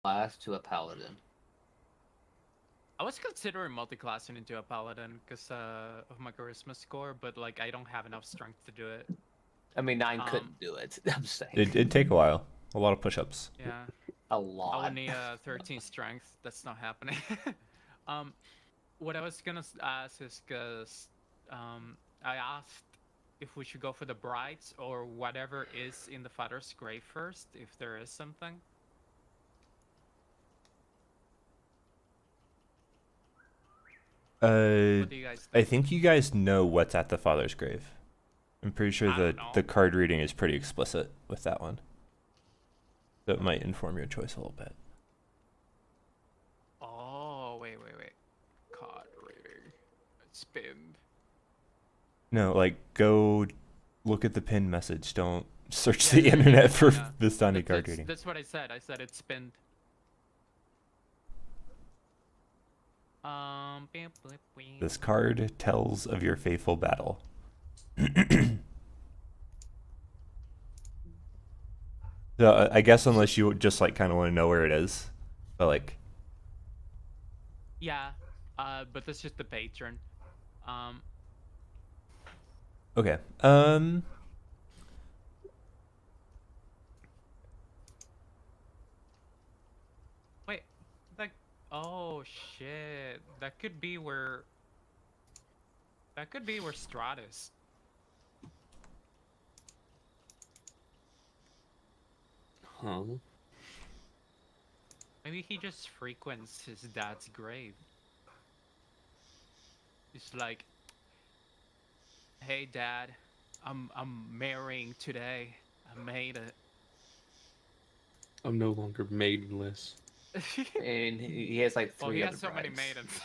class to a paladin. I was considering multi-classing into a paladin because of my charisma score, but like I don't have enough strength to do it. I mean, 9 Um, couldn't do it. I'm saying It'd take a while. A lot of push-ups. yeah, a I would lot. need 13 strength. That's not happening. um, what I was gonna ask is because I asked if we should go for the brides or whatever is in the father's grave first, if there is something. What do you guys I think? think you guys know what's at the father's grave. I'm pretty sure I don't the know. card reading is pretty explicit with that one. So it might inform your choice a little bit. Oh, wait. Card reading. Spin. No, like go look at the pinned message. Don't search Yeah, the internet for yeah. Vistani card reading. That's what I said. I said it's pinned. Beep, bleep, beep. This card tells of your faithful battle. So I guess unless you just like kind of want to know where it is, but like Yeah, but that's just the patron. Um, okay, wait, like, oh shit, that could be where. That could be where Stratus. Huh? Maybe he just frequents his dad's grave. It's like, hey dad, I'm marrying today. I made it. I'm no longer maidenless. And he has like Well, 3 he other has so many brides. maidens.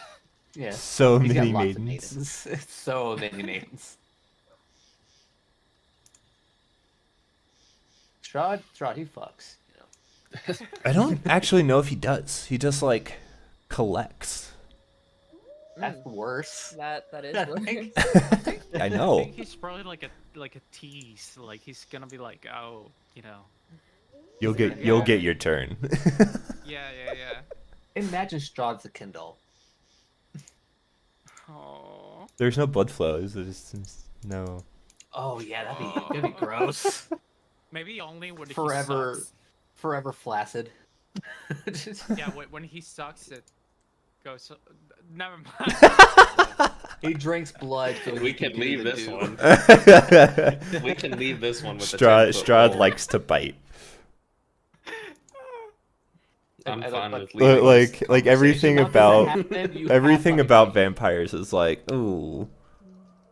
Yeah, so he's got many lots of maidens. maidens. So many maidens. Strahd, he fucks. You know. I don't actually know if he does. He just like collects. That's worse. That is I worse. think- I I know. think he's probably like a tease. Like he's gonna be like, oh, you know. You'll get your turn. Yeah. Imagine Strahd's a Kindle. Oh. There's no blood flows. There's no. Oh yeah, that'd be gross. Maybe only when Forever, he sucks. forever flaccid. Yeah, when he sucks, it goes. Never mind. He drinks blood, so We he can do leave the this do. one. We can leave this one with the Strahd likes to bite. I'm I fine don't- with leaving. this Like everything Conversation. Not about that happened, you everything have about fucking- vampires is like, ooh.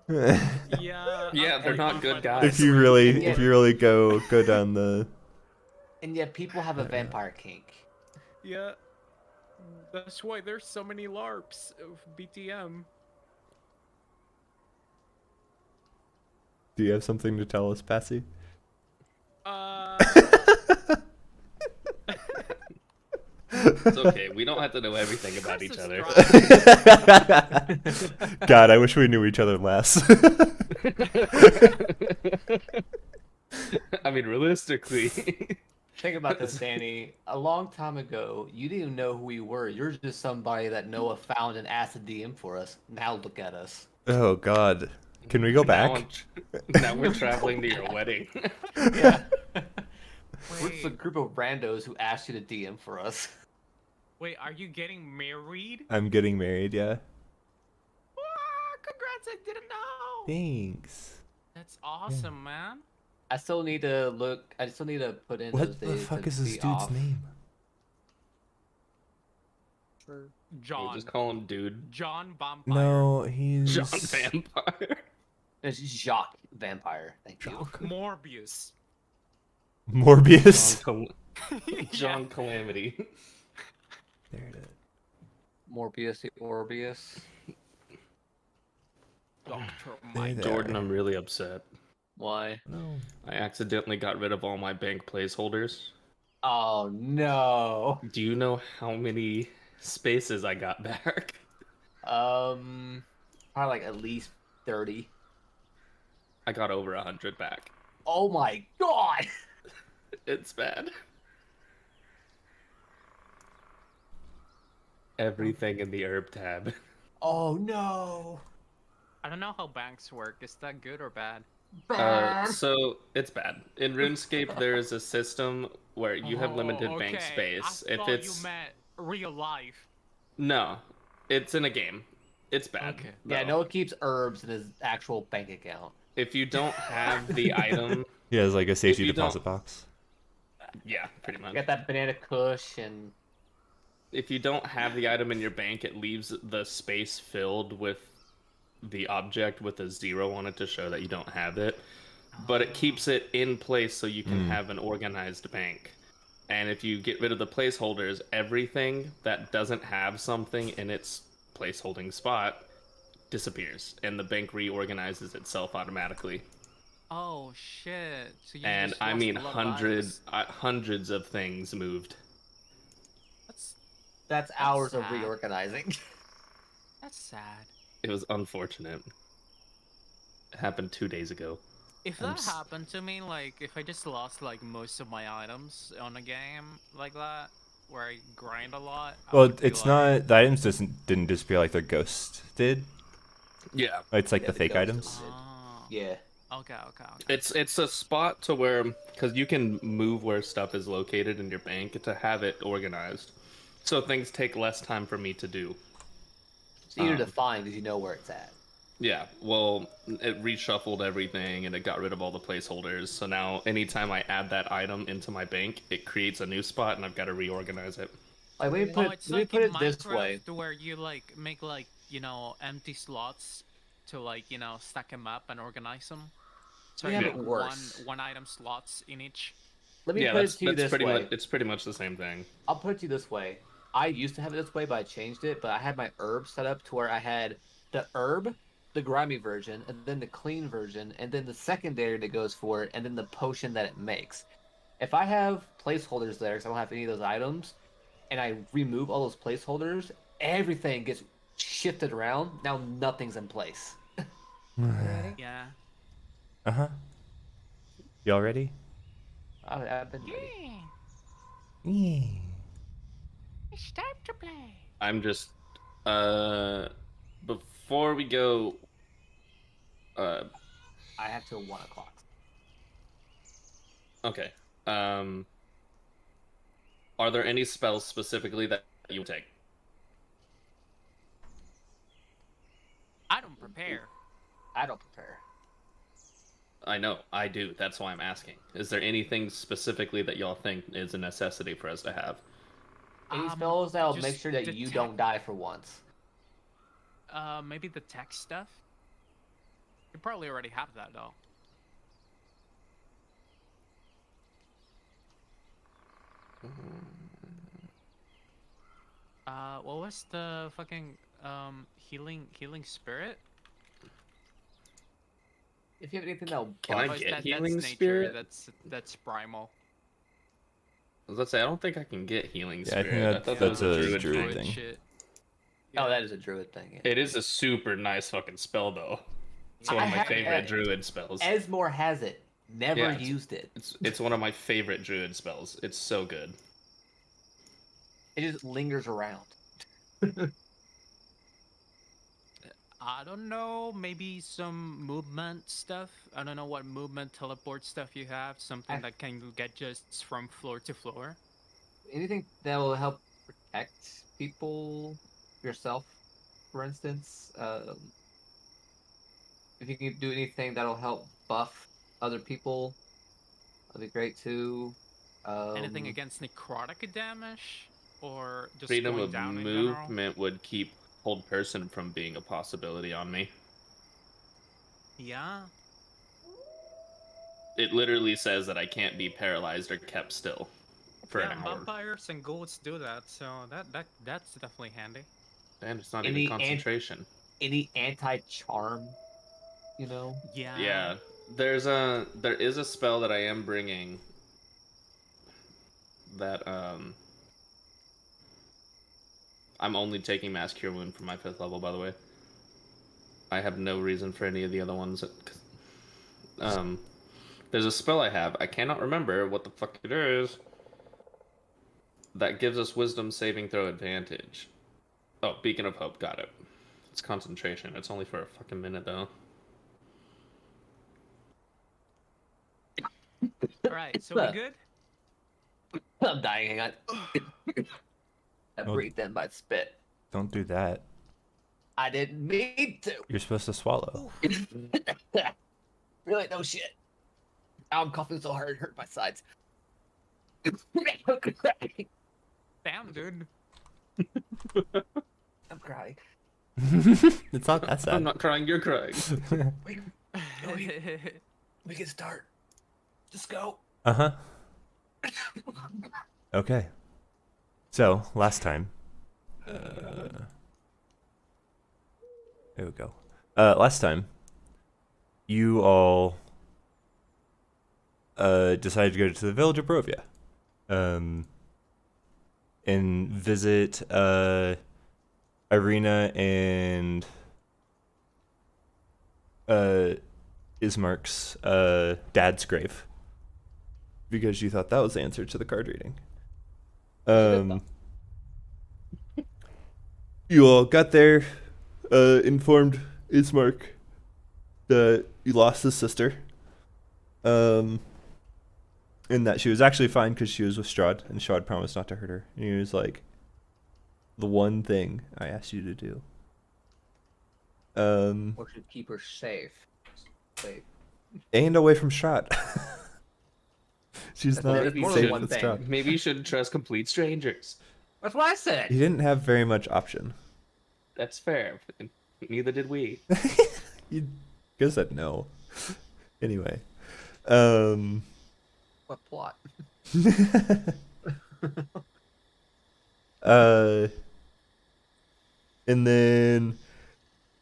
Yeah. Yeah, they're not good guys. If you really go down the And yet people have a vampire kink. Yeah. That's why there's so many LARPs of BTM. Do you have something to tell us, Passy? It's okay. We don't have to know everything about each other. God, I wish we knew each other less. I mean, realistically. Think about this, Danny. A long time ago, you didn't even know who we were. You're just somebody that Noah found and asked to DM for us. Now look at us. Oh God, can we go back? Now we're traveling to your wedding. Yeah. We're just a Wait, group of randos who asked you to DM for us. wait, are you getting married? I'm getting married. Yeah. Congrats! I didn't know. Thanks. That's awesome, man. I still need to look. I still need to put in those What the days fuck to is this be dude's off. name? We'll John. just call him Dude. John Vampire. No, he's John Vampire. It's Jacques Vampire. Thank you. Morbius. Morbius. John Calamity. There it is. Morbius the Orbius. Doctor There Mike. they Jordan, are. I'm really upset. Why? No. I accidentally got rid of all my bank placeholders. Oh no. Do you know how many spaces I got back? Probably like at least 30. I got over 100 back. Oh my god. It's bad. everything in the herb tab. Oh no! I don't know how banks work. Is that good or bad? So it's bad. In RuneScape, there is a system where you have limited Oh, bank okay. space. I If thought you it's meant real life. no, it's in a game. It's bad. Okay. Yeah, though. Noah keeps herbs in his actual bank account. If you don't have the item, He has like a safety you don't- deposit box. yeah, pretty much. Got that banana kush and If you don't have the item in your bank, it leaves the space filled with the object with a 0 on it to show that you don't have it. But it keeps it in place so you can have an organized bank. And if you get rid of the placeholders, everything that doesn't have something in its placeholding spot disappears, and the bank reorganizes itself automatically. Oh shit! So you And just I lost mean, a lot of items. hundreds of things moved. that's hours of sad. reorganizing. That's sad. It was unfortunate. It happened 2 days ago. If that happened to me, like if I just lost like most of my items on a game like that, where I grind a lot. I Well, would be it's like, not the items didn't disappear like the ghost did. Yeah. It's like Yeah, the the fake ghost items. did. Oh, Yeah. okay, okay, okay. It's a spot to where, because you can move where stuff is located in your bank to have it organized, so things take less time for me to do. It's easier to find because you know where it's at. Yeah, well, it reshuffled everything and it got rid of all the placeholders. So now, anytime I add that item into my bank, it creates a new spot, and I've got to reorganize it. Like, let me Oh, put, it's let me like put in it this Minecraft way. where you like make like empty slots to like stack them up and organize them. So We you have make it worse. one item slots in each. Let me Yeah, put that's it to you this pretty way. much. It's pretty much the same thing. I'll put it to you this way. I used to have it this way, but I changed it. But I had my herb set up to where I had the herb, the grimy version, and then the clean version, and then the secondary that goes for it, and then the potion that it makes. If I have placeholders there, because I don't have any of those items, and I remove all those placeholders, everything gets shifted around. Now nothing's in place. Ready? Yeah. Uh-huh. Y'all ready? I've been ready. Yeah. It's time to play. I'm just. Before we go. I have till 1 o'clock. Okay. Are there any spells specifically that you would take? I don't prepare. I don't prepare. I know, I do. That's why I'm asking. Is there anything specifically that y'all think is a necessity for us to have? Any spells that'll make just sure that the you tech- don't die for once. Maybe the tech stuff. You probably already have that though. What was the fucking healing spirit? If you have anything that'll Can I buff, get that's healing nature. spirit? That's primal. I was about to say, I don't think I can get healing Yeah, I think spirit. that- thought that's was a druid druid thing. thing. Shit. oh, that is a druid thing. Yeah. It is a super nice fucking spell, though. It's one I of my have favorite that. druid spells. Esmore has it. Never Yeah, used it. It's one of my favorite druid spells. It's so good. It just lingers around. I don't know. Maybe some movement stuff. I don't know what movement teleport stuff you have. Something that can get just from floor to floor. Anything that will help protect people, yourself, for instance. If you can do anything that'll help buff other people, that'd be great too. Anything against necrotic damage, or just Freedom going of down in general? movement would keep hold person from being a possibility on me. Yeah. It literally says that I can't be paralyzed or kept still for Yeah, an hour. vampires and ghouls do that, so that's definitely handy. And it's not Any even concentration. Any anti-charm, you know? Yeah. Yeah, there is a spell that I am bringing that I'm only taking Mass Cure Wound for my 5th level, by the way. I have no reason for any of the other ones. There's a spell I have. I cannot remember what the fuck it is. That gives us Wisdom saving throw advantage. Oh, Beacon of Hope. Got it. It's concentration. It's only for a fucking minute though. All right, so we good? I'm dying. Hang on. I Oh. breathed in my spit. Don't do that. I didn't mean to. You're supposed to swallow. Really, no shit. Now I'm coughing so hard, it hurt my sides. Damn, dude. I'm crying. It's not that I'm sad. not crying. You're crying. We can start. Just go. Uh-huh. Okay. So, last time. There we go. Last time, you all decided to go to the village of Brovia. And visit Irina and Ismark's dad's grave. Because you thought that was the answer to the card reading. You all got there, informed Ismark that you lost his sister. And that she was actually fine because she was with Strahd, and Strahd promised not to hurt her. And he was like, the one thing I asked you to do. Or should keep her safe. Safe. And away from Strahd. She's That's not maybe safe one with thing. Strahd. Maybe you shouldn't trust complete strangers. That's what I said. He didn't have very much option. That's fair. Neither did we. You guess said no. Anyway. What plot? And then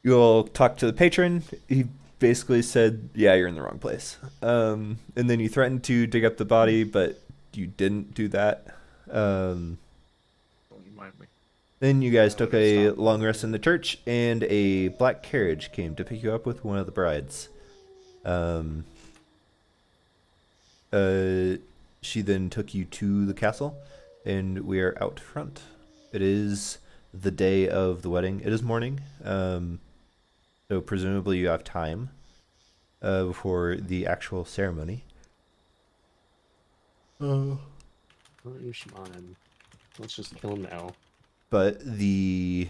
you all talked to the patron. He basically said, yeah, you're in the wrong place. And then you threatened to dig up the body, but you didn't do that. Don't remind me. Then you guys I took would've a stopped. long rest in the church, and a black carriage came to pick you up with one of the brides. She then took you to the castle, and we are out front. It is the day of the wedding. It is morning, so presumably you have time before the actual ceremony. Oh, you shaman. Let's just kill him now. But the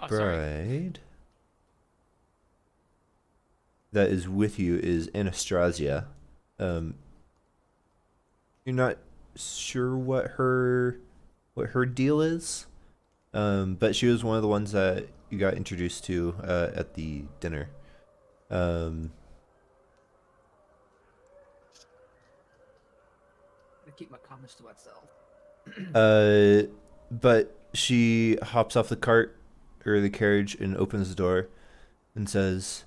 Oh, sorry. bride that is with you is Anastasia. You're not sure what her deal is, but she was one of the ones that you got introduced to at the dinner. I keep my comments to myself. But she hops off the cart or the carriage and opens the door and says,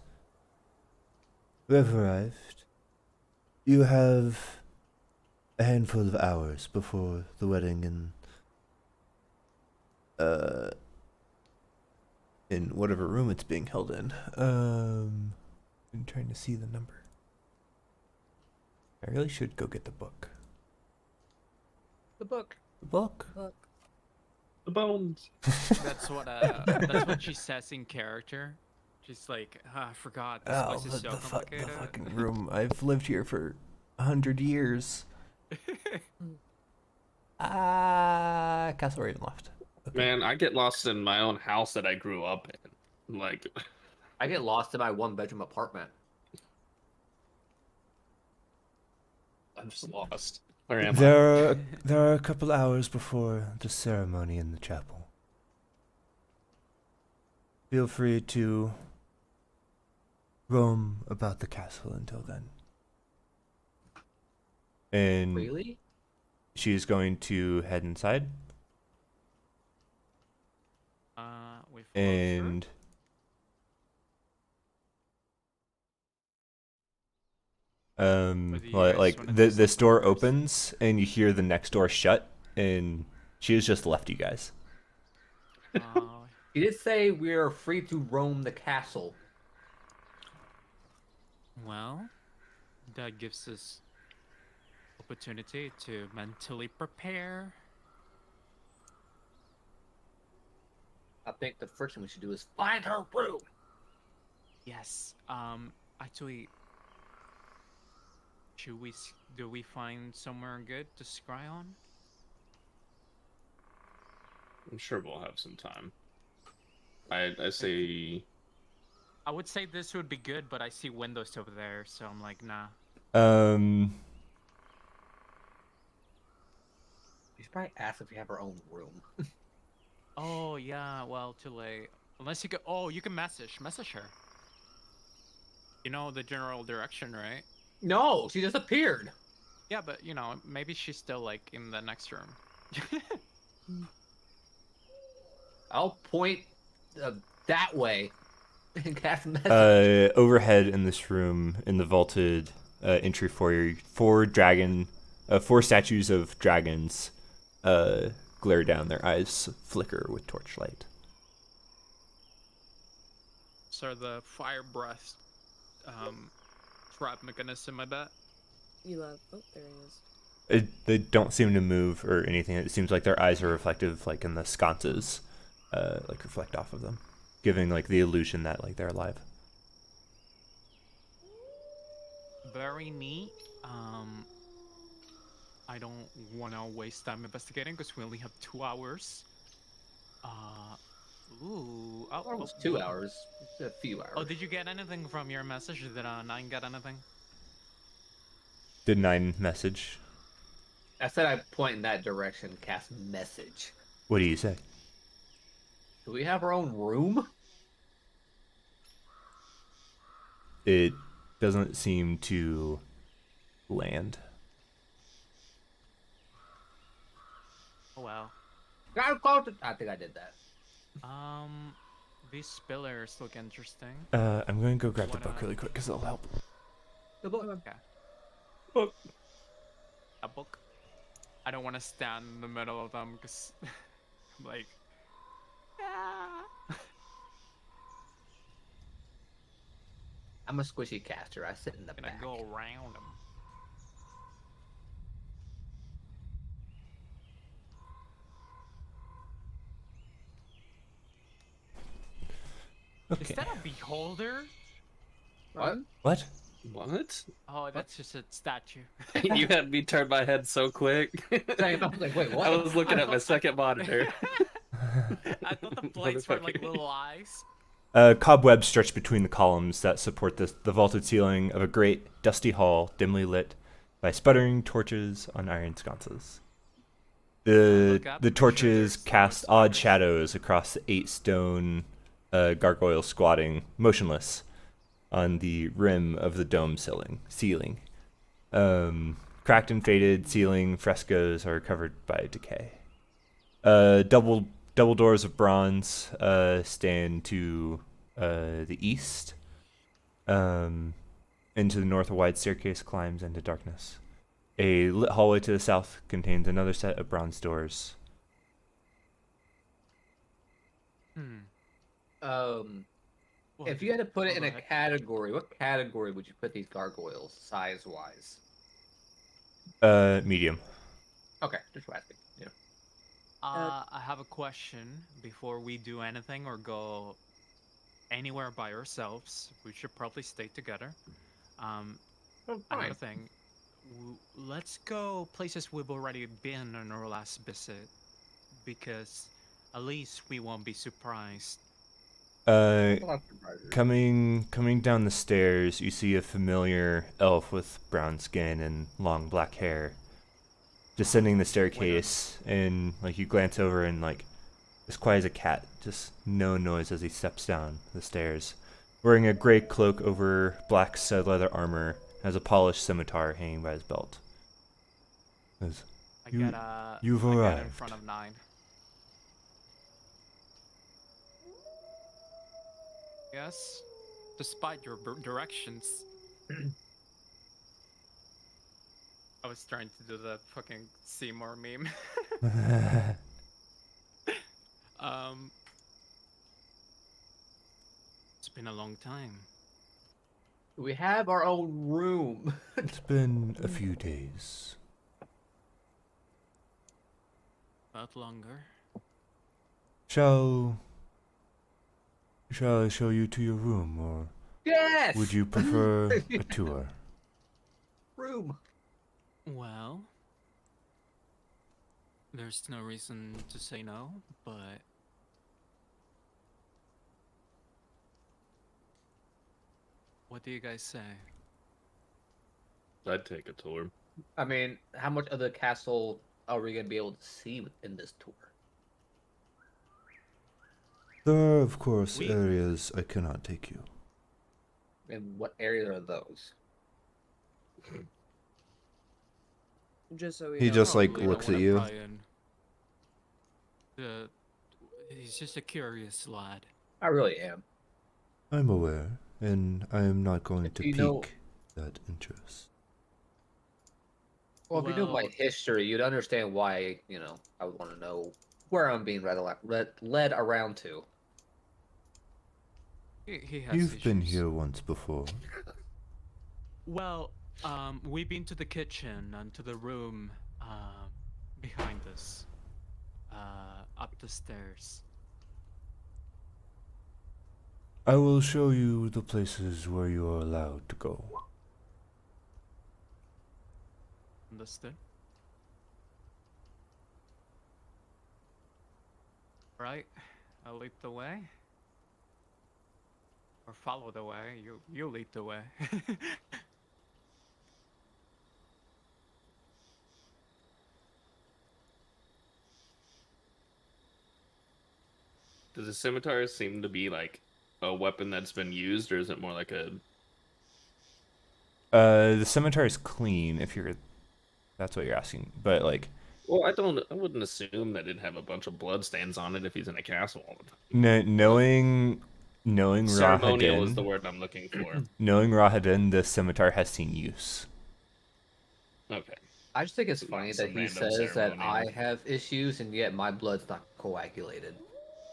"We have arrived. You have a handful of hours before the wedding in whatever room it's being held in. I'm trying to see the number. I really should go get the book. The book. The book? The bones. That's what she says in character. She's like, I forgot. This place is so complicated. the fucking room. I've lived here for 100 years. Castle Ravenloft. Okay. Man, I get lost in my own house that I grew up in. Like, I get lost in my one-bedroom apartment. I'm just lost. Where am I? There are a couple hours before the ceremony in the chapel. Feel free to roam about the castle until then. And Really? she's going to head inside We follow and Or do you guys like wanna the do this door something first? opens and you hear the next door shut, and she has just left you guys. her. He did say we are free to roam the castle. Well, that gives us opportunity to mentally prepare I think the first thing we should do is find her room. Yes. Actually, do we find somewhere good to scry on? I'm sure we'll have some time. I say I would say this would be good, but I see windows over there, so I'm like, nah. We should probably ask if we have our own room. Oh yeah, well, too late. Unless you can. Oh, you can message her. You know the general direction, right? No, she just appeared. Yeah, but you know, maybe she's still like in the next room. I'll point that way and cast a message. Overhead in this room, in the vaulted entry foyer, four statues of dragons glare down. Their eyes flicker with torchlight. So the fire breath trap mechanism, I bet. You love. Oh, there he is. They don't seem to move or anything. It seems like their eyes are reflective, like in the sconces, like reflect off of them, giving like the illusion that like they're alive. Very neat. I don't want to waste time investigating because we only have 2 hours. Ooh. Almost 2 hours. It's a few hours. Oh, did you get anything from your message? Did Nine get anything? Did 9 message? I said I point in that direction, cast message. What do you say? Do we have our own room? It doesn't seem to land. Oh well. I think I did that. These pillars look interesting. I'm going to go grab the Wanna- book really quick because it'll help. The book. Okay. Book. A book. I don't want to stand in the middle of them because I'm like, yeah. I'm a squishy caster. I sit in the Gonna back. go around them. Okay. Is that a beholder? What? What? what? Oh, that's just a statue. You had me turn my head so quick. I was like, wait, what? I was looking at my second monitor. I thought the plates were like little eyes. Cobwebs stretch between the columns that support the vaulted ceiling of a great, dusty hall, dimly lit by sputtering torches on iron sconces. Look up, The I'm sure torches there's cast more odd spiders. shadows across the 8 stone gargoyles squatting, motionless, on the rim of the dome ceiling. Cracked and faded ceiling frescoes are covered by decay. Double doors of bronze stand to the east. Into the north, a wide staircase climbs into darkness. A lit hallway to the south contains another set of bronze doors. Well, If you had to put it in go a ahead. category, what category would you put these gargoyles size-wise? Medium. Okay, just asking. Yeah. I have a question before we do anything or go anywhere by ourselves. We should probably stay together. Another thing, let's go places we've already been on our last visit, because at least we won't be surprised. Coming down the stairs, you see a familiar elf with brown skin and long black hair descending the staircase, and like you glance over and like as quiet as a cat, just no noise as he steps down the stairs, wearing a gray cloak over black stud leather armor, has a polished scimitar hanging by his belt. Says, You've you've I get in arrived. front of 9. Yes, despite your directions. I was trying to do the fucking Seymour meme. It's been a long time. We have our own room. It's been a few days. Not longer. Shall Shall I show you to your room, or Yes. would you prefer a tour? Room? Well, there's no reason to say no, but what do you guys say? I'd take a tour. I mean, how much of the castle are we gonna be able to see in this tour? There are, of course, We- areas I cannot take you. And what areas are those? Just so we He know. just, like, Probably don't looks at wanna you. pry in. He's just a curious lad. I really am. I'm aware, and I am not going to Do you know- pique that interest. Well, if you knew my Well- history, you'd understand why, I would want to know where I'm being led around to. He has You've been issues. here once before. Well, we've been to the kitchen and to the room behind us, up the stairs. I will show you the places where you are allowed to go. Understood? Right, I'll lead the way. Or follow the way. You lead the way. Does a scimitar seem to be like a weapon that's been used, or is it more like a? The scimitar is clean, if you're... That's what you're asking. But, like... Well, I wouldn't assume that it'd have a bunch of blood stains on it if he's in a castle all the time. Knowing Ceremonial is the Rahadin, word I'm looking for. knowing Rahadin, the scimitar has seen use. Okay. I just think it's funny Some that he random says that ceremonial. I have issues, and yet my blood's not coagulated.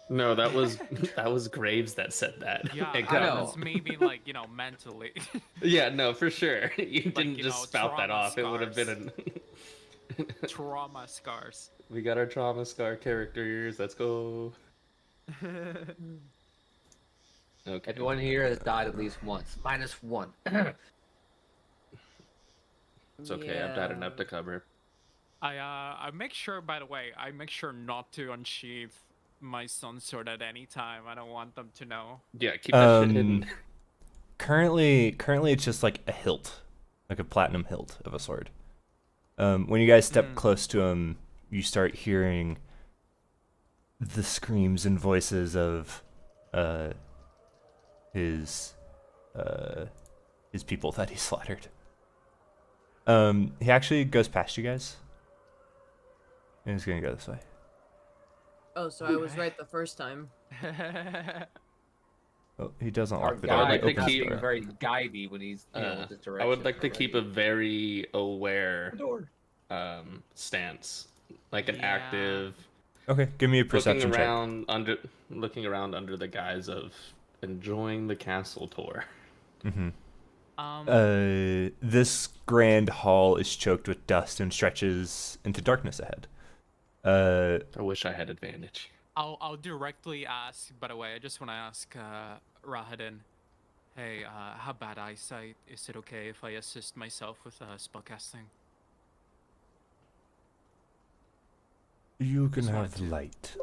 No, that was Graves that said that. Yeah, It I that got- know. was maybe like, mentally. Yeah, no, for sure. You didn't you just know, spout that trauma off. It would have been scars. an. Trauma scars. We got our trauma scar characters. Let's go. Okay. Everyone here has died at least once. -1. It's okay. I've died enough to cover. I make sure, by the way, I make sure not to unsheath my son's sword at any time. I don't want them to know. Yeah, keep that shit hidden. Currently it's just like a hilt, like a platinum hilt of a sword. When you guys step close to him, you start hearing the screams and voices of his people that he slaughtered. He actually goes past you guys, and he's gonna go this way. Oh, so I was right the first time. Oh, he doesn't Our lock the door. guy He like to is opens the keep- door. very guidey when he's with this direction. I would like to keep a very aware door. stance, like an Yeah. active, Okay, give me a perception looking check. around under the guise of enjoying the castle tour. Mm-hmm. Um, This grand hall is choked with dust and stretches into darkness ahead. I wish I had advantage. I'll directly ask. By the way, I just want to ask Rahadin. Hey, how bad eyesight? Is it okay if I assist myself with spellcasting? You can Just have wanted to- light.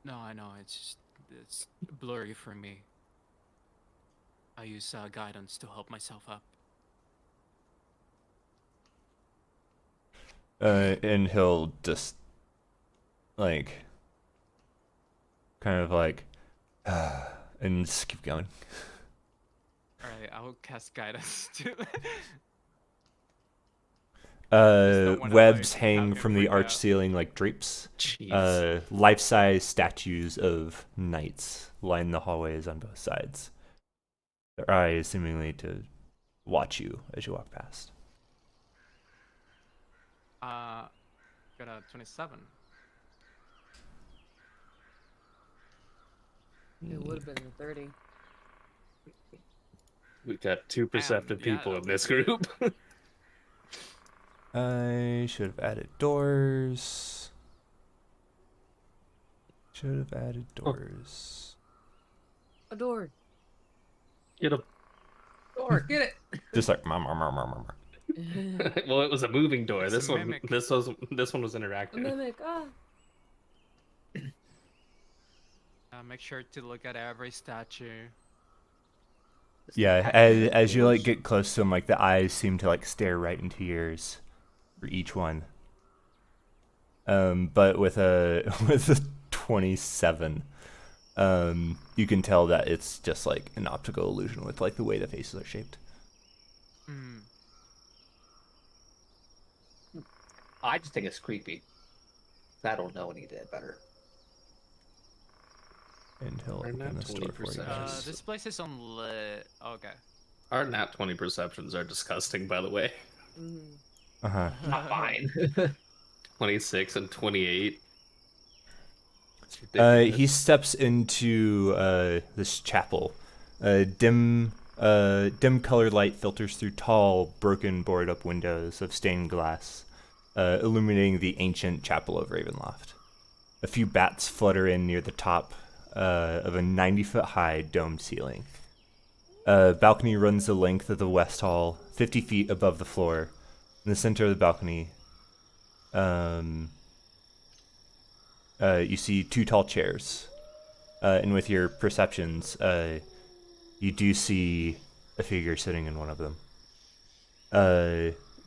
No, I know. It's blurry for me. I use guidance to help myself up. And he'll just like kind of like and just keep going. All right, I will cast guidance too. don't wanna, Webs like, hang have from him the freak arch out. ceiling like drapes. Jeez. Life-size statues of knights line the hallways on both sides. Their eyes seemingly to watch you as you walk past. Got a 27. It would have been the 30. We've got two perceptive yeah, people in that this would be- group. I should have added doors. Should have added doors. A door. Get him. Or get it. Just like mama. Well, it was a moving door. It's a mimic. This one was A interactive. mimic. Ah. Make sure to look at every statue. Yeah, as you like get close to them, like the eyes seem to like stare right into yours for each one. But with a 27, you can tell that it's just like an optical illusion with like the way the faces are shaped. Hmm. I just think it's creepy. I don't know any did better. And he'll Or open not this door for you 20%. guys. This place is on lit. Okay. Our nat 20 perceptions are disgusting, by the way. Mm. Uh-huh. Not fine. 26 and 28. It's He ridiculous. steps into this chapel. Dim colored light filters through tall, broken, boarded up windows of stained glass, illuminating the ancient chapel of Ravenloft. A few bats flutter in near the top of a 90-foot high domed ceiling. A balcony runs the length of the west hall, 50 feet above the floor. In the center of the balcony, you see two tall chairs. And with your perceptions, you do see a figure sitting in one of them.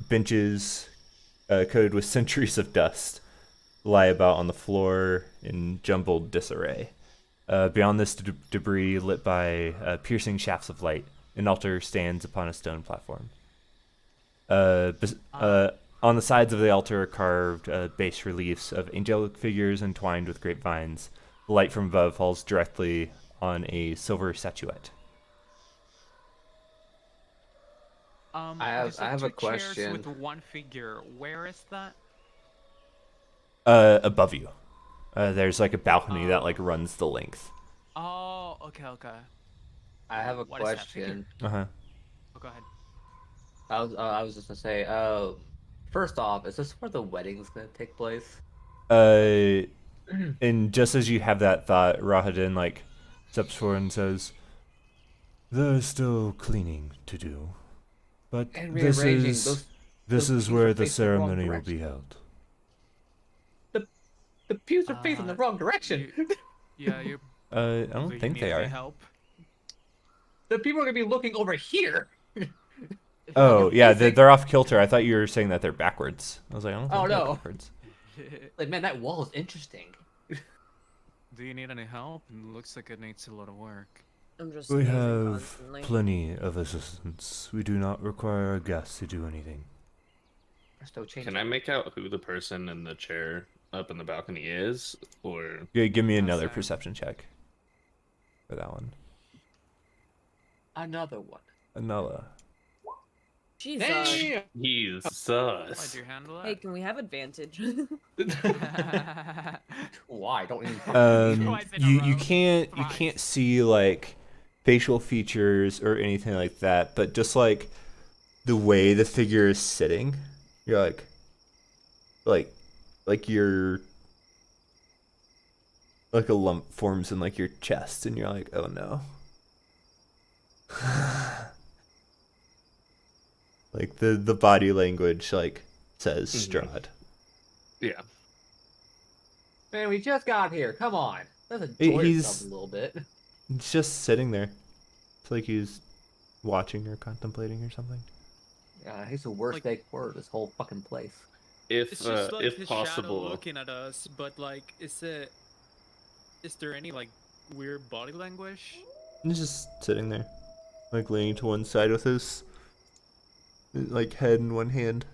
Benches coated with centuries of dust lie about on the floor in jumbled disarray. Beyond this debris, lit by piercing shafts of light, an altar stands upon a stone platform. On the sides of the altar are carved bas reliefs of angelic figures entwined with grapevines. The light from above falls directly on a silver statuette. I have two a chairs question. with one figure. Where is that? Above you. There's like a balcony that like runs the length. Oh, okay. I have a What is that figure? question. Uh-huh. Oh, go ahead. I was just gonna say, first off, is this where the wedding's gonna take place? And just as you have that thought, Rahadin like steps forward and says, "There's still cleaning to do, but And this rearranging is those this is pews where are the facing the wrong ceremony will direction. be held." The pews are facing the wrong direction. Yeah, you. I do don't you think need they any are. Help? The people are gonna be looking over here. Oh They're yeah, facing- they're off kilter. I thought you were saying that they're backwards. I was like, I don't think Oh, they're no. backwards. Like, man, that wall is interesting. Do you need any help? It looks like it needs a lot of work. I'm just We sneezing have constantly. plenty of assistance. We do not require our guests to do anything. There's no change. Can I make out who the person in the chair up in the balcony is? Or Yeah, give me I'll another say. perception check for that one. Another one. Another. Jesus. Damn! he's Why'd sus. you handle Hey, that? can we have advantage? Why? Don't even. Twice in a You row. can't Thrice. see like facial features or anything like that, but just like the way the figure is sitting, you're like you're like a lump forms in like your chest, and you're like, oh no. Like the body language like says Mhm. Strahd. Yeah. Man, we just got here. Come on. Let's He- enjoy he's- yourself a little bit. It's just sitting there. It's like he's watching or contemplating or something. He's the worst Like- fake word of this whole fucking place. If if possible, looking at us, but like, is there any like weird body language? And he's just sitting there, like leaning to one side with his like head in one hand,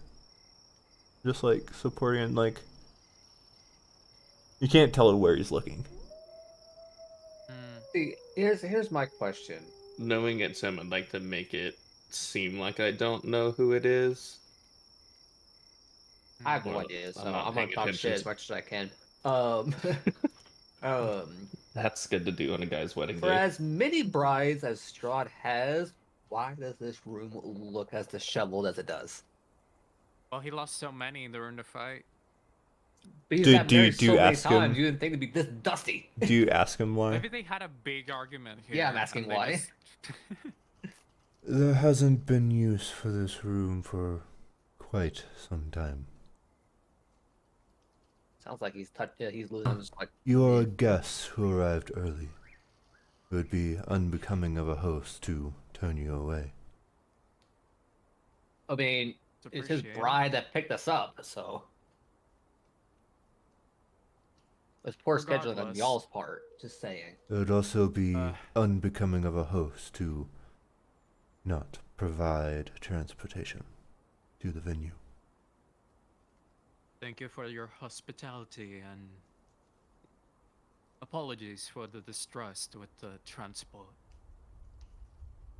just like supporting and like you can't tell where he's looking. See, here's my question. knowing it's him, I'd like to make it seem like I don't know who it is. I have no Well, idea, so I'm not I'm gonna paying talk attention shit as to- much as I can. That's good to do on a guy's wedding For day. as many brides as Strahd has, why does this room look as disheveled as it does? Well, he lost so many during the fight. He's Do- got do- married do so you many ask times, him? you didn't think it'd be this dusty. Do you ask him why? Maybe they had a big argument here. Yeah, I'm asking and they why. just- There hasn't been use for this room for quite some time. Sounds like he's losing his like. You're a guest who arrived early. It would be unbecoming of a host to turn you away. I mean, it's his appreciated. bride that picked us up, so it's poor scheduling on Regardless. y'all's part. Just saying. It would also be Uh. unbecoming of a host to not provide transportation to the venue. Thank you for your hospitality and apologies for the distrust with the transport.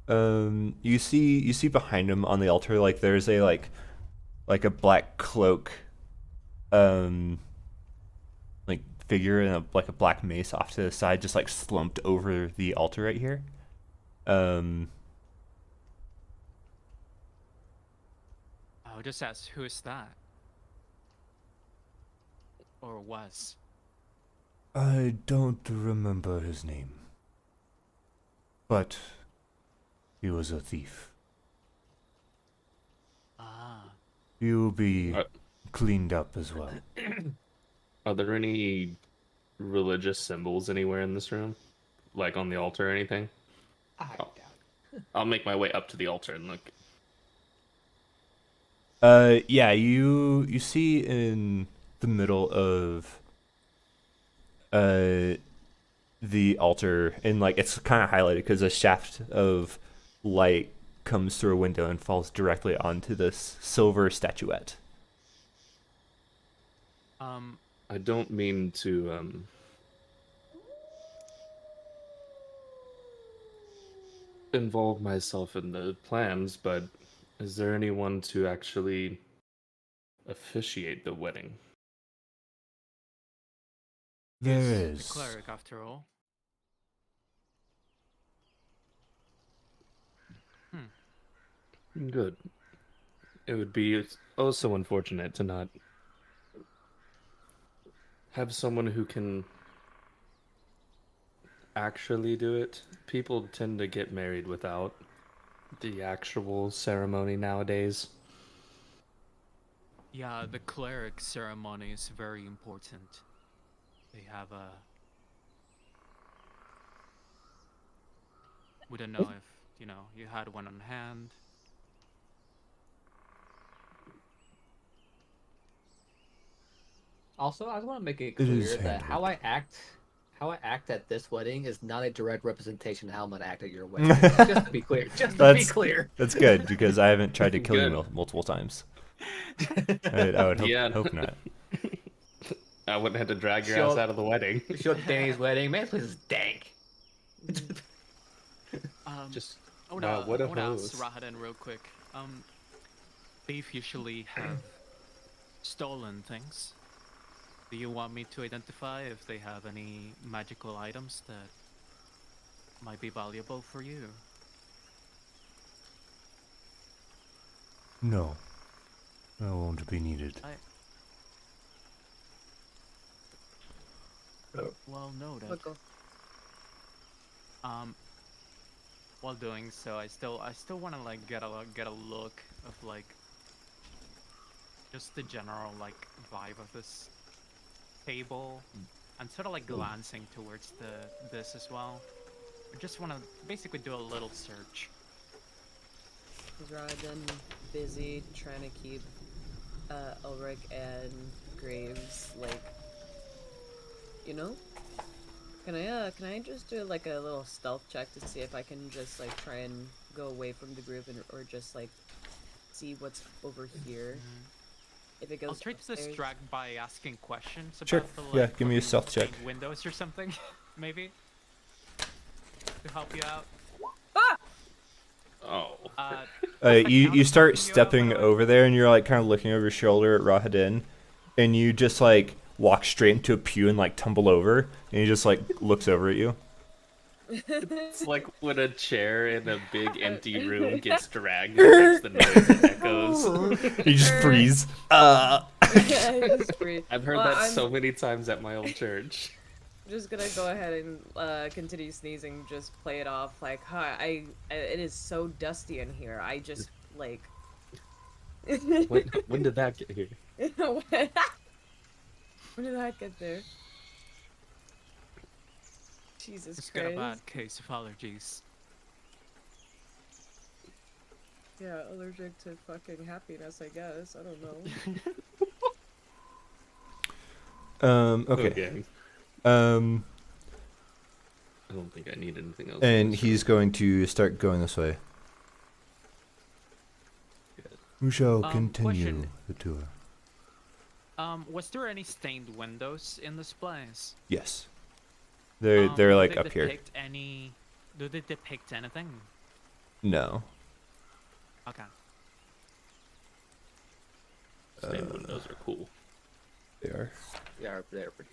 You see behind him on the altar, like there's a like a black cloak, like figure and a black mace off to the side, just like slumped over the altar right here. I'll just ask, who is that? Or was? I don't remember his name, but he was a thief. Ah, He will be Uh. cleaned up as well. Are there any religious symbols anywhere in this room? Like on the altar or anything? I Oh. doubt it. I'll make my way up to the altar and look. Yeah, you see in the middle of the altar, and like it's kind of highlighted because a shaft of light comes through a window and falls directly onto this silver statuette. I don't mean to involve myself in the plans, but is there anyone to actually officiate the wedding? There he's is. a cleric after all. Good. It would be oh so unfortunate to not have someone who can actually do it. People tend to get married without the actual ceremony nowadays. Yeah, the cleric ceremony is very important. They have a... We don't know if, you had one on hand. Also, I just want to make it It is clear that how handled. I act at this wedding is not a direct representation of how I'm gonna act at your wedding. Just to be clear. Just to be That's- clear. That's good because I haven't tried to kill you Good. multiple times. I would hope, Yeah. hope not. I wouldn't have to drag your Sure. ass out of the wedding. Show up Danny's wedding. Man, this place is dank. Just I wanna, what a I wanna ask hose. Rahadan real quick. Thief usually have stolen things. Do you want me to identify if they have any magical items that might be valuable for you? No. That won't be needed. Well noted. Look, While doing so, I still want to like get a look of like just the general like vibe of this table, and sort of like glancing towards this as well. I just want to basically do a little search. is Rodden busy trying to keep Ulrich and Graves like, Can I just do like a little stealth check to see if I can just like try and go away from the group or just like see what's over here? If it goes I'll try to upstairs. distract by asking questions about Sure, the yeah, like, give me a fucking stealth check. big windows or something, maybe, to help you out. Oh. You start Stepping stepping over there, and you're like kind of looking over your shoulder at Rahadin, and you just like walk straight into a pew and like tumble over, and he just like looks over at you. It's like when a chair in a big empty room gets dragged and makes the noise it echoes. You just freeze. Just breathe. I've heard Well, that I'm so many times at my old church. just gonna go ahead and continue sneezing. Just play it off like, huh? It is so dusty in here. I just like. When did that get here? when did that get there? Jesus Just got a Christ. bad case of allergies. Yeah, allergic to fucking happiness, I guess. I don't know. Okay. Um, I don't think I need anything else. and he's going to start going this way. We shall continue question. the tour. Was there any stained windows in this place? Yes. They're Do like they up here. depict any? Do they depict anything? No. Okay. Stained windows are cool. They are. Yeah, they're pretty.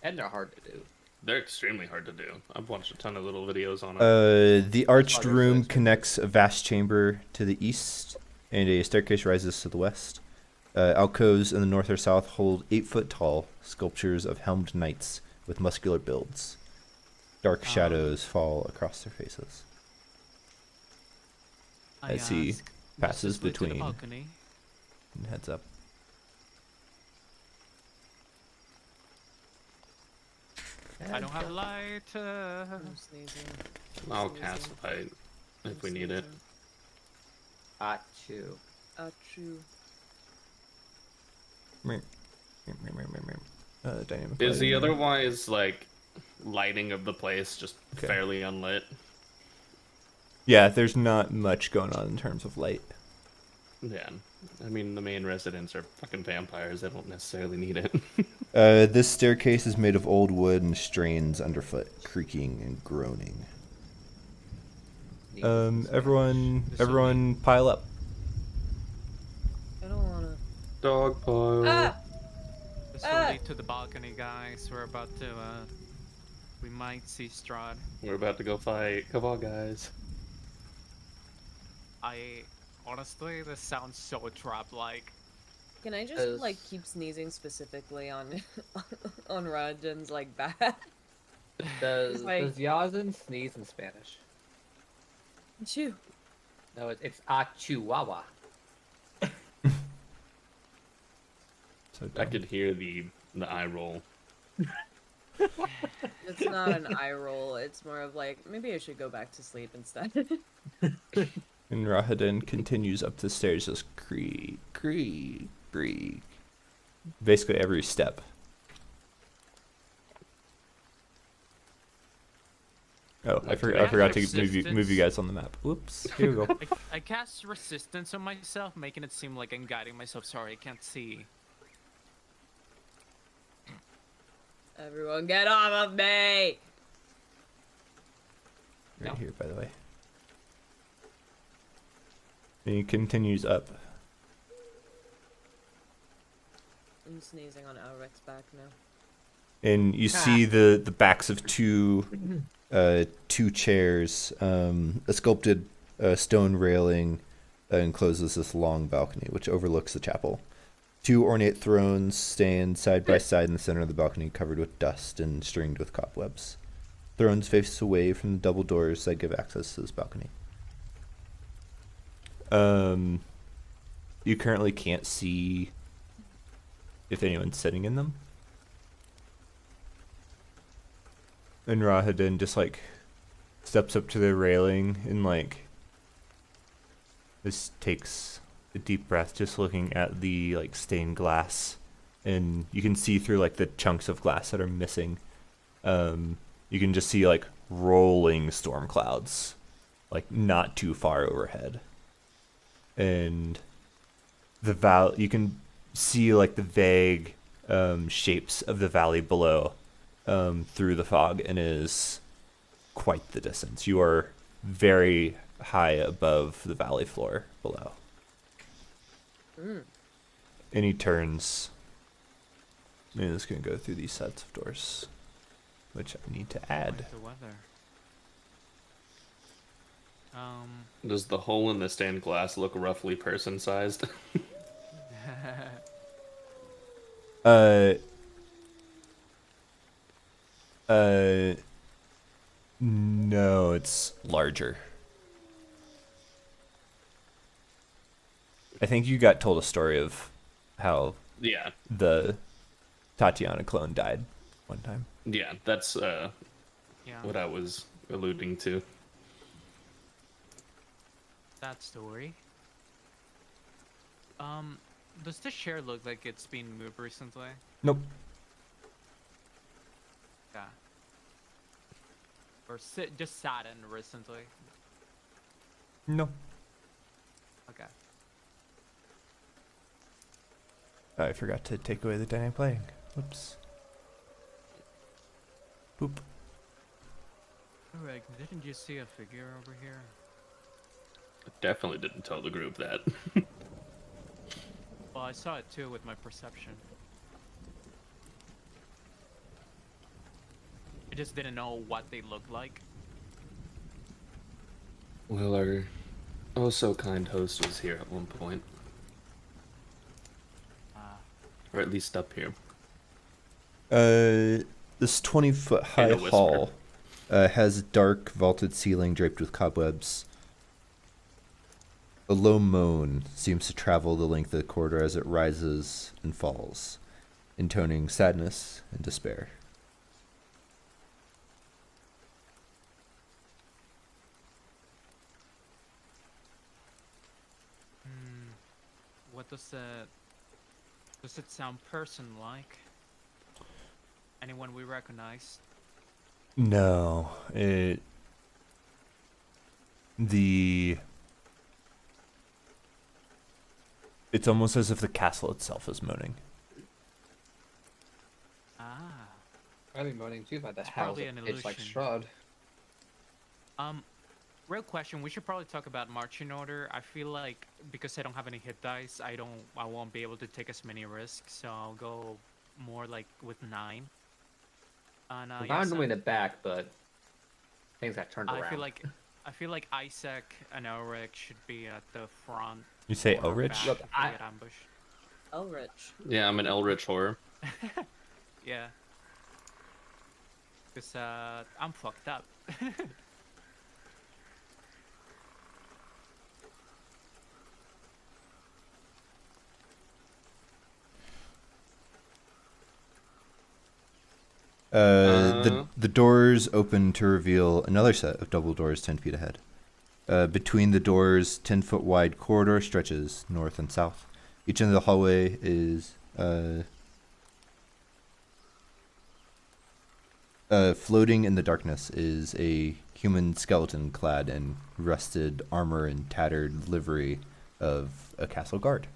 And they're hard to do. They're extremely hard to do. I've watched a ton of little videos on them. The arched Other room sides. connects a vast chamber to the east, and a staircase rises to the west. Alcoves in the north or south hold 8-foot-tall sculptures of helmed knights with muscular builds. Dark shadows fall across their faces. As he ask, passes does this lead to the between. balcony? And heads up. I don't have light. I'm sneezing. I'll cast if we need it. Achoo. Achoo. Dynamic Is the lighting. otherwise like lighting of the place just Okay. fairly unlit? Yeah, there's not much going on in terms of light. Yeah. I mean, the main residents are fucking vampires. They don't necessarily need it. This staircase is made of old wood and strains underfoot, creaking and groaning. Everyone pile up. I don't wanna. Dog pile. Ah! This will lead to the balcony, guys. We're about to. We might see Strahd. We're about to go fight. Come on, guys. Honestly, this sounds so trap-like. Can I just As- like keep sneezing specifically on on Rajan's like back? Does Like- Yazin sneeze in Spanish? Achoo. No, it's achuwawa. So I dumb. could hear the eye roll. It's not an eye roll. It's more of like maybe I should go back to sleep instead. And Rahadin continues up the stairs, just creak, creak, creak. Basically every step. Oh, I forgot to move you guys on the map. Whoops. Here we go. I cast resistance on myself, making it seem like I'm guiding myself. Sorry, I can't see. Everyone, get off of me! Right here, by the way. And he continues up. I'm sneezing on Alrec's back now. And you see the backs of two chairs, a sculpted stone railing encloses this long balcony which overlooks the chapel. Two ornate thrones stand side by side in the center of the balcony, covered with dust and stringed with cobwebs. Thrones face away from the double doors that give access to this balcony. You currently can't see if anyone's sitting in them. And Rahadin just like steps up to the railing and like this takes a deep breath, just looking at the like stained glass, and you can see through like the chunks of glass that are missing. You can just see like rolling storm clouds, like not too far overhead, and the you can see like the vague shapes of the valley below through the fog, and it is quite the distance. You are very high above the valley floor below. And he turns and is going to go through these sets of doors, which I need to add. Like the weather. Does the hole in the stained glass look roughly person-sized? Uh, no, it's larger. I think you got told a story of how Yeah, the Tatiana clone died one time. yeah, that's Yeah, what I was alluding to. that story. Does this chair look like it's been moved recently? Nope. Yeah. Or just sat in recently? No. Okay. I forgot to take away the dynamic playing. Whoops. Boop. Alright, didn't you see a figure over here? Definitely didn't tell the group that. Well, I saw it too with my perception. I just didn't know what they looked like. Well, our oh so kind host was here at one point, or at least up here. This 20-foot high And a whisper. hall has a dark vaulted ceiling draped with cobwebs. A low moan seems to travel the length of the corridor as it rises and falls, intoning sadness and despair. What does it sound person-like? Anyone we recognize? No, it's almost as if the castle itself is moaning. Ah. I'd be moaning too about the It's house. probably an It's like illusion. Strahd. Real question, we should probably talk about marching order. I feel like because I don't have any hit dice, I won't be able to take as many risks, so I'll go more like with 9. And I'm yeah, not normally in the back, but things got turned around. I feel like Isaac and Elric should be at the front. You say or Elrich? back Look, if we I- get ambushed. Elrich. Yeah, I'm an Eldritch horror. Yeah. Because I'm fucked up. The doors open to reveal another set of double doors 10 feet ahead. Between the doors, 10-foot wide corridor stretches north and south. Each end of the hallway is floating in the darkness is a human skeleton clad in rusted armor and tattered livery of a castle guard.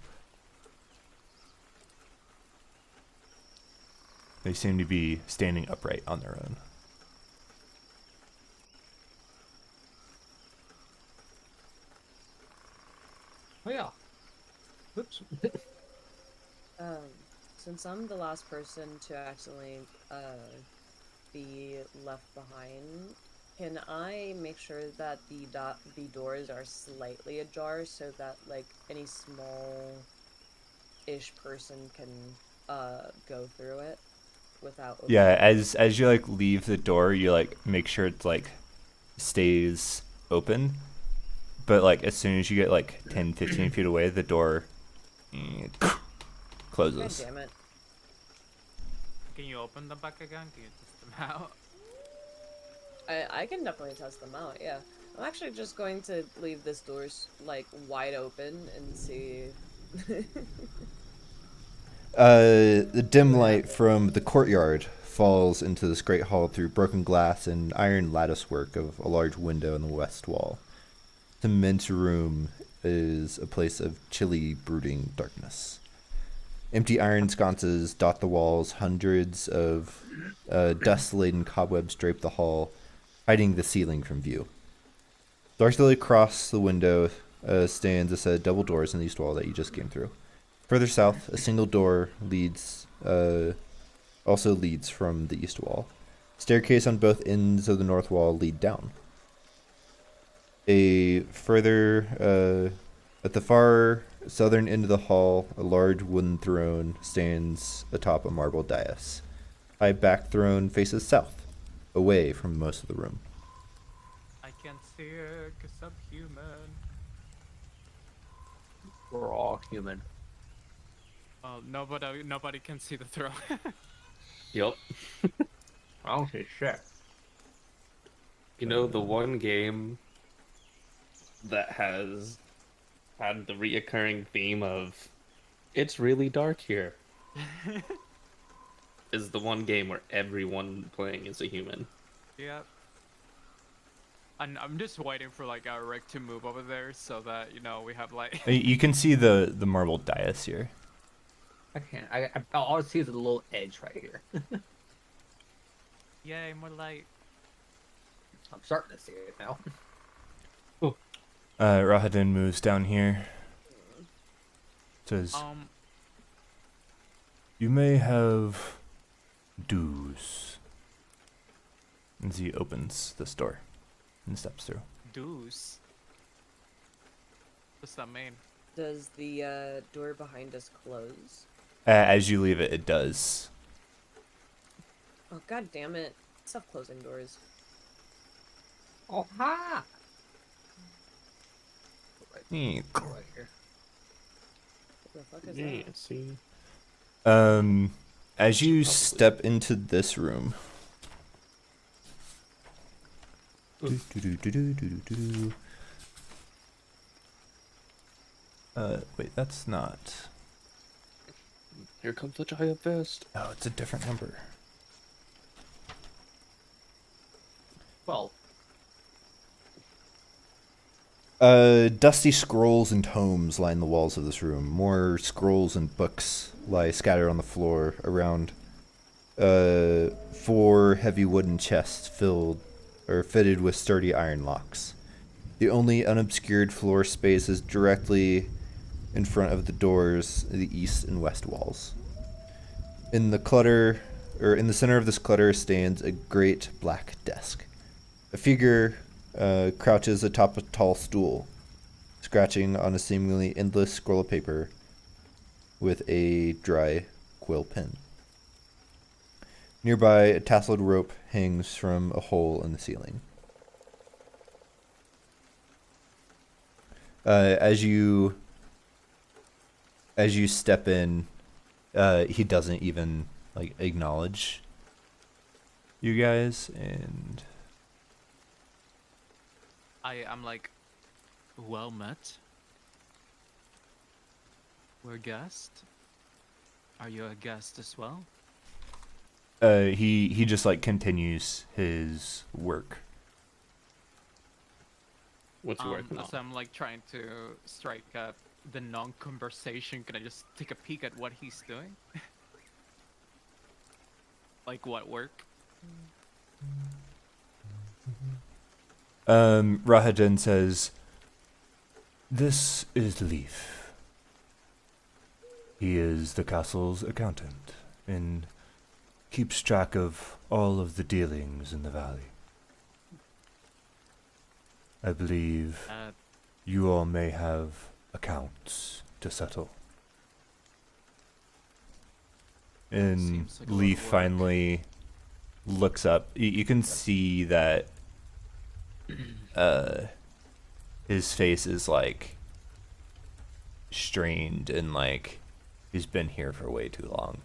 They seem to be standing upright on their own. Oh yeah. Oops. Since I'm the last person to accidentally be left behind, can I make sure that the doors are slightly ajar so that like any small-ish person can go through it without opening Yeah, it? as you like leave the door, you like make sure it's like stays open. But like as soon as you get like 10, 15 feet away, the door God closes. damn it. Can you open them back again? Can you test them out? I can definitely test them out, yeah. I'm actually just going to leave this door like wide open and see. The dim light from the courtyard falls into this great hall through broken glass and iron lattice work of a large window in the west wall. The men's room is a place of chilly, brooding darkness. Empty iron sconces dot the walls. Hundreds of dust-laden cobwebs drape the hall, hiding the ceiling from view. Directly across the window stands a set of double doors in the east wall that you just came through. Further south, a single door also leads from the east wall. Staircase on both ends of the north wall lead down. A further At the far southern end of the hall, a large wooden throne stands atop a marble dais. High back throne faces south, away from most of the room. I can't see it because I'm human. We're all human. Well, nobody can see the throne. Yep. I don't see shit. You know, the one game that has had the reoccurring theme of it's really dark here is the one game where everyone playing is a human. Yep. And I'm just waiting for like our Rick to move over there so that we have like. You can see the marble dais here. I can't. All I see is a little edge right here. Yay, more light. I'm starting to see it now. Rahadin moves down here. Says, you may have dues. As he opens this door and steps through. Dues. What's that mean? Does the door behind us close? As you leave it, it does. Oh, god damn it. Stop closing doors. Oh, ha! Right here. What the fuck is Yeah, that? see. As you step into this room. Wait, that's not. Here comes the giant fist. Oh, it's a different number. Well, Dusty scrolls and tomes line the walls of this room. More scrolls and books lie scattered on the floor around 4 heavy wooden chests fitted with sturdy iron locks. The only unobscured floor space is directly in front of the doors, the east and west walls. In the center of this clutter stands a great black desk. A figure crouches atop a tall stool, scratching on a seemingly endless scroll of paper with a dry quill pen. Nearby, a tasseled rope hangs from a hole in the ceiling. As you step in, he doesn't even acknowledge you guys, and I'm like, well met. We're a guest. Are you a guest as well? he just continues his work. What's he working on? So I'm like trying to strike up the non-conversation. Can I just take a peek at what he's doing? Like what work? Rahadin says, "This is Leaf. He is the castle's accountant and keeps track of all of the dealings in the valley. I believe you all may have accounts to settle." And Seems like a lot of Leaf work. finally looks up. You can see that his face is strained and he's been here for way too long.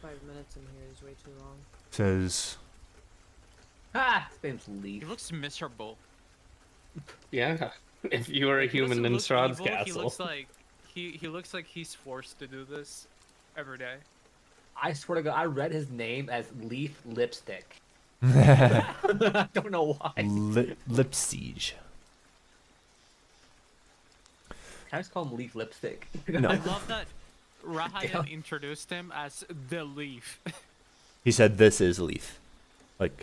5 minutes in here is way too long. Says, his name's Leaf. He looks miserable. Yeah. If you were a He doesn't human in look Strahd's evil, castle. He looks like he looks like he's forced to do this every day. I swear to God, I read his name as Leaf Lipstick. I don't know why. lip siege. Can I just call him Leaf Lipstick? No. I love that Damn. Rahayan introduced him as the Leaf. He said this is Leaf.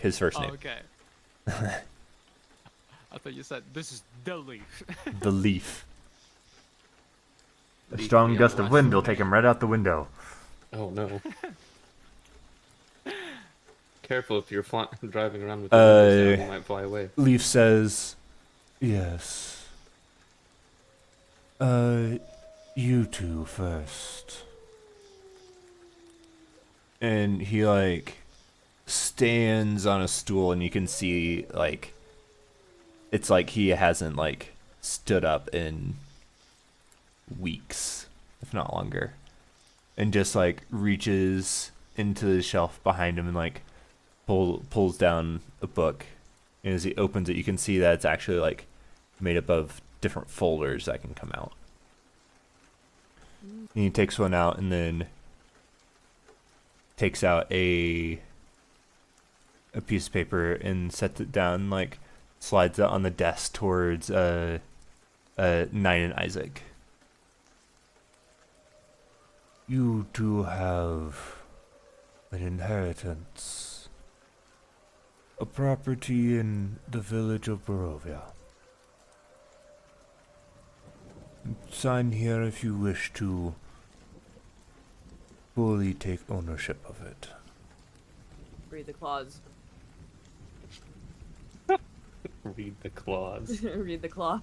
His first Oh, name. okay. I thought you said this is the Leaf. The Leaf. A Leaf strong beyond gust of last wind will name. take him right out the window. Oh no. Careful if you're driving around with the windows down, you might fly away. Leaf says, "Yes, You two first. And he, like, stands on a stool, and you can see, like, it's like he hasn't, like, stood up in weeks, if not longer. And just, like, reaches into the shelf behind him and, like, pulls down a book. And as he opens it, you can see that it's actually, like, made up of different folders that can come out. And he takes one out and then takes out a piece of paper and sets it down, like, slides it on the desk towards Nine and Isaac. You two have an inheritance. A property in the village of Barovia. Sign here if you wish to fully take ownership of it. Read the clause. Read the clause. Read the clause.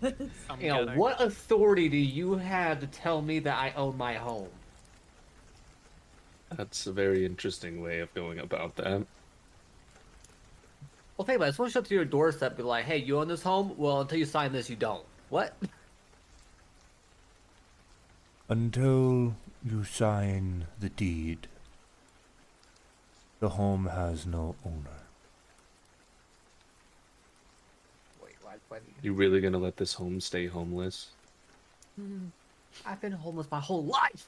I'm You know, getting- what authority do you have to tell me that I own my home? That's a very interesting way of going about that. Well, think about it. Someone show up to your doorstep and be like, hey, you own this home? Well, until you sign this, you don't. What? Until you sign the deed, the home has no owner. Wait, why You really gonna let this home stay homeless? I've been homeless my whole life.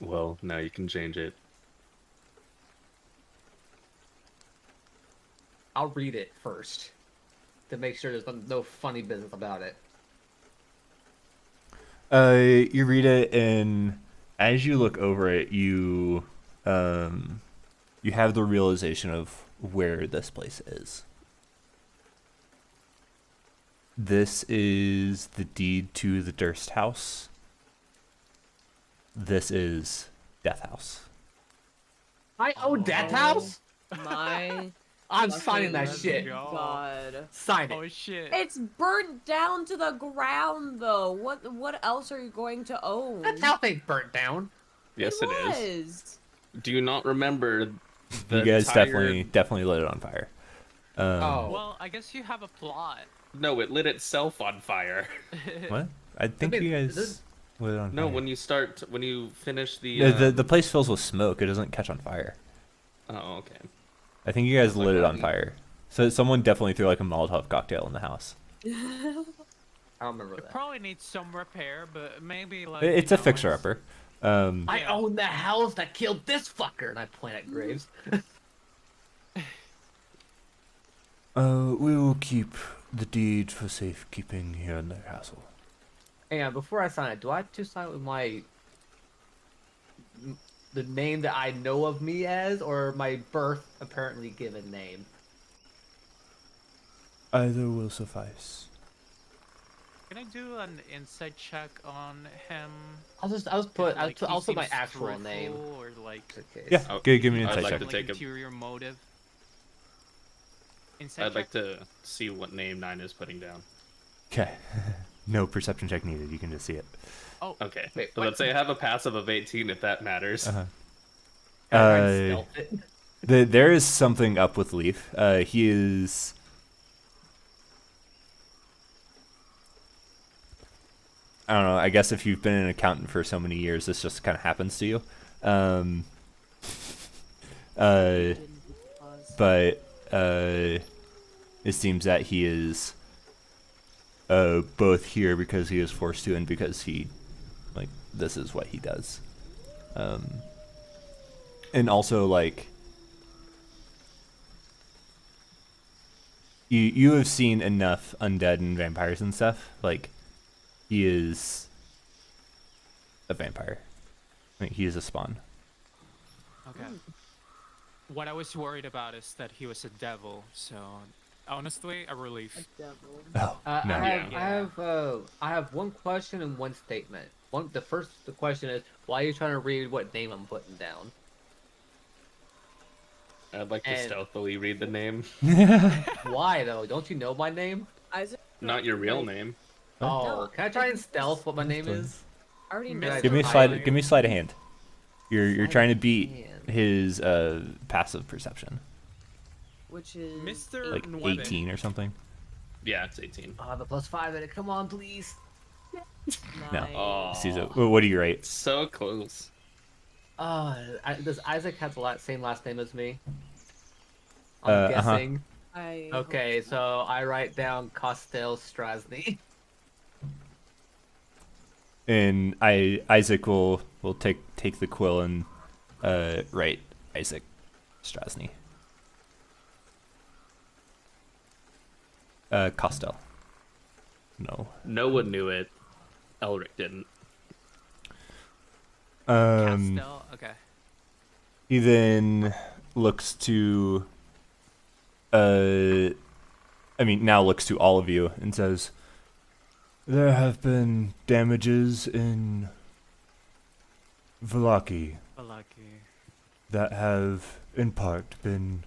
Well, now you can change it. I'll read it first to make sure there's no funny business about it. You read it, and as you look over it, you have the realization of where this place is. This is the deed to the Durst House. This is Death House. I own Death House? My I'm signing that Let's shit. go. God. Sign it. Oh shit. It's burnt down to the ground, though. What else are you going to own? That house ain't burnt down. Yes, it is. was. Do you not remember the You guys tired- definitely lit it on fire. Oh. Well, I guess you have a plot. No, it lit itself on fire. What? I think mean, you guys this- lit it on No, fire. when you finish the The place fills with smoke. It doesn't catch on fire. Oh, okay. I think you guys That's like lit it on lightning. fire. So someone definitely threw like a Molotov cocktail in the house. I don't remember It that. probably needs some repair, but maybe like. It's you a know, fixer-upper. I Yeah. own the house that killed this fucker, and I point at Graves. We will keep the deed for safekeeping here in the castle. And before I sign it, do I have to sign it with the name that I know of me as, or my birth apparently given name? Either will suffice. Can I do an insight check on him? I'll put Like, he I'll put my seems actual name. truthful Or like Okay. Yeah, Oh, give me an I'd insight like check. to take a- ulterior motive. Insight I'd like check? to see what name 9 is putting down. Okay. No perception check needed. You can just see it. Oh, Okay. Wait, so what? let's say I have a passive of 18 if that matters. Uh-huh. Can I Uh, stealth it? There is something up with Leaf. He is. I don't know. I guess if you've been an accountant for so many years, this just kind of happens to you. But it seems that he is both here because he is forced to and because this is what he does. And also, like, you have seen enough undead and vampires and stuff. Like, he is a vampire. Like, he is a spawn. okay. What I was worried about is that he was a devil. So, honestly, a relief. Devil. Oh, no. I have one question and one statement. The question is, why are you trying to read what name I'm putting down? I'd like to And- stealthily read the name. Why though? Don't you know my name? Isaac, Not your real name. Oh, can I try and stealth what my name fine. is? I already know. Mr. Give me a Fine. slide. Give me a sleight of hand. You're Sleight trying to of beat hand. his passive perception, Which is Mr. like Nueve. 18 or something. Yeah, it's 18. I'll have a +5 in it. Come on, please. No. nice. Oh, Sees it. What do you rate? so close. Does Isaac have the same last name as me? Uh-huh. I'm guessing. I hope Okay, so. so I write down Kostel Strasny. And Isaac will take the quill and write Isaac Strasny. Costello. No. No one knew it. Elric didn't. Castel. Okay. He then looks to now looks to all of you and says, "There have been damages in Velaki Lucky. that have in part been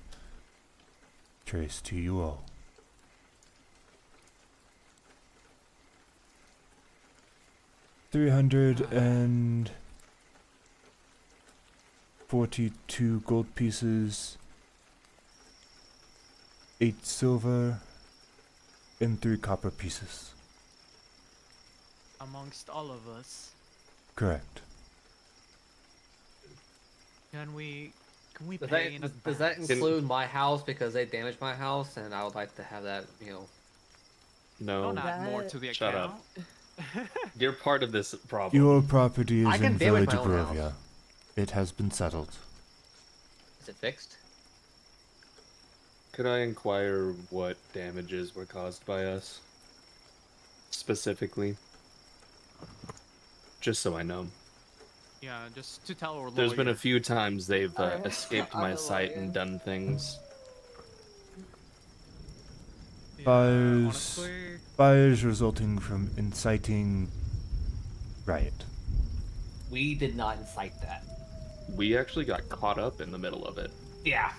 traced to you all. 342 gold pieces, 8 silver, and 3 copper pieces. Amongst all of us, Correct. can we Does pay in does that advance? include my house because they damaged my house, and I would like to have that, No, Don't add more to the Shut account. up. You're part of this problem. Your property I is can in damage Village my own Barovia. house. It has been settled. Is it fixed? Could I inquire what damages were caused by us? Specifically? Just so I know. Yeah, just to tell our lawyer. There's been a few times they've Alright. escaped I'm my the sight lawyer. and done things. Yeah, Fires. honestly, Fires resulting from inciting riot. We did not incite that. We actually got caught up in the middle of it. Yeah.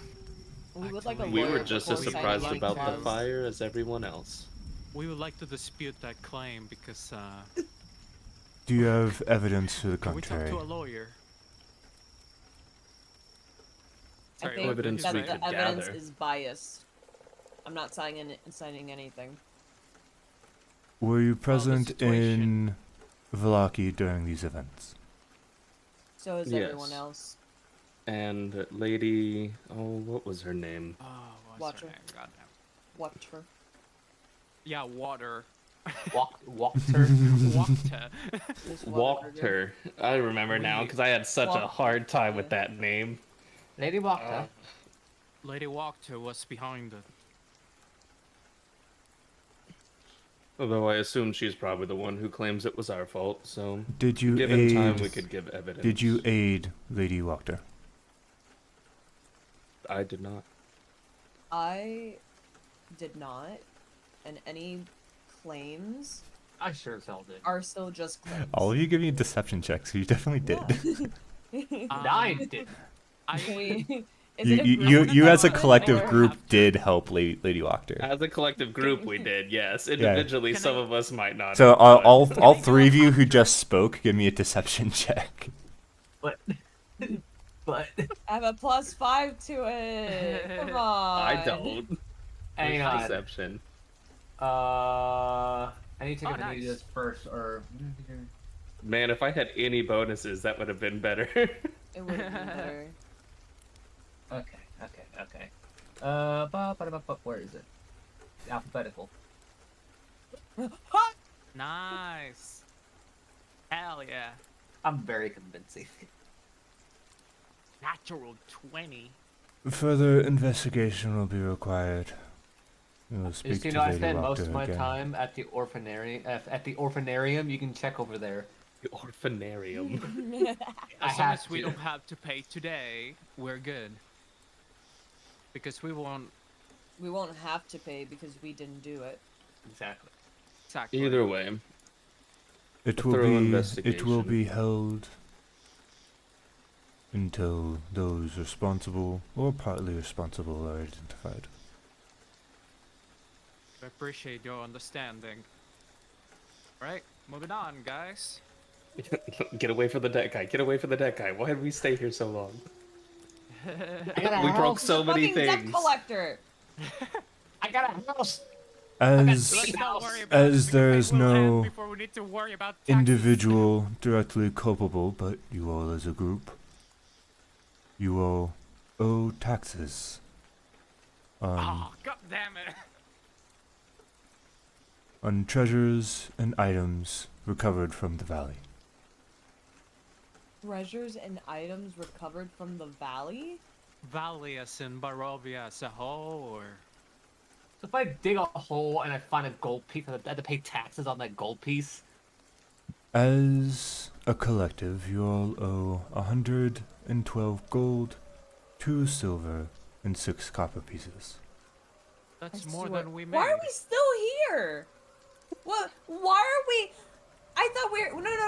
We would like a Actually, We lawyer were just before as signing surprised any about the clause. fire as everyone else. we would like to dispute that claim because Do you have evidence to the can we talk contrary? to a lawyer? I Sorry, think what did evidence you that we say? the could evidence gather. is biased. I'm not signing anything. Were you present situation. in Velaki during these events? So is Yes. everyone else. And Lady... Oh, what was her name? Oh, what's Watcher. her name? Goddamn. Watch her. Yeah, water. Walked her. Water. Miss Walked Whataburger. her. I remember now because I had such a Walked- hard time with yeah. that name. Lady walked her. Lady Water was behind it. Although I assume she's probably the one who claims it was our fault, so... Did you Given aid? time, we could give evidence. Did you aid Lady Wachter? I did not. I did not, and any claims I sure as hell did. are still just claims. All of you give me a deception check, so you definitely did. Yeah. I did. I Is it a You group as a effort, collective or- group did help Lady Wachter. As a collective group, we did, yes. Individually, Can some I- of us might not. So have, but- all three of you who just spoke, give me a deception check. But, but, I have a +5 to it. Come on. I don't. hang It's on. Deception. I need to Oh, take a nice. this first, or Man, if I had any bonuses, that would have been better. It would have been better. okay. Where is it? Alphabetical. nice. Hell yeah. I'm very convincing. Natural 20. Further investigation will be required. We will speak Just to I Lady spend most Wachter of my again. time at the orphanarium. At the orphanarium, you can check over there. The orphanarium. I As long have as we to. don't have to pay today, we're good. Because we won't We won't have to pay because we didn't do it. Exactly. exactly. Either way, It A will thorough be investigation. held until those responsible or partly responsible are identified. I appreciate your understanding. Right, moving on, guys. Get away from the deck guy. Get away from the deck guy. Why did we stay here so long? I got a We broke house. so many Fucking debt things. collector. I got a house. As Let's not worry about as it, there because is they will end no before we need to worry about taxes. individual directly culpable, but you all as a group, you all owe taxes Oh, god damn it! on treasures and items recovered from the valley. Treasures and items recovered from the valley? Valley as in Barovia as a whole, or So if I dig a hole and I find a gold piece, I have to pay taxes on that gold piece. As a collective, you all owe 112 gold, 2 silver, and 6 copper pieces. that's I more swear- than we made. Why are we still here? What? Why are we? I thought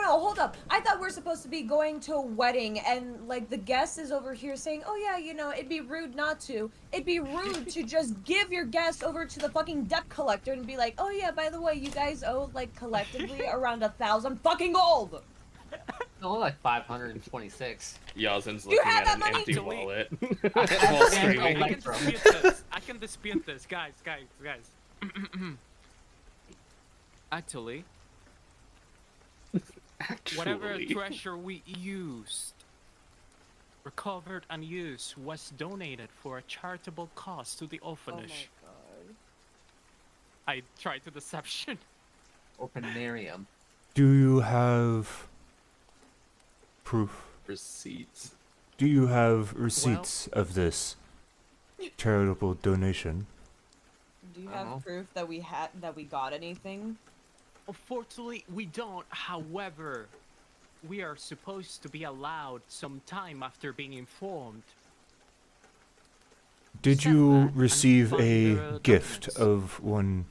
no, hold up. I thought we're supposed to be going to a wedding and like the guest is over here saying, oh yeah, you know, it'd be rude not to. It'd be rude to just give your guest over to the fucking debt collector and be like, oh yeah, by the way, you guys owe like collectively around 1,000 fucking gold. No, like 526. Yazin's You looking have at that an money? empty Delete. wallet I while have screaming. I can dispute this. I can dispute this, guys. Actually, whatever Actually. treasure we used, recovered and used, was donated for a charitable cause to the Oh my orphanage. god. I tried the deception. Orphanarium. Do you have proof? Receipts. Do you have receipts of this charitable donation? Do you I don't know. have proof that we got anything? Unfortunately, we don't. However, we are supposed to be allowed some time after being informed. Did Send you that and receive find a the gift documents. of one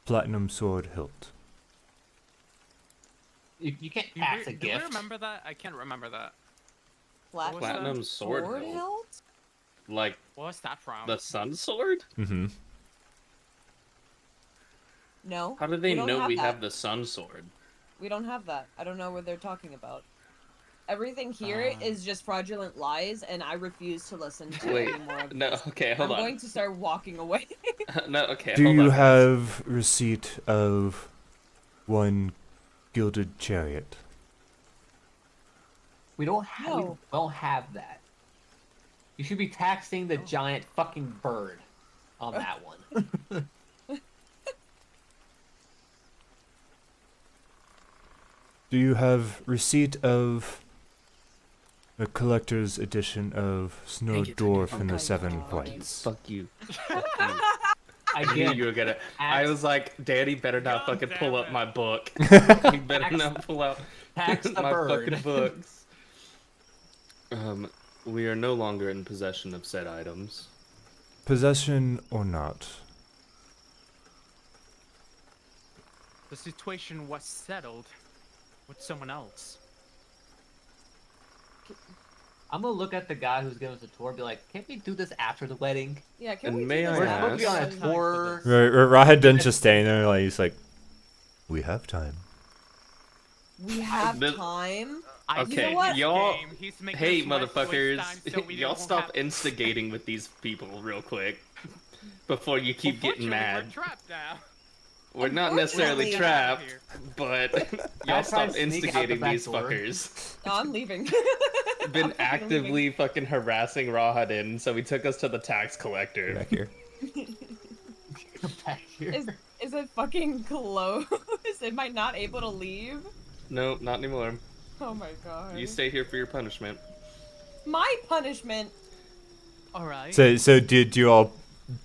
platinum sword hilt? You can't Do tax we, a do we gift. remember that? I can't remember that. Platinum, was that? Platinum sword hilt. hilt? Like What was that from? the sun sword? Mm-hmm. No. How do they don't know we that. have the sun sword? We don't have that. I don't know what they're talking about. Everything here is just fraudulent lies, and I refuse to listen to Wait, any more of no, this. okay, hold I'm on. going to start walking away. No, okay, Do hold you on. have receipt of one gilded chariot? We don't have. No. We don't have that. You should be taxing the giant fucking bird on that one. Do you have receipt of a collector's edition of Snow Dang it, Dwarf Oh and my the Seven God. Whites? Fuck you. Fuck you. I knew Again, you were gonna. I was like, Danny better not God fucking pull damn up it. my book. He better Tax- not pull out tax the my bird. fucking books. We are no longer in possession of said items. Possession or not? The situation was settled with someone else. I'm gonna look at the guy who's giving us a tour and be like, can't we do this after the wedding? Yeah, can And we do may this I We're now? supposed to be on a ask- tour. Rahadin's just standing there like he's like, we have time. We have The- time. I Okay, said what? this y'all- game, he's making Hey, us waste motherfuckers, time so we y'all won't stop have- instigating with these people real quick before you keep getting Unfortunately, mad. We're trapped now. We're not necessarily Unfortunately- trapped, Here. but I y'all try stop to sneak out the instigating back these door. fuckers. No, I'm leaving. Been I'm fucking actively leaving. fucking harassing Rahadin, so he took us to the tax collector. Back here. Come back here. Is it fucking closed? Am I not able to leave? No, not anymore. Oh my god. You stay here for your punishment. My punishment. All right. So did you all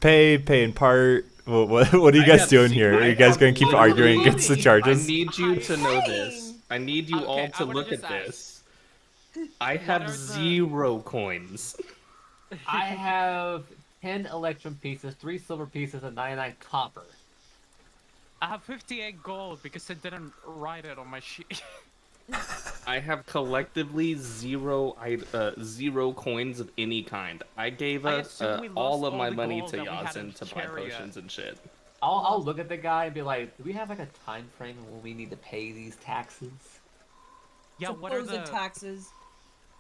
pay in part? What are you I guys have doing ze- here? Are I you guys have going to keep literally- arguing against the I charges? need you to know I'm this. saying. I need you Okay, all I to wanna look at just ask. this. I are have the- 0 coins. I have 10 electrum pieces, 3 silver pieces, and 99 copper. I have 58 gold because I didn't write it on my sheet. I have collectively 0 coins of any kind. I gave I us assume we lost all of all my the money gold to that we had in Yasin to buy Chariot. potions and shit. I'll look at the guy and be like, do we have like a time frame when we need to pay these taxes? Yeah, what are Supposed the taxes?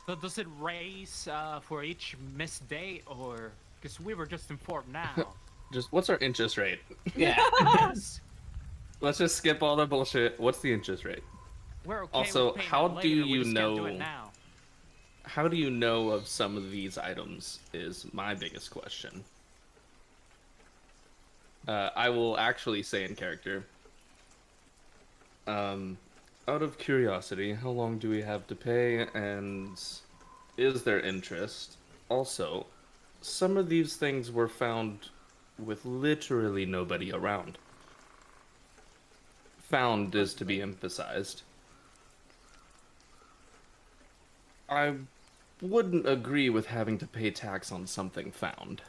So does it raise for each missed date, or because we were just informed now? Just what's our interest rate? Yeah. Yes, Let's just skip all the bullshit. What's the interest rate? we're okay. Also, with paying how it do later, we you just can't do know- it now? How do you know of some of these items is my biggest question. I will actually say in character. Out of curiosity, how long do we have to pay, and is there interest? Also, some of these things were found with literally nobody around. Found is to be emphasized. I wouldn't agree with having to pay tax on something found.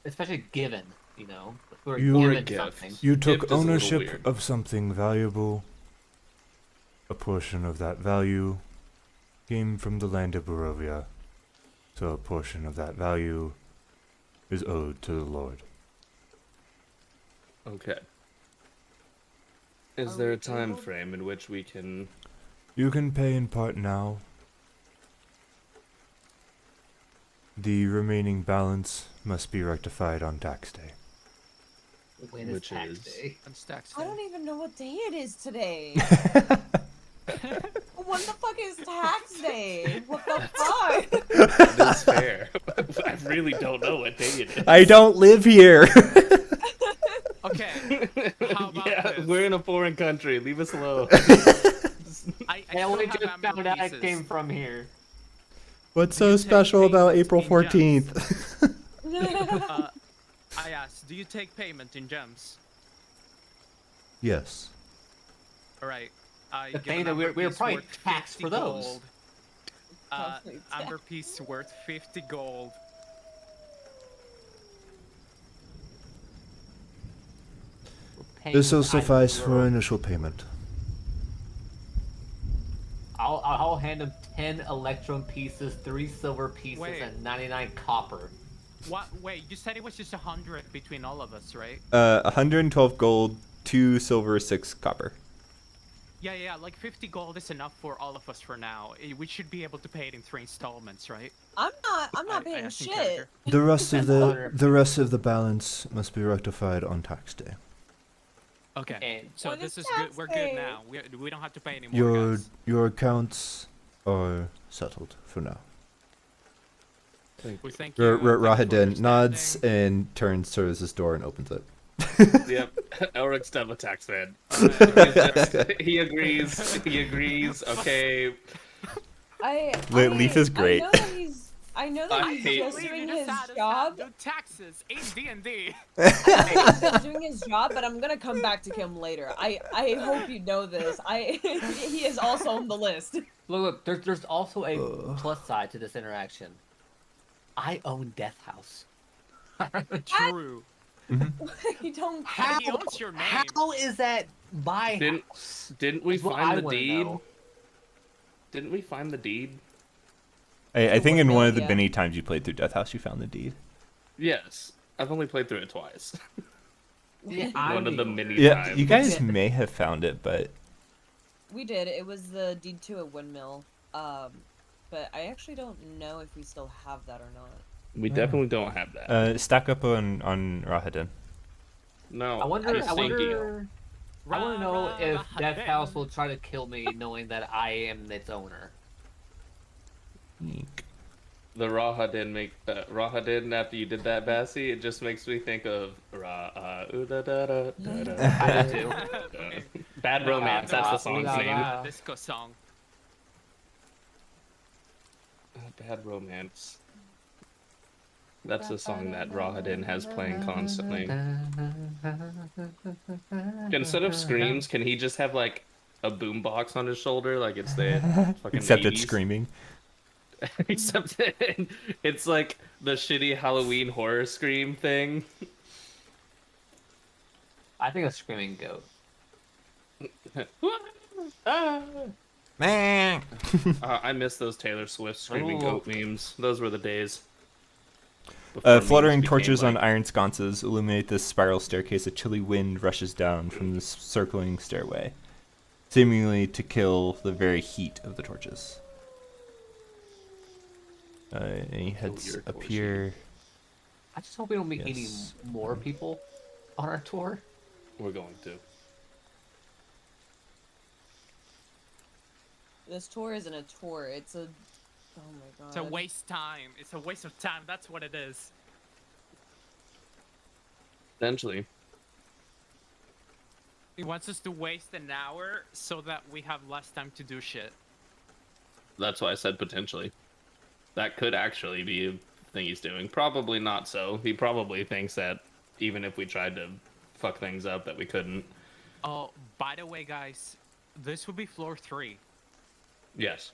Especially given, you know, if we were You- Or a given gift. something. You Gift took is a little ownership weird. of something valuable. A portion of that value came from the land of Barovia, so a portion of that value is owed to the Lord. Okay. Is Are there we a time able- frame in which we can... You can pay in part now. The remaining balance must be rectified on tax day. When is Which tax is- day? And stacks. I don't even know what day it is today. When the fuck is tax day? What the fuck? That is fair. I really don't know what day it is. I don't live here. Okay. How about Yeah, this? we're in a foreign country. Leave us alone. I I only still just have amber found out I pieces. came from here. What's Do you so take special about payments April in gems? 14th? I asked, do you take payment in gems? Yes. All right. I The give thing an that we're amber piece probably worth taxed 50 for those. gold. Probably Amber piece worth 50 gold. We're paying This will with items suffice we for were- initial payment. I'll hand him 10 electrum pieces, 3 silver pieces, Wait. and 99 copper. What? Wait, you said it was just 100 between all of us, right? 112 gold, 2 silver, 6 copper. Yeah, like 50 gold is enough for all of us for now. We should be able to pay it in 3 installments, right? I'm not I paying asked in shit. character. The rest of Dollar. the rest of the balance must be rectified on tax day. Okay. And So What this is is good. tax We're day? good now. We don't have to pay any more, Your guys. your accounts are settled for now. We thank you. thank you for Rahadin nods understanding. and turns towards his door and opens it. Yep. Elric's done with tax man. Alright, He agrees. He agrees. Okay. Leaf is great. I know that I he's hate- just Leave, doing you just his had us job. do taxes. Ain't D&D. I know he's just doing his job, but I'm gonna come back to him later. I hope you know this. He is also on the list. look, there's also a plus side to this interaction. I own Death House. True. You don't. How, He owns your name. how is that my Didn't house? didn't we That's what find I the wanna deed? know. Didn't we find the deed? I think in windmill, one of the yeah. many times you played through Death House, you found the deed. Yes. I've only played through it twice. Yeah, One of the knew. many Yeah, times. you guys may have found it, but We did. It was the deed to a windmill. But I actually don't know if we still have that or not. We definitely don't have that. stack up on Rahadin. No. I wonder. just I thinking. wonder. I want to Rah, know rah, if rah, Death ben. House will try to kill me, knowing that I am its owner. The Rahadin Rahadin after you did that, Bassie, it just makes me think of I do too. Okay. Bad Romance, that's the song's name. Wow. Disco song. Bad Romance. That's a song that Rahadin has playing constantly. Instead of screams, can he just have like a boombox on his shoulder like it's the fucking Except 80s? it's screaming. Except it's like the shitty Halloween horror scream thing. I think a screaming goat. Man. I miss those Taylor Swift screaming Oh. goat memes. Those were the days. before memes Fluttering became, torches on like- iron sconces illuminate this spiral staircase. A chilly wind rushes down from the circling stairway, seemingly to kill the very heat of the torches. And he heads your up torch here. I just hope we don't meet Yes. any more people on our tour. We're going to. This tour isn't a tour. It's a. Oh my god. It's a waste time. It's a waste of time. That's what it is. Essentially. He wants us to waste an hour so that we have less time to do shit. That's why I said potentially. That could actually be a thing he's doing. Probably not so. He probably thinks that even if we tried to fuck things up, that we couldn't. Oh, by the way, guys, this would be floor 3. Yes.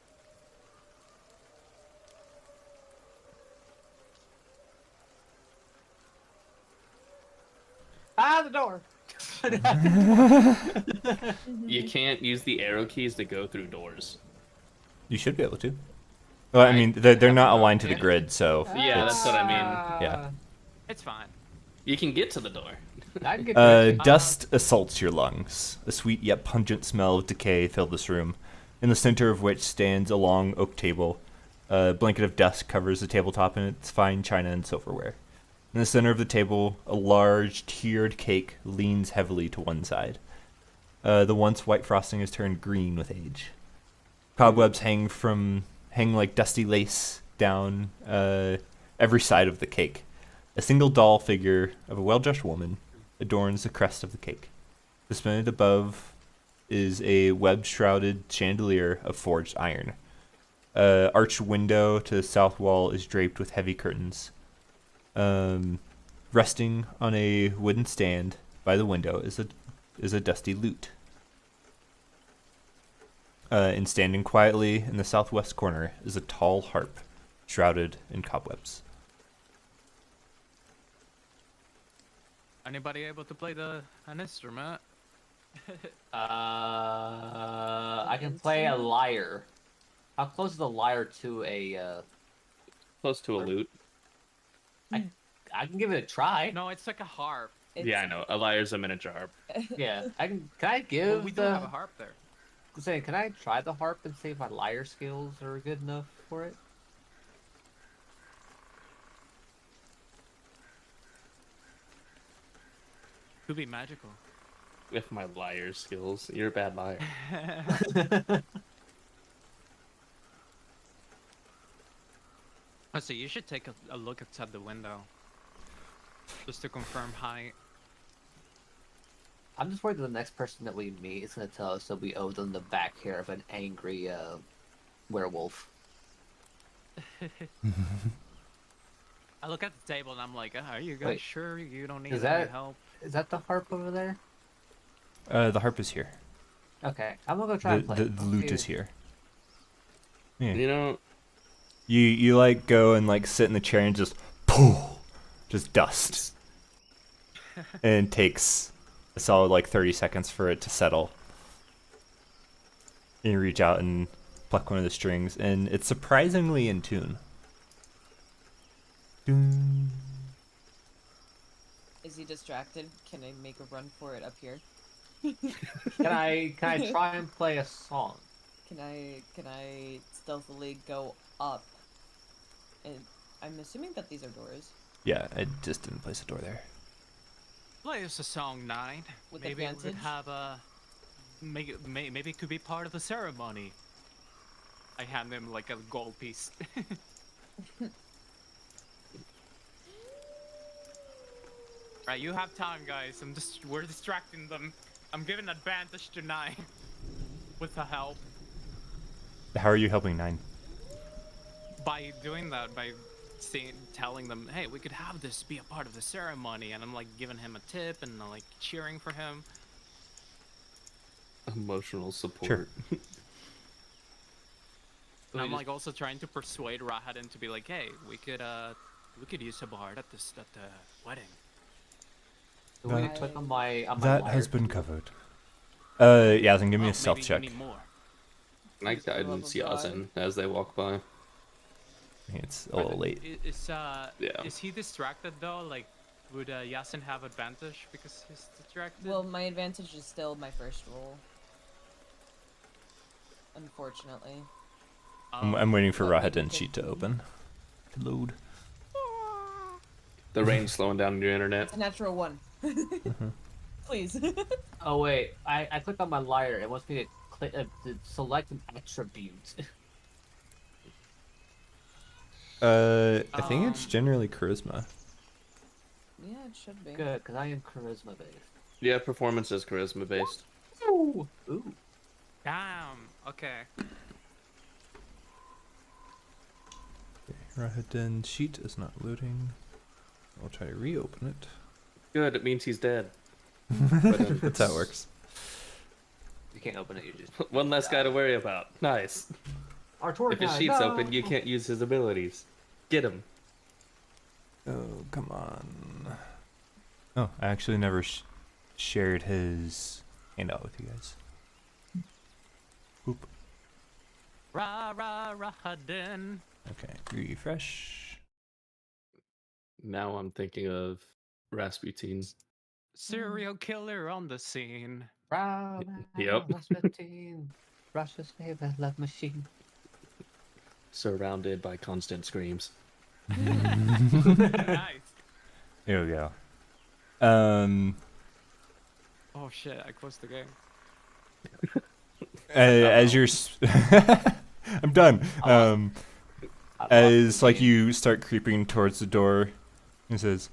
Ah, the door. You can't use the arrow keys to go through doors. You should be able to. Well, I mean, they're not aligned to the grid, so Yeah, that's what I mean. yeah. It's fine. You can get to the door. I can get Dust assaults your lungs. A sweet yet pungent smell of decay filled this room, in the center of which stands a long oak table. A blanket of dust covers the tabletop and its fine china and silverware. In the center of the table, a large tiered cake leans heavily to one side. The once white frosting has turned green with age. Cobwebs hang like dusty lace down every side of the cake. A single doll figure of a well-dressed woman adorns the crest of the cake. Suspended above is a web-shrouded chandelier of forged iron. Arched window to the south wall is draped with heavy curtains. Resting on a wooden stand by the window is a dusty lute. And standing quietly in the southwest corner is a tall harp, shrouded in cobwebs. Anybody able to play an instrument? I can play a lyre. How close is a lyre to a? Close to a lute. I can give it a try. No, it's like a harp. Yeah, I know. A lyre's a miniature harp. Yeah, I can. Can I Well, give we do the? have a harp there. Saying, can I try the harp and see if my lyre skills are good enough for it? Could be magical. With my liar skills. You're a bad liar. So you should take a look outside the window. Just to confirm height. I'm just worried that the next person that we meet is going to tell us that we owe them the back hair of an angry werewolf. I look at the table and I'm like, are you guys Wait, sure you don't need is any that- help? Is that the harp over there? The harp is here. Okay, I'm gonna go try and play. The lute is here. Yeah. You know, You like go and like sit in the chair and just poof, just dust. And it takes a solid like 30 seconds for it to settle. And you reach out and pluck one of the strings, and it's surprisingly in tune. Dun. Is he distracted? Can I make a run for it up here? Can I try and play a song? Can I stealthily go up? And I'm assuming that these are doors. Yeah, I just didn't place a door there. Play us a song 9. With Maybe we advantage? could have a. Maybe it could be part of the ceremony. I hand him like a gold piece. Right, you have time, guys. We're distracting them. I'm giving advantage to 9 with the help. How are you helping 9? By doing that, by telling them, hey, we could have this be a part of the ceremony, and I'm like giving him a tip and like cheering for him. emotional support. Sure. And I'm like also trying to persuade Rahadin to be like, hey, we could use a bard at the wedding. Do we click on my That lyre? has been covered. Yeah, then give me Oh, a stealth maybe check. we need more. I For the love guidance of God. Yazin as they walk by. I think it's a little late. Is he distracted though? Like, would Yasin have advantage because he's distracted? Well, my advantage is still my first roll. Unfortunately. I'm waiting for What, maybe Rahadin's sheet to 15? open. To load. The rain's slowing down your internet. It's a natural 1. Please. Oh wait, I clicked on my liar. It wants me to click to select an attribute. I think it's generally charisma. Yeah, it should be. Good, because I am charisma based. Yeah, performance is charisma based. Ooh. Ooh. Damn. Okay. Rahadin's sheet is not loading. I'll try to reopen it. Good, it means he's dead. That's how it works. You can't open it. You just One less guy to worry about. Nice. our tour If his guide, sheet's no! open, you can't use his abilities. Get him. Oh, come on. Oh, I actually never shared his handout with you guys. Oop. Rahadin. Okay, refresh. Now I'm thinking of Rasputin. Serial killer on the scene. Yep. Rasputin, Russia's favorite love machine. Surrounded by constant screams. Nice. Here we go. Oh shit! I closed the game. As you're, I'm done. As like you start creeping towards the door, it says,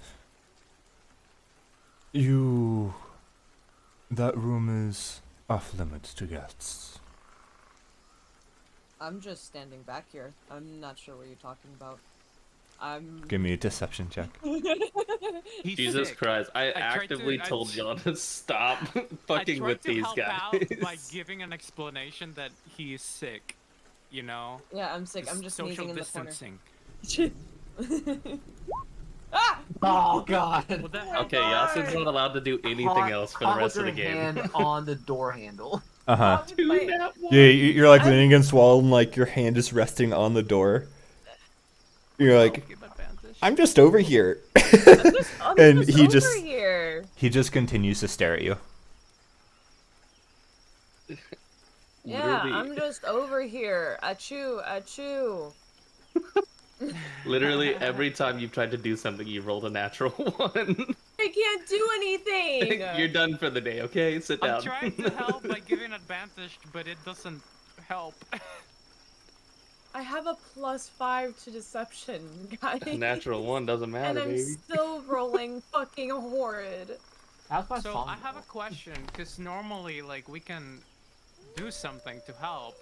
that room is off limits to guests. I'm just standing back here. I'm not sure what you're talking about. Give me a deception check. He's Jesus sick. Christ, I tried actively to- told y'all to stop fucking I with tried to these help guys. out by giving an explanation that he is sick. You know. Yeah, I'm sick. I'm just social sneezing in the distancing. corner. Ah! Oh god. What the hell? Okay, Yasin's not allowed to do anything else for the rest of the game. Hand on the door handle. Uh-huh. With my- Yeah, you're like leaning against the wall and like your hand is resting on the door. You're like, Give advantage. I'm just over here. I'm And just he over just- here. He just continues to stare at you. Yeah, Literally- I'm just over here. Achoo, achoo. Literally every time you've tried to do something, you rolled a natural one. I can't do anything. You're done for the day, okay? Sit down. I'm trying to help by giving advantage, but it doesn't help. I have a +5 to deception, guys. A natural one doesn't And matter, I'm baby. still rolling fucking horrid. How's my So song I have a go? question, because normally, like, we can do something to help,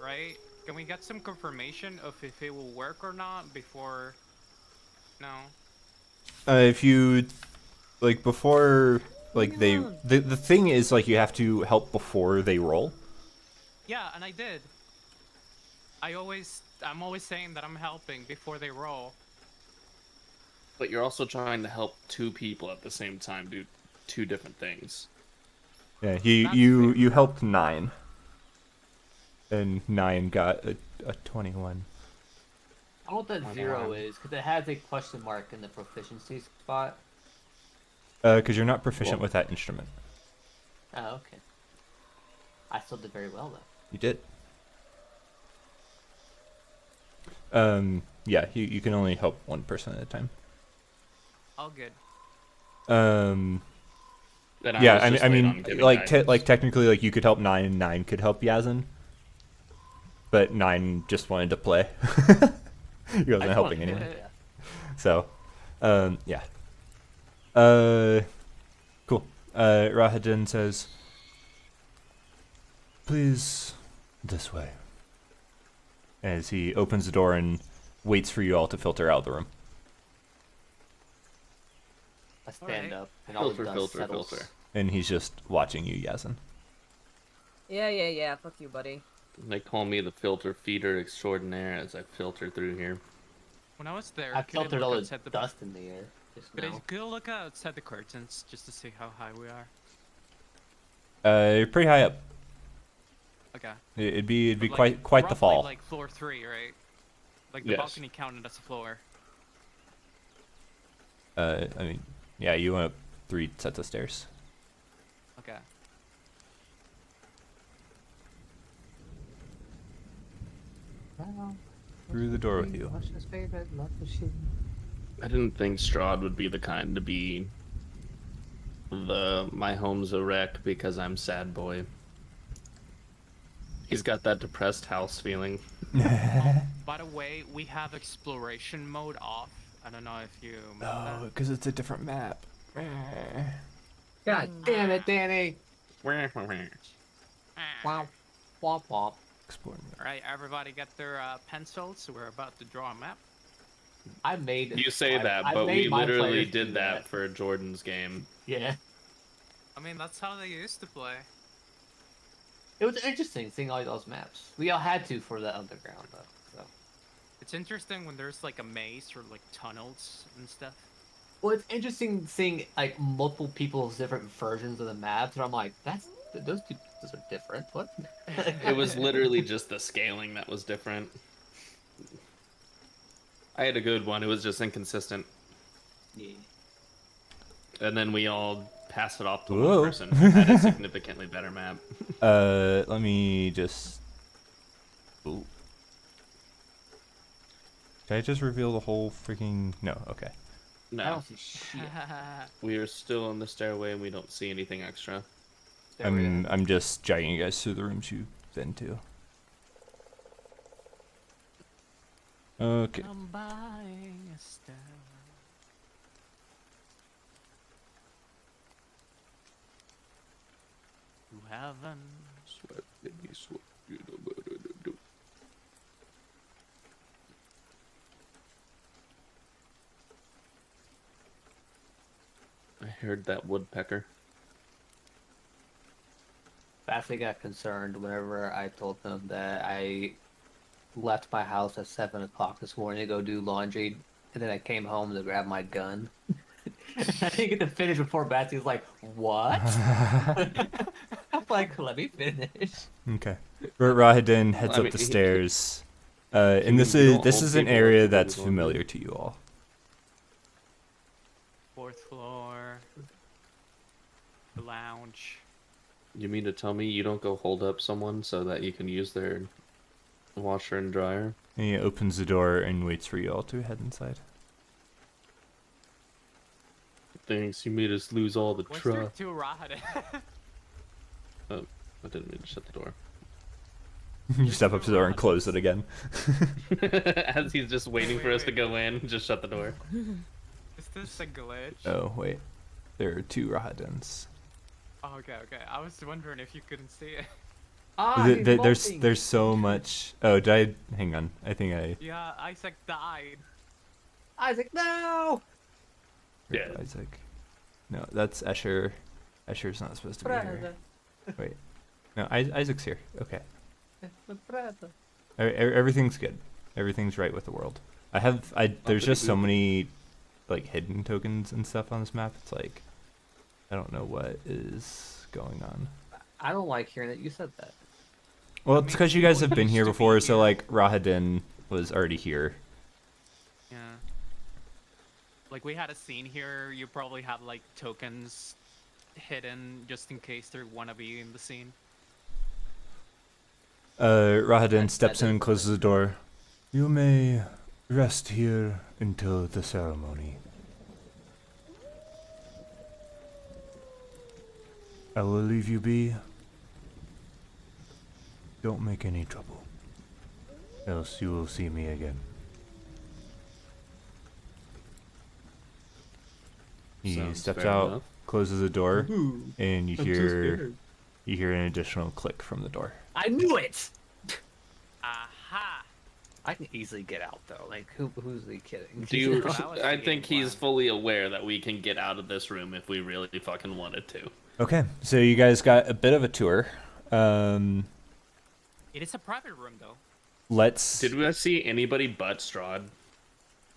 right? Can we get some confirmation of if it will work or not before? No. If you like before like they No. the thing is like you have to help before they roll. Yeah, and I did. I'm always saying that I'm helping before they roll. But you're also trying to help two people at the same time do two different things. Yeah, That's you helped 9. And 9 got a 21. I don't know what that 0 is, because it has a question mark in the proficiency spot. Because you're not proficient with that instrument. Oh, okay. I still did very well, though. You did. Yeah, you can only help one person at a time. All good. And Yeah, was just I late mean, on giving like guidance. technically, like you could help 9 and 9 could help Yazin, but 9 just wanted to play. He wasn't I just helping wanted to- anyone. yeah. So, yeah. Cool. Rahadin says, "Please, this way." As he opens the door and waits for you all to filter out of the room. I stand Alright. up, and all the Filter, dust filter, settles. filter. And he's just watching you, Yazin. Yeah. Fuck you, buddy. They call me the filter feeder extraordinaire as I filter through here. When I was there, I could I filtered look all outside the dust in the air. Just Could I now. go look outside the curtains just to see how high we are? You're pretty high up. Okay. It'd be But, like, quite the roughly, fall. Like floor 3, right? Like the Yes. balcony counted as a floor. I mean, yeah, you went up 3 sets of stairs. Okay. Through the door with you. What's his favorite love machine? I didn't think Strahd would be the kind to be the my home's a wreck because I'm sad boy. He's got that depressed house feeling. By the way, we have exploration mode off. I don't know if you remember Oh, because it's a different map. God damn it, Danny! that. Wow. Womp womp. Explore map. Alright, everybody get their pencils. We're about to draw a map. I made. You say that, I but made we my literally players do did that for Jordan's game. Yeah. I mean, that's how they used to play. It was interesting seeing all those maps. We all had to for the underground, though. So. It's interesting when there's like a maze or like tunnels and stuff. Well, it's interesting seeing like multiple people's different versions of the maps, and I'm like, those are different. What? It was literally just the scaling that was different. I had a good one. It was just inconsistent. Yeah. And then we all pass it off to Whoa. one person who had a significantly better map. Let me just. Ooh. Did I just reveal the whole freaking? No. Okay. I No, don't see shit. we are still on the stairway and we don't see anything extra. I'm just dragging you guys through the rooms you've been to. Okay. I'm buying a star. To heaven. Sweat, baby, sweat. You know what to do. I heard that woodpecker. Bashley got concerned whenever I told him that I left my house at 7 o'clock this morning to go do laundry, and then I came home to grab my gun. I didn't get to finish before Batsy was like, "What?" I'm like, "Let me finish." Okay. Rahadin heads I up mean, the he- stairs. And this you is don't this hold is an people area up to that's do familiar to you all. 4th floor. The lounge. You mean to tell me you don't go hold up someone so that you can use their washer and dryer? And he opens the door and waits for you all to head inside. Thanks, you made us lose all the What's there trust. to Rahadin? I didn't mean to shut the door. You step up to the door and close it again. As he's just waiting for us to wait. go in, just shut the door. Is this a glitch? Oh wait, there are 2 Rahadins. Oh, okay. I was wondering if you couldn't see it. Ah, he's molting. There's so much. Oh, did I? Hang on. I think I. Yeah, Isaac died. Isaac, no! Yeah. Isaac. No, that's Escher. Escher's not supposed to be here. Wait. No, Isaac's here. Okay. Everything's good. Everything's right with the world. There's just so many, like, hidden tokens and stuff on this map. It's like, I don't know what is going on. I don't like hearing that you said that. Well, I it's mean, because you guys people have been used here to be before, so here. like Rahadin was already here. Yeah. Like we had a scene here. You probably have like tokens hidden just in case there wanna be in the scene. Rahadin steps in and closes the door. You may rest here until the ceremony. I will leave you be. Don't make any trouble, else you will see me again. He Sounds steps fair out, enough. closes the door, Ooh, and you I'm so hear scared. an additional click from the door. I knew it! Aha! I can easily get out though. Like, who's he kidding? Do you? I was I thinking think he's one. fully aware that we can get out of this room if we really fucking wanted to. Okay, so you guys got a bit of a tour. It is a private room though. Let's. Did we see anybody but Strahd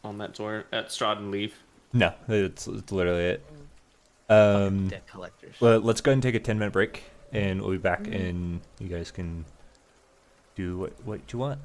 on that tour? At Strahd and Leaf? No, it's literally it. Debt collectors. Let's go ahead and take a 10-minute break, and we'll be back, and you guys can do what you want.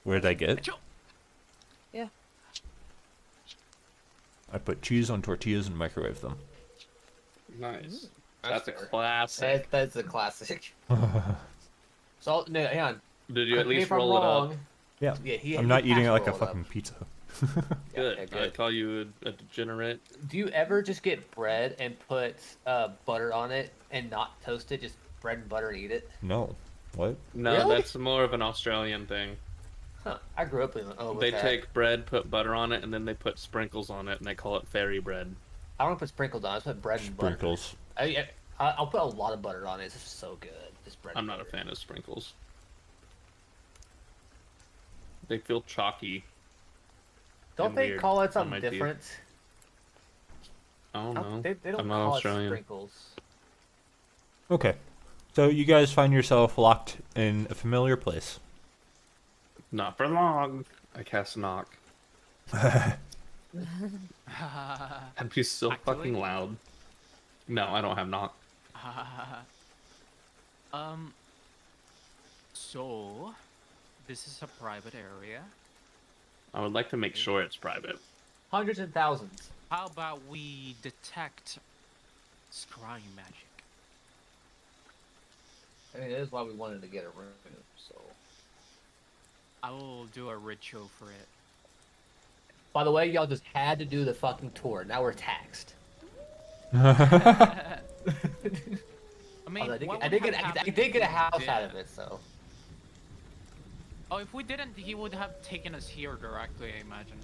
What did I get? Achoo! Yeah. I put cheese on tortillas and microwave them. Nice. That's That's a fair. classic. That's a classic. So no, hang on. Did you at Correct me least if I'm roll it up? wrong. Yeah. Yeah, I'm he not eating has it like a rolled up. fucking pizza. Yeah, Good. okay, I call you a degenerate. Do you ever just get bread and put butter on it and not toast it? Just bread and butter and eat it? No. What? No, Really? that's more of an Australian thing. Huh. I grew up with They that. take bread, put butter on it, and then they put sprinkles on it, and they call it fairy bread. I don't put sprinkles on. I just put bread and butter. Sprinkles. I'll put a lot of butter on it. It's just so good. This bread. I'm and not a butter. fan of sprinkles. They feel chalky. Don't and they weird call it on something my teeth. different? I don't know. They don't I'm not call Australian. it sprinkles. Okay. So you guys find yourself locked in a familiar place. Not for long. I cast knock. That'd be so Actually? fucking loud. No, I don't have knock. So this is a private area. I would like to make sure it's private. Hundreds and thousands. How about we detect scrying magic? I mean, that is why we wanted to get a room. So, I will do a ritual for it. by the way, y'all just had to do the fucking tour. Now we're taxed. I mean, Although what I would did have get happened I did get a if we house out of didn't? it. So. Oh, if we didn't, he would have taken us here directly, I imagine.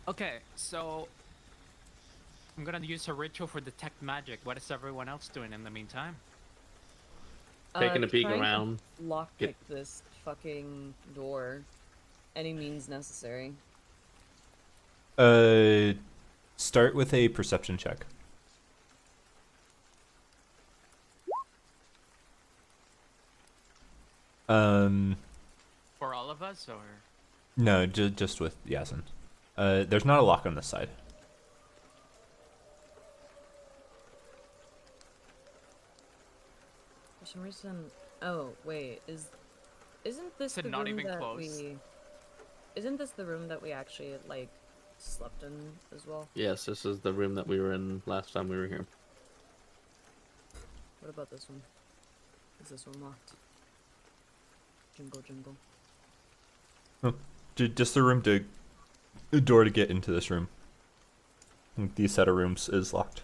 Okay, so I'm gonna use a ritual for detect magic. What is everyone else doing in the meantime? Taking a peek Trying to around. lockpick Get- this fucking door. Any means necessary. Start with a perception check. For all of us, or? No, just with Yasin. There's not a lock on this side. For some reason. Oh wait, isn't this Said the not room even that close. we? Isn't this the room that we actually like slept in as well? Yes, this is the room that we were in last time we were here. What about this one? Is this one locked? Jingle jingle. Just the room to the door to get into this room. These set of rooms is locked.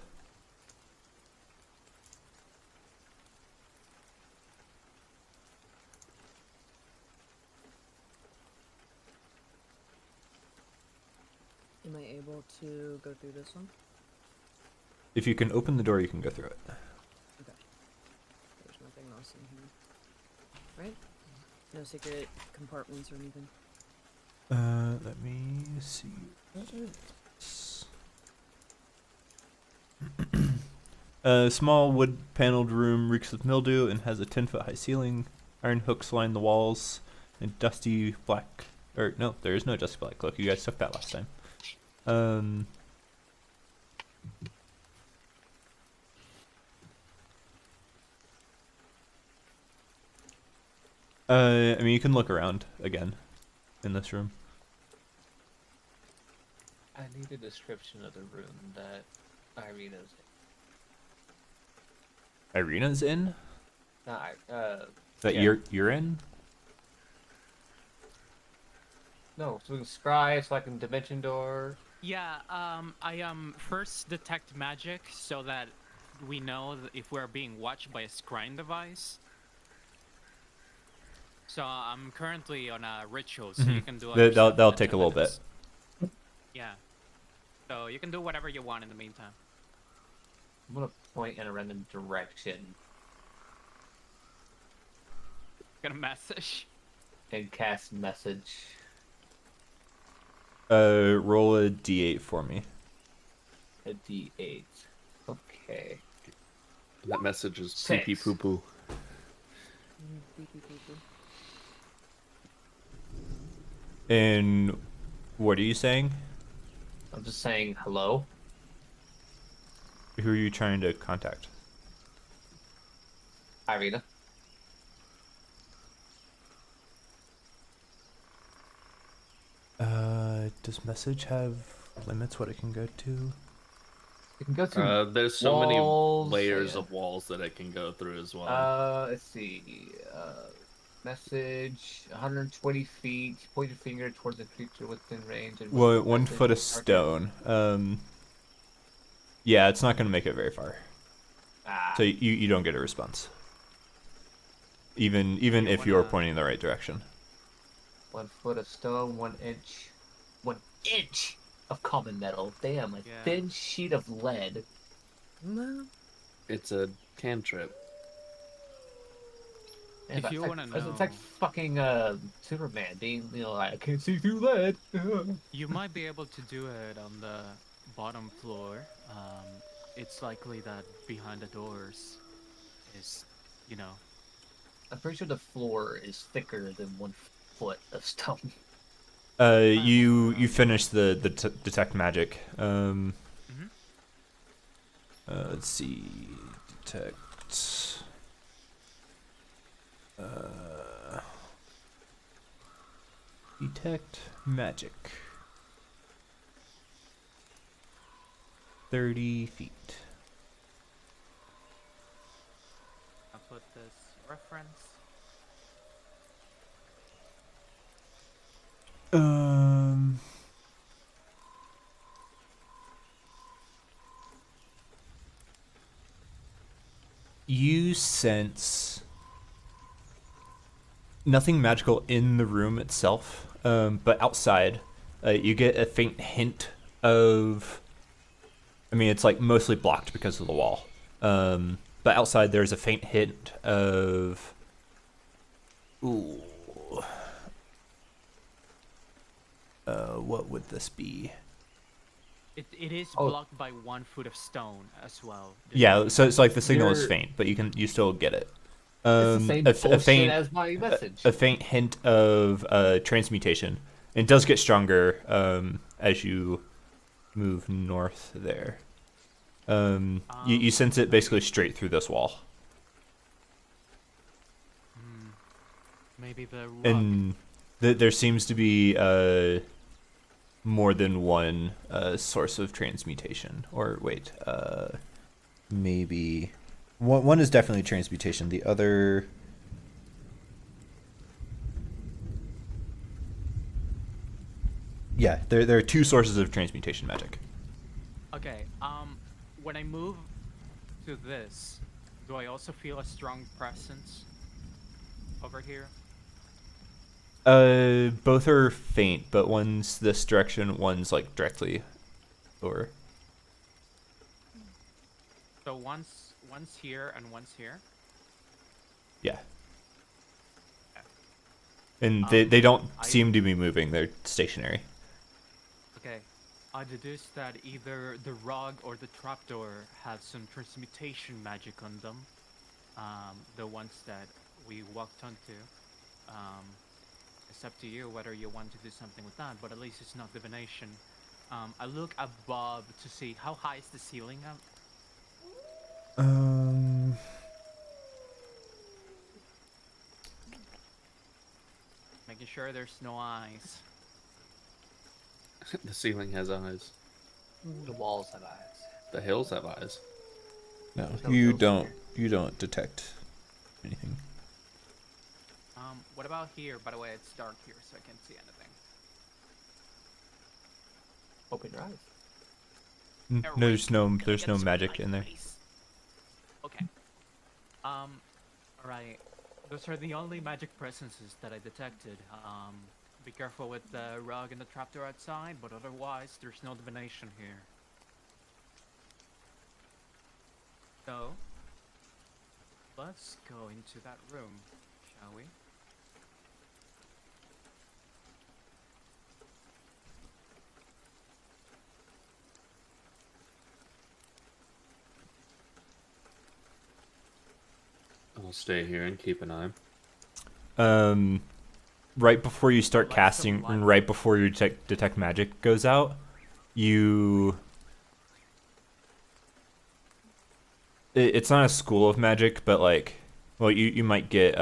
Am I able to go through this one? If you can open the door, you can go through it. Okay. There's nothing else in here. Right? No secret compartments or anything. Let me see. A small wood-paneled room reeks of mildew and has a 10-foot high ceiling. Iron hooks line the walls, and dusty black. Or no, there is no dusty black cloak. You guys took that last time. I mean, you can look around again in this room. I need a description of the room that Irina's in. Irina's in? Not, That yeah. you're in? No, so we can scry, so I can dimension door. Yeah, I first detect magic so that we know if we're being watched by a scrying device. So I'm currently on a ritual, so you can do. other stuff in They'll the take 10 a little bit. minutes. Yeah. So you can do whatever you want in the meantime. I'm gonna point in a random direction Gonna message. and cast message. Roll a d8 for me. A D8. Okay. That message is Six. pee pee poo poo. Beep, beep, beep, beep. And what are you saying? I'm just saying hello. Who are you trying to contact? Irina. Does message have limits what it can go to? It can go through There's so walls, many layers yeah. of walls that it can go through as well. Let's see. Message 120 feet. Point your finger towards a creature within range. And Well, whisper 1 message foot of target. stone. Yeah, it's not going to make it very far. Ah, So you don't get a response. Even if you're pointing in the right direction. 1 foot of stone, 1 inch. 1 inch of common metal. Damn, a Yeah. thin sheet of lead. It's a cantrip. Man, If it's you like- wanna It's like know- fucking Superman being, like, I can see through lead. You might be able to do it on the bottom floor. It's likely that behind the doors is, I'm pretty sure the floor is thicker than 1 foot of stone. You finish the detect magic. Let's see, detect. Detect magic. 30 feet. I'll put this reference. You sense nothing magical in the room itself, but outside, you get a faint hint of. I mean, it's like mostly blocked because of the wall. But outside, there's a faint hint of. Ooh. What would this be? It is Oh. blocked by 1 foot of stone as well. Yeah, so it's like the signal is You're- faint, but you still get it. It's the same a bullshit faint as my message. a faint hint of transmutation. It does get stronger as you move north there. You sense it basically straight through this wall, Maybe the rug. and there seems to be more than one source of transmutation. Or wait, maybe one is definitely transmutation. The other. Yeah, there are 2 sources of transmutation magic. Okay, when I move to this, do I also feel a strong presence over here? Both are faint, but one's this direction, one's like directly over. So one's here and one's here. Yeah. And they don't I- seem to be moving, they're stationary. Okay, I deduce that either the rug or the trapdoor has some transmutation magic on them. The ones that we walked onto. It's up to you whether you want to do something with that, but at least it's not divination. I look above to see how high is the ceiling up. Making sure there's no eyes. The ceiling has eyes. The walls have eyes. The hills have eyes. No, There's no you hills don't. here. You don't detect anything. What about here? By the way, it's dark here, so I can't see anything. Open your eyes. Alright, There's no gonna there's get no some magic light, in there. please. Okay. Alright. Those are the only magic presences that I detected. Be careful with the rug and the trapdoor outside, but otherwise, there's no divination here. So, let's go into that room, shall we? I'll stay here and keep an eye. Right before you start Light some casting, light. and right before your detect magic goes out, you. It's not a school of magic, but like, well, you might get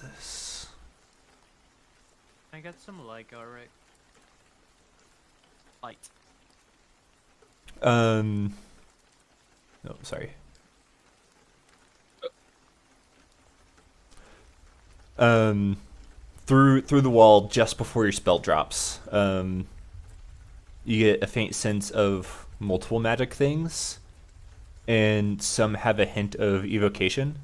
this? Can I get some like alright? Light. No, sorry. Through the wall just before your spell drops, you get a faint sense of multiple magic things, and some have a hint of evocation.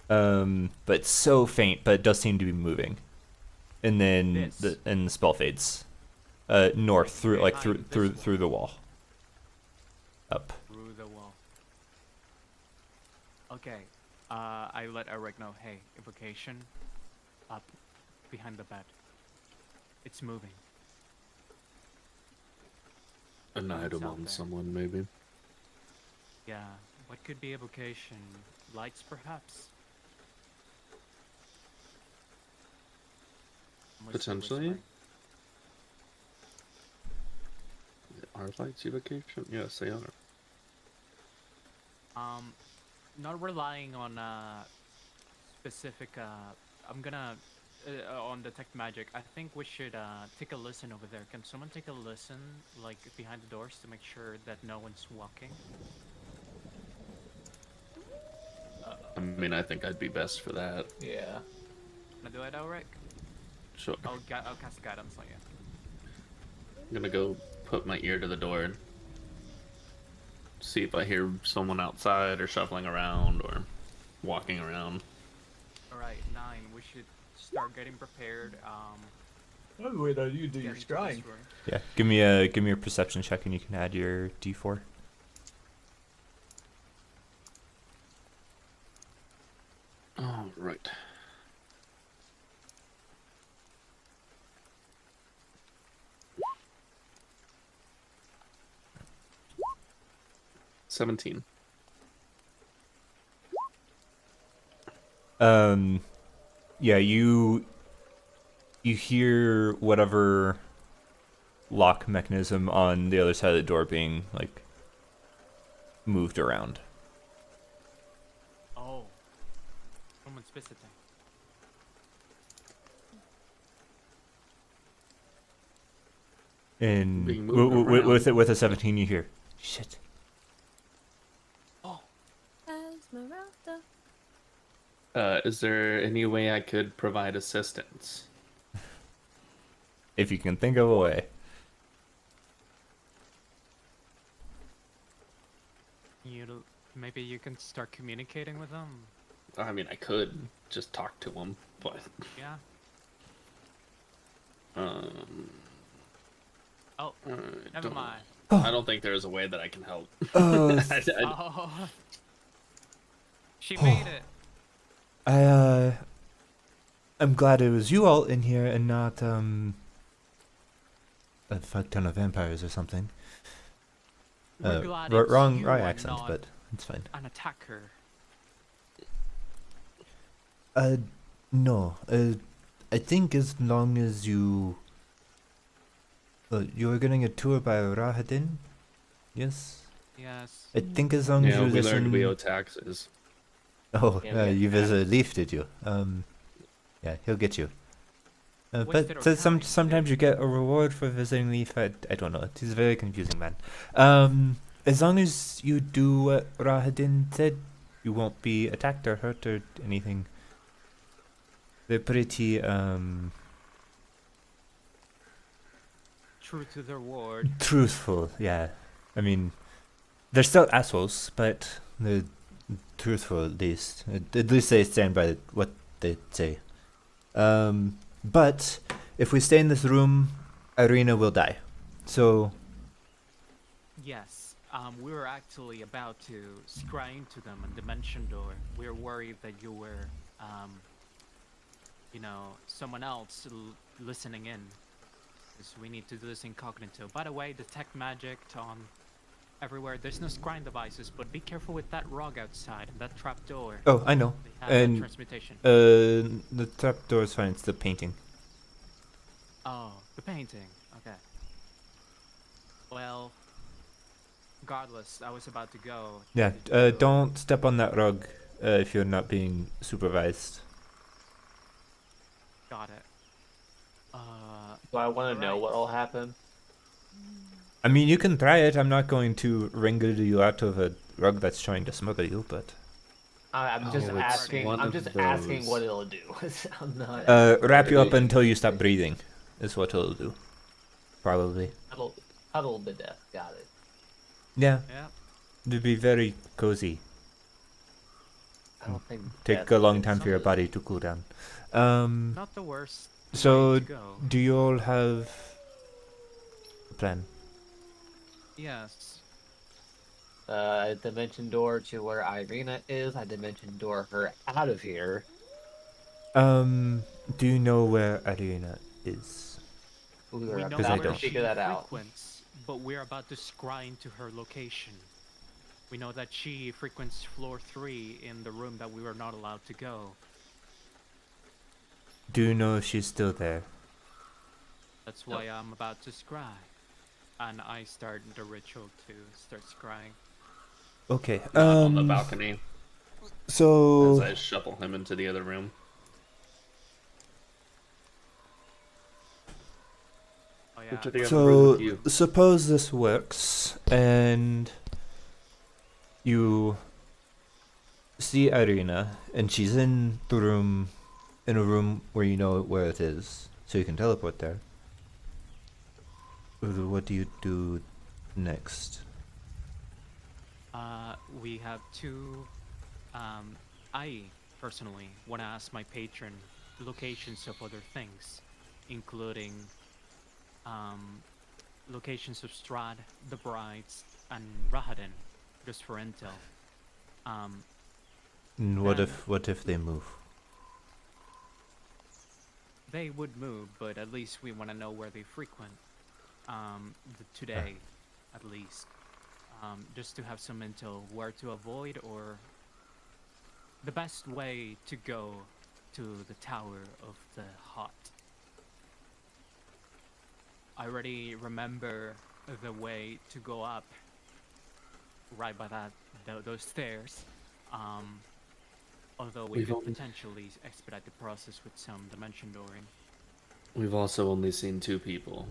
But so faint, but it does seem to be moving. And then the spell fades. North through through the wall. Up. Through the wall. Okay. I let Eric know. Hey, evocation. Up, behind the bed. It's moving. An item out on there. someone, maybe. Yeah. What could be evocation? Lights, perhaps. Potentially. Are lights evocation? Yes, they are. Not relying on specific. I'm gonna on detect magic. I think we should take a listen over there. Can someone take a listen, like behind the doors, to make sure that no one's walking? I mean, I think I'd be best for that. Yeah. Wanna do it, Elric? Sure. I'll cast guidance on you. I'm gonna go put my ear to the door and see if I hear someone outside or shuffling around or walking around. Alright, 9. We should start getting prepared. Oh, wait, you do get your into this scrying. room. Yeah. Give me a perception check, and you can add your D4. All right. $17. Yeah, you hear whatever lock mechanism on the other side of the door being like moved around. Oh. Someone's visiting. And Being moved around. with a 17, you hear shit. Esmeralda. Is there any way I could provide assistance? If you can think of a way. Maybe you can start communicating with them. I mean, I could just talk to them, but Yeah. Oh, I never don't- mind. I don't think there's a way that I can help. Uh, Oh. She made it. I'm glad it was you all in here and not a fuck ton of vampires or something. We're glad Wrong you are accent, not but it's fine. an attacker. No. I think as long as you were getting a tour by Rahadin, yes. Yes. I think as long as Yeah, you we listen. learned we owe taxes. Oh, Yeah, we got you that. visited Leaf, did you? Yeah, he'll get you. Wasted But our time, sometimes too. you get a reward for visiting Leaf. I don't know. He's a very confusing man. As long as you do what Rahadin said, you won't be attacked or hurt or anything. They're pretty True to their word. truthful. Yeah, I mean, they're still assholes, but they're truthful at least. At least they stand by what they say. But if we stay in this room, Irina will die. So Yes. We were actually about to scry into them on Dimension Door. We were worried that you were, someone else listening in. Because we need to do this incognito. By the way, detect magic on everywhere. There's no scrying devices, but be careful with that rug outside and that trap door. oh, I know. They have And transmutation. the trapdoor is fine. It's the painting. Oh, the painting. Okay. Well, regardless, I was about to go. Yeah. Did you- Don't step on that rug if you're not being supervised. Do I want to know Right. what'll happen? I mean, you can try it. I'm not going to wrangle you out of a rug that's trying to smother you, but I'm just Oh, it's asking. one I'm of just asking those. what it'll do. I'm not asking. wrap you up until you stop breathing is what it'll do. Probably. Huddle to death. Got it. Yeah, Yeah. it'd be very cozy. I don't think Take death a long is time for your good. body to cool down. Not the worst So way to go. do you all have a plan? Yes. Dimension door to where Irina is. I dimension door her out of here. Do you know where Arena is? We We were know 'Cause I about where to don't. she figure that out. frequents, but we're about to scry into her location. We know that she frequents floor 3 in the room that we were not allowed to go. Do you know if she's still there? That's why I'm about to scry. And I start the ritual to start scrying. Okay. Not on the balcony as So I shuffle him into the other room. Oh yeah. Into the other room with So you. suppose this works, and you see Irina, and she's in the room, in a room where you know where it is, so you can teleport there. What do you do next? We have two. I personally want to ask my patron locations of other things, including locations of Strahd, the Brides, and Rahadin, just for intel. And Then what if they move? they would move, but at least we want to know where they frequent. Today, at least, just to have some intel where to avoid or the best way to go to the Tower of the Hot. I already remember the way to go up right by those stairs. Although we We've could only- potentially expedite the process with some dimension dooring. We've also only seen two people,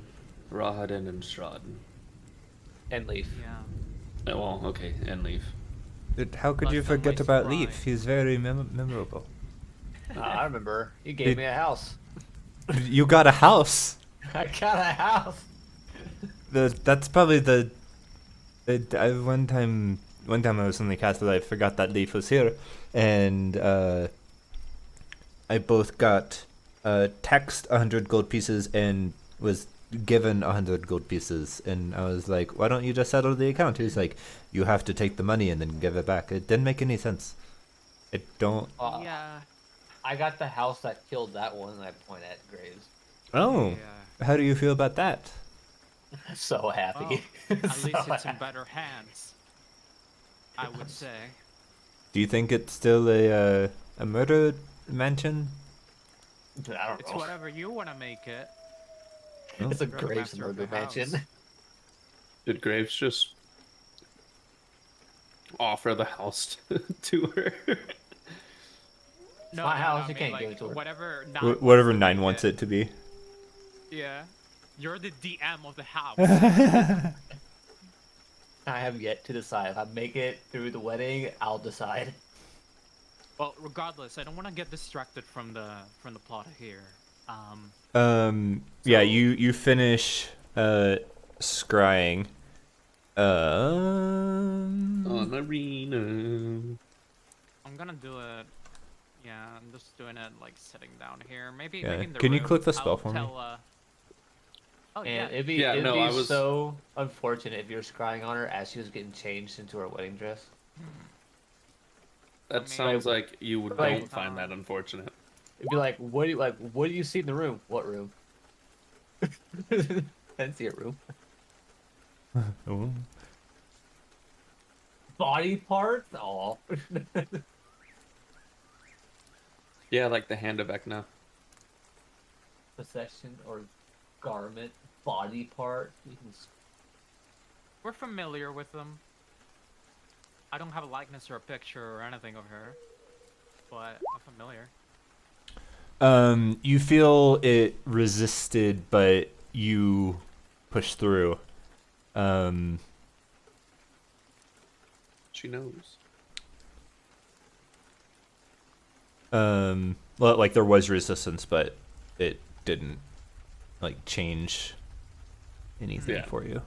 Rahadin and Strahd. And leave. Yeah. Oh, well, okay, and leave. How could Last you time forget I about scry. Leaf? He's very memorable. I remember. You gave Did- me a house. You got a house. I got a house. That's probably the. One time I was in the castle. I forgot that Leaf was here, and I both got taxed 100 gold pieces and was given 100 gold pieces, and I was like, "Why don't you just settle the account?" He's like, "You have to take the money and then give it back." It didn't make any sense. It don't. Yeah. I got the house that killed that one, and I point at Graves. Oh, Yeah. how do you feel about that? So happy. Well, at So least it's in happy. better hands. I would say. Do you think it's still a murder mansion? I don't It's know. whatever you want to make it. It's a You're the Graves master of murder the house. mansion. Did Graves just offer the house to her? No, my no, house, I you mean, can't like, give it to her. Whatever. Whatever 9 wants it to be. Yeah. You're the DM of the house. I have yet to decide. If I make it through the wedding, I'll decide. Well, regardless, I don't want to get distracted from the plot here. Yeah, So- you finish scrying. On Arena. I'm gonna do it. Yeah, I'm just doing it like sitting down here. Maybe, Yeah. maybe in the Can you room. click the spell I'll for me? tell, Oh And yeah. it'd be, Yeah, it'd no, be I was- so unfortunate if you're scrying on her as she was getting changed into her wedding dress. That mean- sounds like you Like, don't find that unfortunate. It'd be like, what do you see in the room? What room? Didn't see a room. Oh. Body parts? Aw. Yeah, like the hand of Ekna. Possession or garment, body part. You can We're familiar with them. I don't have a likeness or a picture or anything of her, but I'm familiar. You feel it resisted, but you push through. She knows. Well, like there was resistance, but it didn't like change anything Yeah. for you.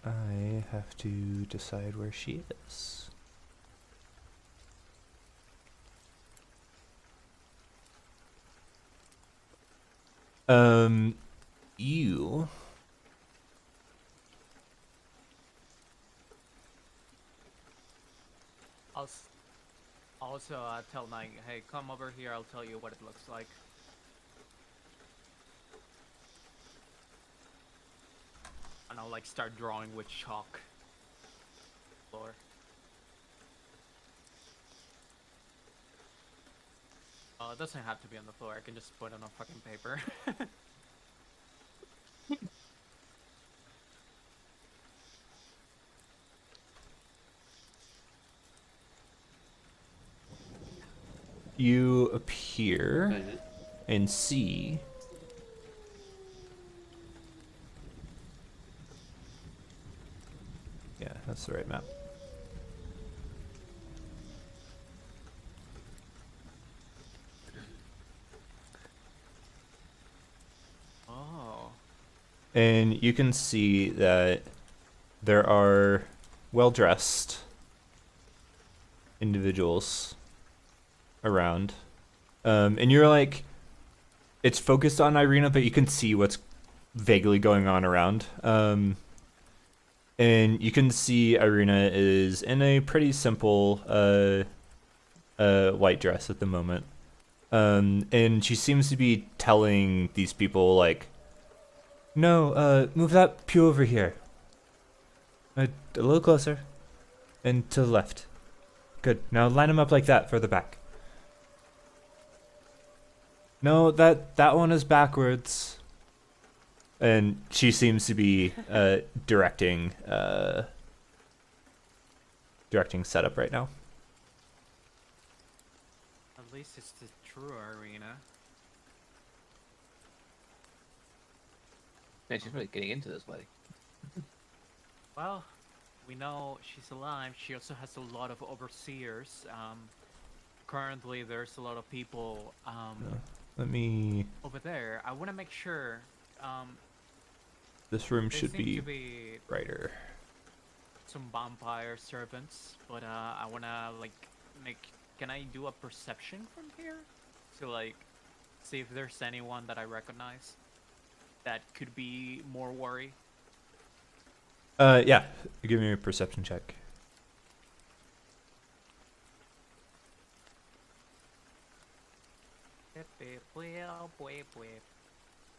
I have to decide where she is. You. Also, tell Nike, hey, come over here. I'll tell you what it looks like. And I'll like start drawing with chalk. Floor. It doesn't have to be on the floor. I can just put it on fucking paper. You appear and see yeah, that's the right map. Oh. And you can see that there are well-dressed individuals around. And you're like, it's focused on Irina, but you can see what's vaguely going on around. And you can see Irina is in a pretty simple white dress at the moment. And she seems to be telling these people like, no, move that pew over here. A little closer. And to the left. Good. Now line them up like that further back. No, that one is backwards. And she seems to be directing setup right now. At least it's the true arena. Man, she's really getting into this wedding. Well, we know she's alive. She also has a lot of overseers. Currently, there's a lot of people Let me. over there. I want to make sure. This room There should seem be to be brighter. some vampire servants, but I want to like make. Can I do a perception from here to like see if there's anyone that I recognize that could be more worry? Yeah. Give me a perception check.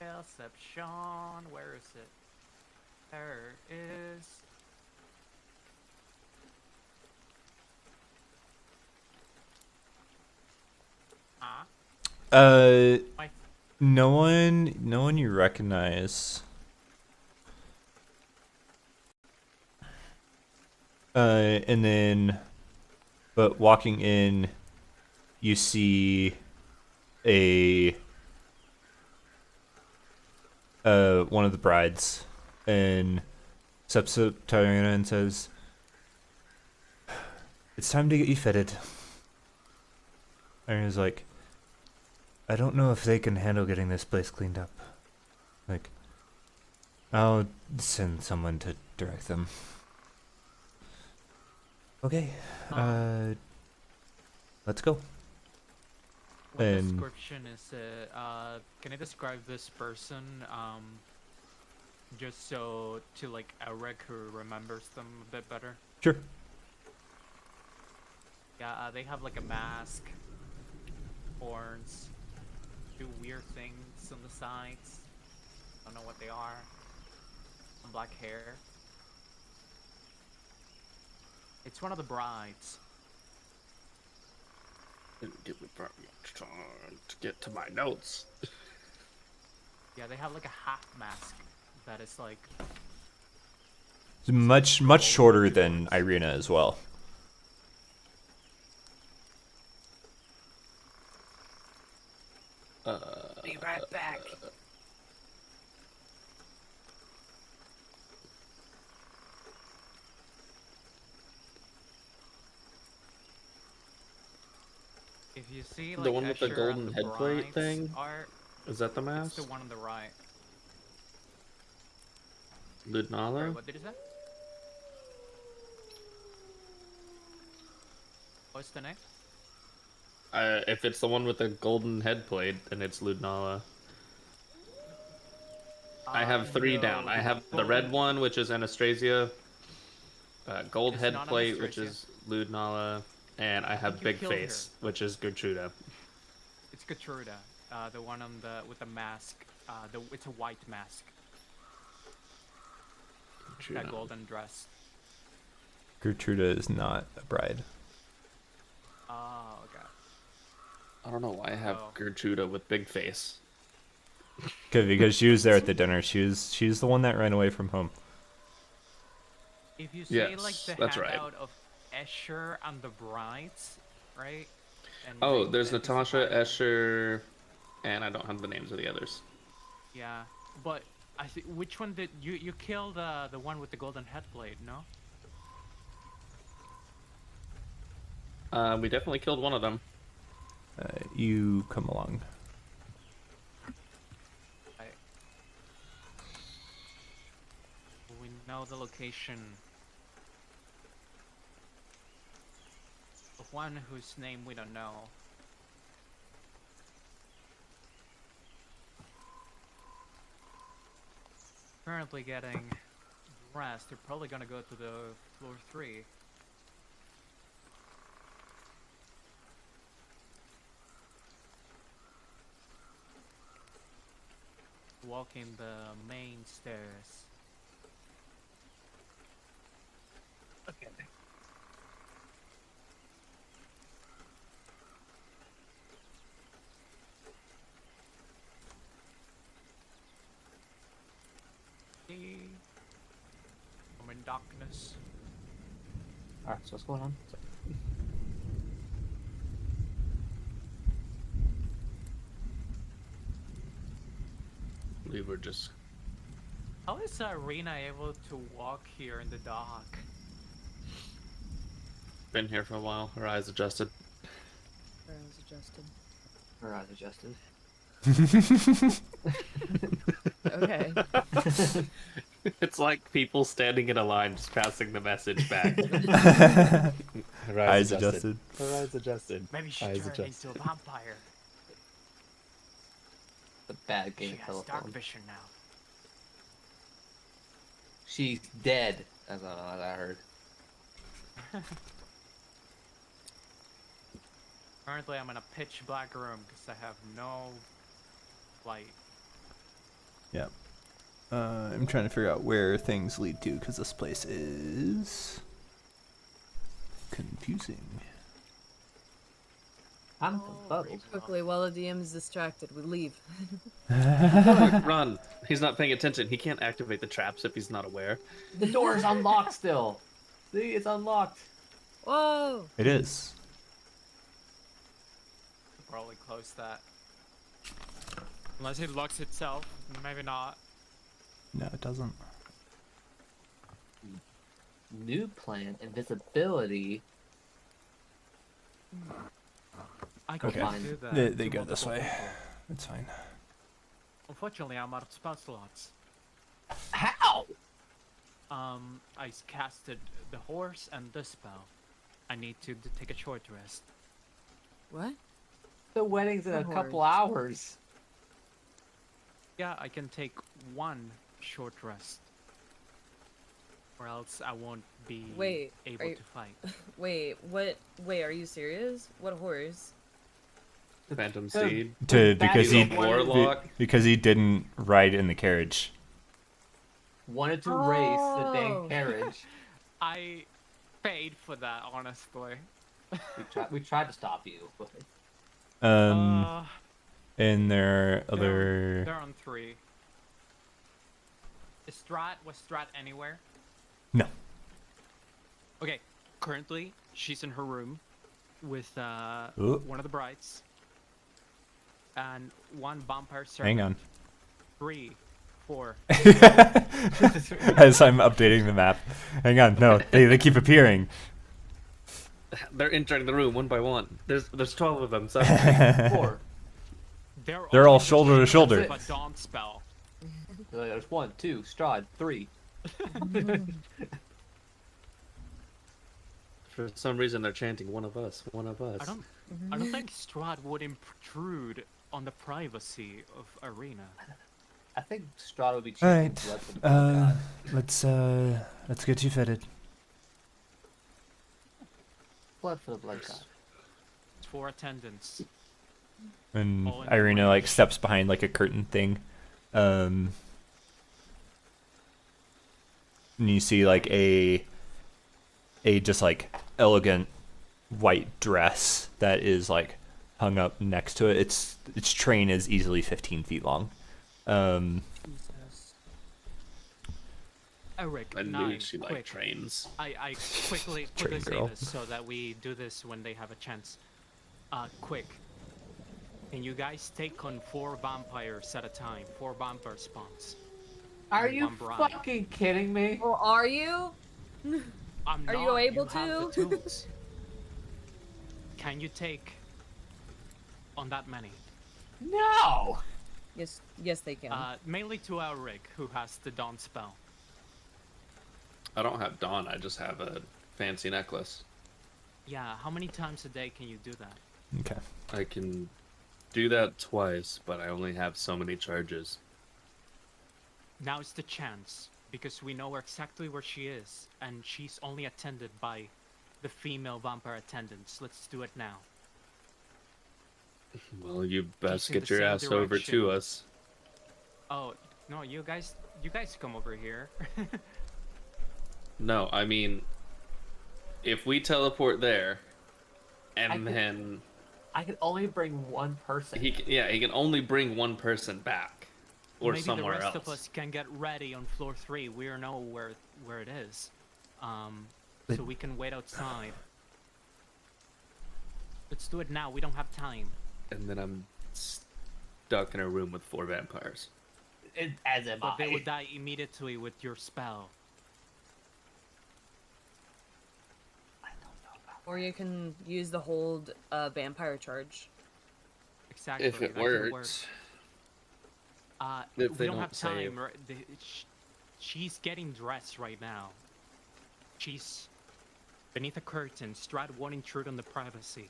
Perception. Where is it? There is. My No one you recognize. And then, but walking in, you see a one of the brides, and steps up to Ariana and says, "It's time to get you fitted." Ariana's like, "I don't know if they can handle getting this place cleaned up. Like, I'll send someone to direct them." Okay, let's go. what And- description is it? Can I describe this person? Just so to like Eric who remembers them a bit better. Sure. Yeah, they have like a mask, horns, do weird things on the sides. Don't know what they are. Some black hair. It's one of the brides. Didn't give me very much time to get to my notes. Yeah, they have like a half mask that is like It's much shorter than Irina as well. Be right back. If you see like The one with the Escher golden and the headplate Brides thing? art, Is that the it's mask? the one on the right. Ludnala? Sorry, what did you say? What's the name? If it's the one with the golden headplate, then it's Ludnala. I have three No, down. I have the golden- red one, which is Anastasia. Gold It's not headplate, which Anastasia. is Ludnala. And I have think you Big killed Face, which is Gertruda. It's Gertruda, the one on the with the mask. It's a white mask. That golden dress. Gertruda is not a bride. Oh, okay. I don't know why I have Oh. Gertruda with Big Face. Okay, because she was there at the dinner. She's the one that ran away from home. If you see Yes, like the that's right. handout of Escher and the Brides, right? And Oh, they- there's and he's Natasha, hiding- Escher, and I don't have the names of the others. Yeah, but I think which one did you killed the one with the golden headblade? No. We definitely killed one of them. You come along. We know the location of one whose name we don't know. Currently getting dressed. They're probably gonna go to the floor 3. Walking the main stairs. Okay. I'm in darkness. Alright, so what's going on? We were just How is Arena able to walk here in the dark? been here for a while. Her eyes adjusted. Her eyes adjusted. Her eyes adjusted. Okay. It's like people standing in a line just passing the message back. Her Eyes adjusted. Her eyes adjusted. Maybe she Eyes turned adjusted. into a vampire. The bad She game has dark telephone. vision now. She's dead, as I heard. Currently, I'm in a pitch black room because I have no light. Yep. I'm trying to figure out where things lead to because this place is confusing. I'm Oh, befuddled. Quickly, while the DM is distracted, we leave. Run! He's not paying attention. He can't activate the traps if he's not aware. The door is unlocked still. See, it's unlocked. Whoa! It is. Probably close that. Unless it locks itself, maybe not. No, it doesn't. New plan, invisibility. I can't Okay. do that. They to go this multiple way. people. It's fine. Unfortunately, I'm out of spell slots. How? I casted the horse and the spell. I need to take a short rest. What? The wedding's in The a couple horse. hours. Yeah, I can take one short rest. Or else I won't be Wait, able are you- to fight. Wait, what? Wait, are you serious? What horse? Phantom The- Seed. Because he Battle Warlock. because he didn't ride in the carriage. Wanted to race the Oh. dang carriage. I paid for that, honestly. We tried to stop you. But And Uh, their they're other on 3. Was Strat anywhere? No. Okay, currently she's in her room with Ooh. one of the brides and one vampire servant. Hang on. 3, 4. As I'm updating the map. Hang on. No, they keep appearing. They're entering the room one by one. There's 12 of them. So 4. They're all in the shoulder to range shoulder. of a dawn spell. There's 1, 2, Strahd, 3. for some reason they're chanting one of us, one of us. I don't think Strahd would intrude on the privacy of Arena. I think Strahd would be All chanting right. blood for the blood god. Let's get you fitted. Blood for the blood god. It's for attendance. And All in Irina one. like steps behind like a curtain thing. And you see like a just like elegant white dress that is like hung up next to it. Its train is easily 15 feet long. Jesus. Eric, I knew 9, she quick. liked trains. I quickly Train say girl. this so that we do this when they have a chance. Quick. Can you guys take on 4 vampires at a time? 4 vampire spawns. Are and you one bride. fucking kidding me? Or are you? I'm Are not, you able have to? the tools. Can you take on that many? No! Yes, they can. Mainly to Elric, who has the Dawn spell. I don't have Dawn, I just have a fancy necklace. Yeah, how many times a day can you do that? Okay. I can do that twice, but I only have so many charges. Now is the chance, because we know exactly where she is, and she's only attended by the female vampire attendants. Let's do it now. Well, you best in get the your same ass over to direction. us. Oh, no, you guys come over here. No, I mean, if we teleport there, and I could- then I can only bring one person. he can only bring one person back, or Maybe somewhere the rest else. of us can get ready on floor 3. We don't know where it is. So we can wait outside. Let's do it now. We don't have time. And then I'm stuck in a room with 4 vampires. As am But they I. will die immediately with your spell. I don't know about Or you can use the hold vampire charge. Exactly. If it that could work. works. We If they don't don't have save. time. She's getting dressed right now. She's beneath a curtain. Strahd won't intrude on the privacy.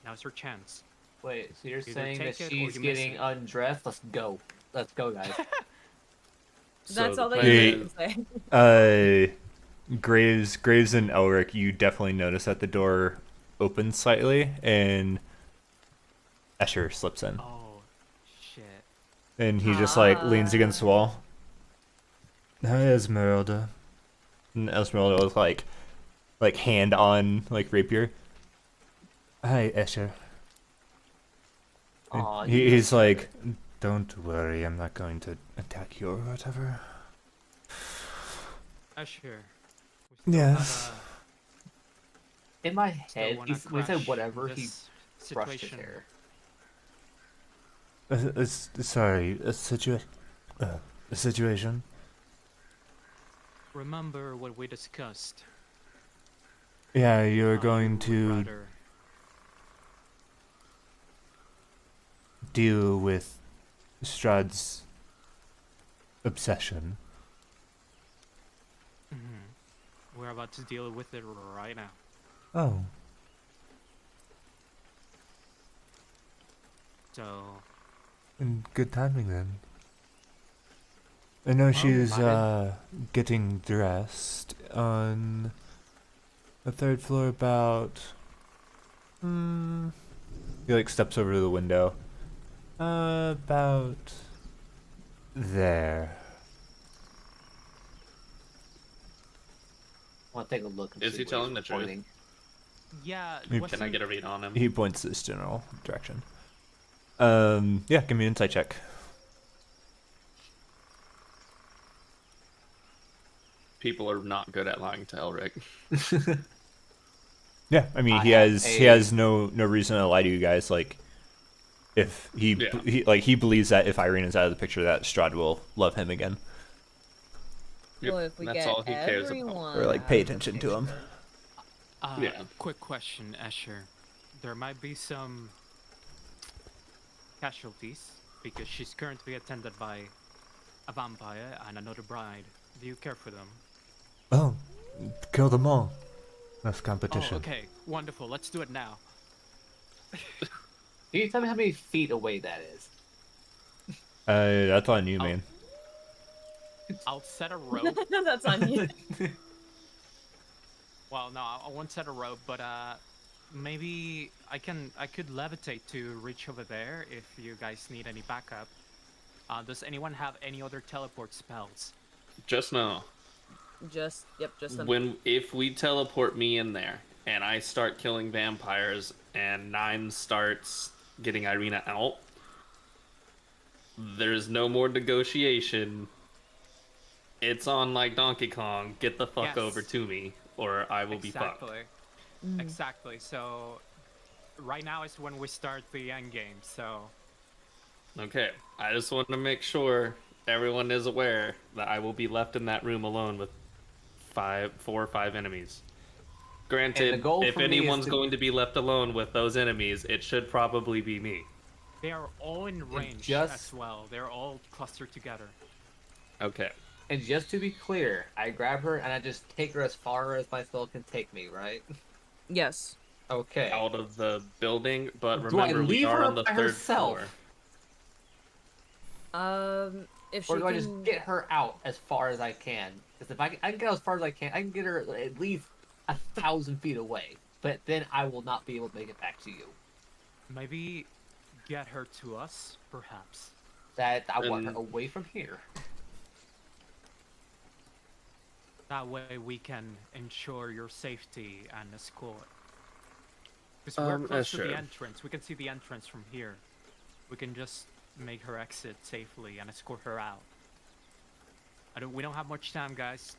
Now's her chance. Wait, so you're Either saying that take it or she's you miss getting it. undressed? Let's go. Let's go, guys. That's So all the that plan you is- can say. Graves and Elric, you definitely notice that the door opens slightly and Escher slips in. Oh, shit. And he just like leans against the wall. Hi, Esmeralda. And Esmeralda was like hand on like rapier. Hi, Escher. And Aw, he's like, don't worry, I'm not going to attack you or whatever. Sure. Yes. in my head, when he said whatever, he this brushed his situation. hair. Sorry, a situation. Remember what we discussed. Yeah, you're You going would to rather- deal with Strahd's obsession. We're about to deal with it right now. Oh. So, And good timing then. I know she's getting dressed on the 3rd floor about he like steps over to the window. About there. I want to take a look. And Is see he where telling he's the truth? pointing. yeah. Can Can I get a read on him? He points this general direction. Yeah, give me an insight check. People are not good at lying to Elric. Yeah, I mean, I he have has no reason to lie to you guys. Like, if Yeah. he believes that if Irene is out of the picture, that Strahd will love him again, Yep, Well, if we that's get all he cares about. everyone or like out pay of the attention to him. picture- Yeah. Quick question, Escher. There might be some casualties because she's currently attended by a vampire and another bride. Do you care for them? Oh, kill them all. That's Oh, competition. okay. Wonderful. Let's do it now. Can you tell me how many feet away that is? That's on you, Oh. man. I'll set a rope. That's on you. Well, no, I won't set a rope, but maybe I could levitate to reach over there if you guys need any backup. Does anyone have any other teleport spells? Just know, Just if we teleport me in there and I start killing vampires and Nine starts getting Irina out, there's no more negotiation. It's on like Donkey Kong. Get the fuck Yes. over to me, or I will be fucked. Exactly. So right now is when we start the end game. So Okay, I just want to make sure everyone is aware that I will be left in that room alone with 4 or 5 enemies. Granted, goal if for me is anyone's to- going to be left alone with those enemies, it should probably be me. they are all in range just- as well. They're all clustered together. Okay. And just to be clear, I grab her and I just take her as far as my spell can take me, right? Yes. Okay. Out of the building, but Do I remember we leave are her on the by 3rd herself? floor. If she Or do I can... just get her out as far as I can? Because if I can get out as far as I can get her at least 1,000 feet away. But then I will not be able to make it back to you. Maybe get her to us, perhaps. That I want her And- away from here. That way we can ensure your safety and escort. Because we're close to sure. the entrance. We can see the entrance from here. We can just make her exit safely and escort her out. We don't have much time, guys.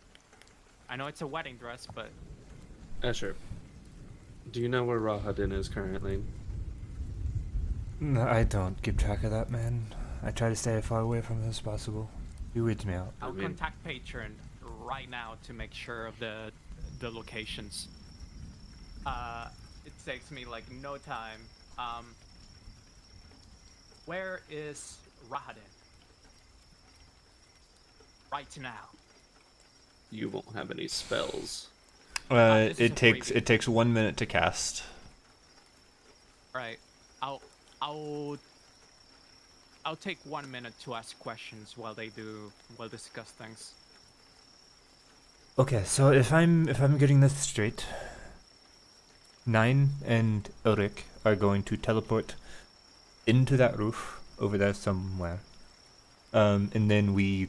I know it's a wedding dress, but Sure. Do you know where Rahadin is currently? No, I don't keep track of that, man. I try to stay as far away from him as possible. He weeds me out. I'll mean- contact Patron right now to make sure of the locations. It takes me like no time. Where is Rahadin? Right now. You won't have any spells. This is a It takes freebie. 1 minute to cast. Right. I'll take 1 minute to ask questions while we'll discuss things. Okay, so if I'm getting this straight, Nine and Ulrich are going to teleport into that roof over there somewhere, and then we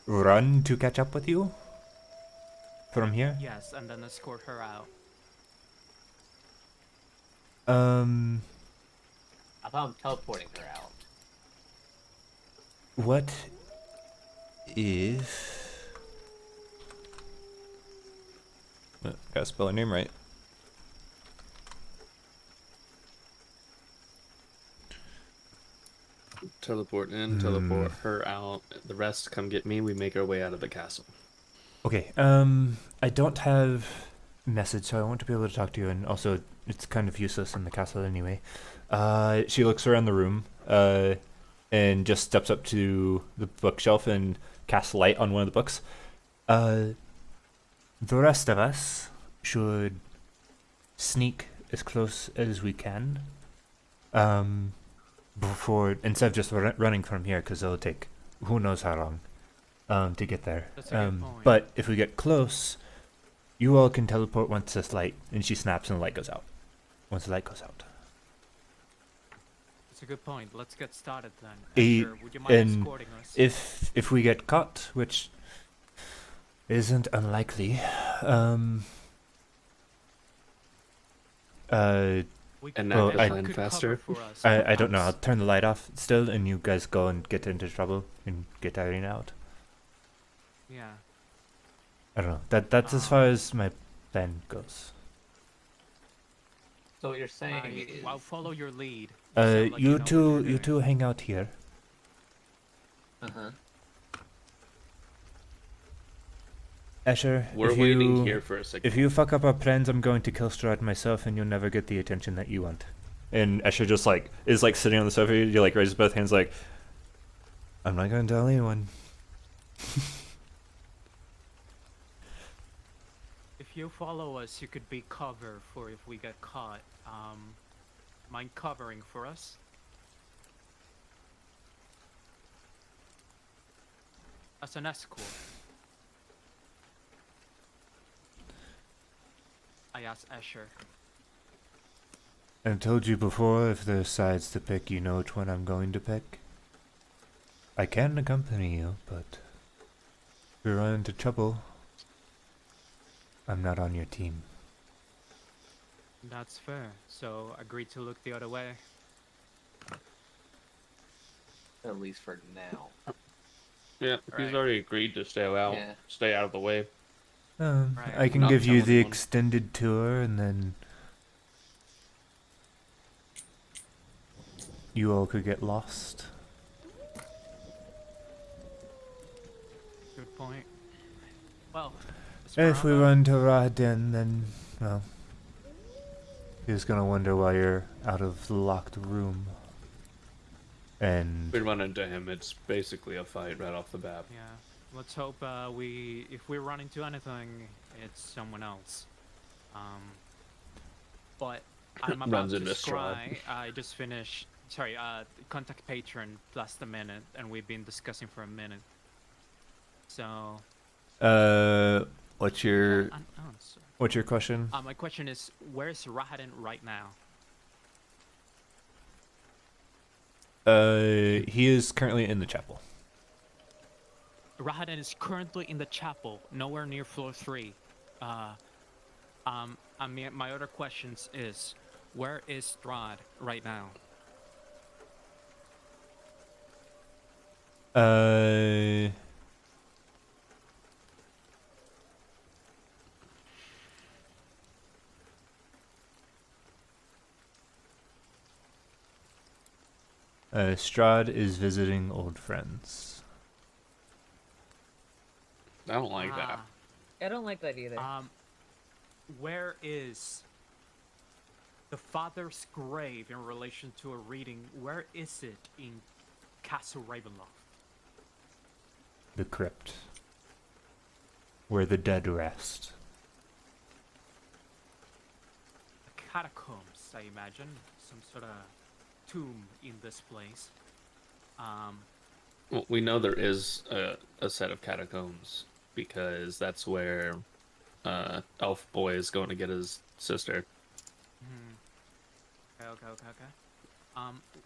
run to catch up with you from here. Yes, and then escort her out. I thought I'm teleporting her out. What if? Gotta spell her name right. Teleport in, teleport her out. The rest come get me. We make our way out of the castle. Okay, I don't have message, so I won't be able to talk to you, and also it's kind of useless in the castle anyway. She looks around the room, and just steps up to the bookshelf and casts light on one of the books. The rest of us should sneak as close as we can, before instead of just running from here, because it'll take who knows how long to get there. That's a good point. But if we get close, you all can teleport once this light, and she snaps and the light goes out. Once the light goes out. That's a good point. Let's get started then. Eh, Asher, would you mind and escorting us? If we get caught, which isn't unlikely, We And Well, now I- you'll land could faster. cover for us, I don't know. I'll perhaps. turn the light off still, and you guys go and get into trouble and get Irene out. Yeah. I don't know. That's as far as my plan goes. So what you're saying is, I'll follow your lead. You sound like know what you're You doing. two hang out here. uh-huh. Asher, We're if waiting you, here for a second. if you fuck up our plans, I'm going to kill Strahd myself, and you'll never get the attention that you want. And Asher just like is like sitting on the sofa. You like raises both hands, like, I'm not going to tell anyone. If you follow us, you could be cover for if we get caught. Mind covering for us? As an escort. I asked Escher. I've told you before, if there's sides to pick, you know which one I'm going to pick. I can accompany you, but if we run into trouble, I'm not on your team. That's fair. So agree to look the other way. At least for now. Yeah, he's Right. already agreed to stay out, Yeah. stay out of the way. Right. I can Not give you tell the anyone. extended tour, and then you all could get lost. Good point. Well, If we Esperanza, run to Raden, then, well, he's gonna wonder why you're out of the locked room. And We run into him, it's basically a fight right off the bat. yeah. Let's hope if we run into anything, it's someone else. But I'm about Runs to into Strahd. scry. I just finished. Sorry, contact patron plus the minute, and we've been discussing for a minute. So. what's your Answer. what's your question? My question is, where's Rahadin right now? He is currently in the chapel. Rahadin is currently in the chapel, nowhere near floor 3. I mean, my other questions is, where is Strahd right now? Strahd is visiting old friends. I don't like that. I don't like that either. Where is the father's grave in relation to a reading? Where is it in Castle Ravenloft? The crypt, where the dead rest. The catacombs, I imagine. Some sort of tomb in this place. Well, we know there is a set of catacombs because that's where Elf Boy is going to get his sister. Okay.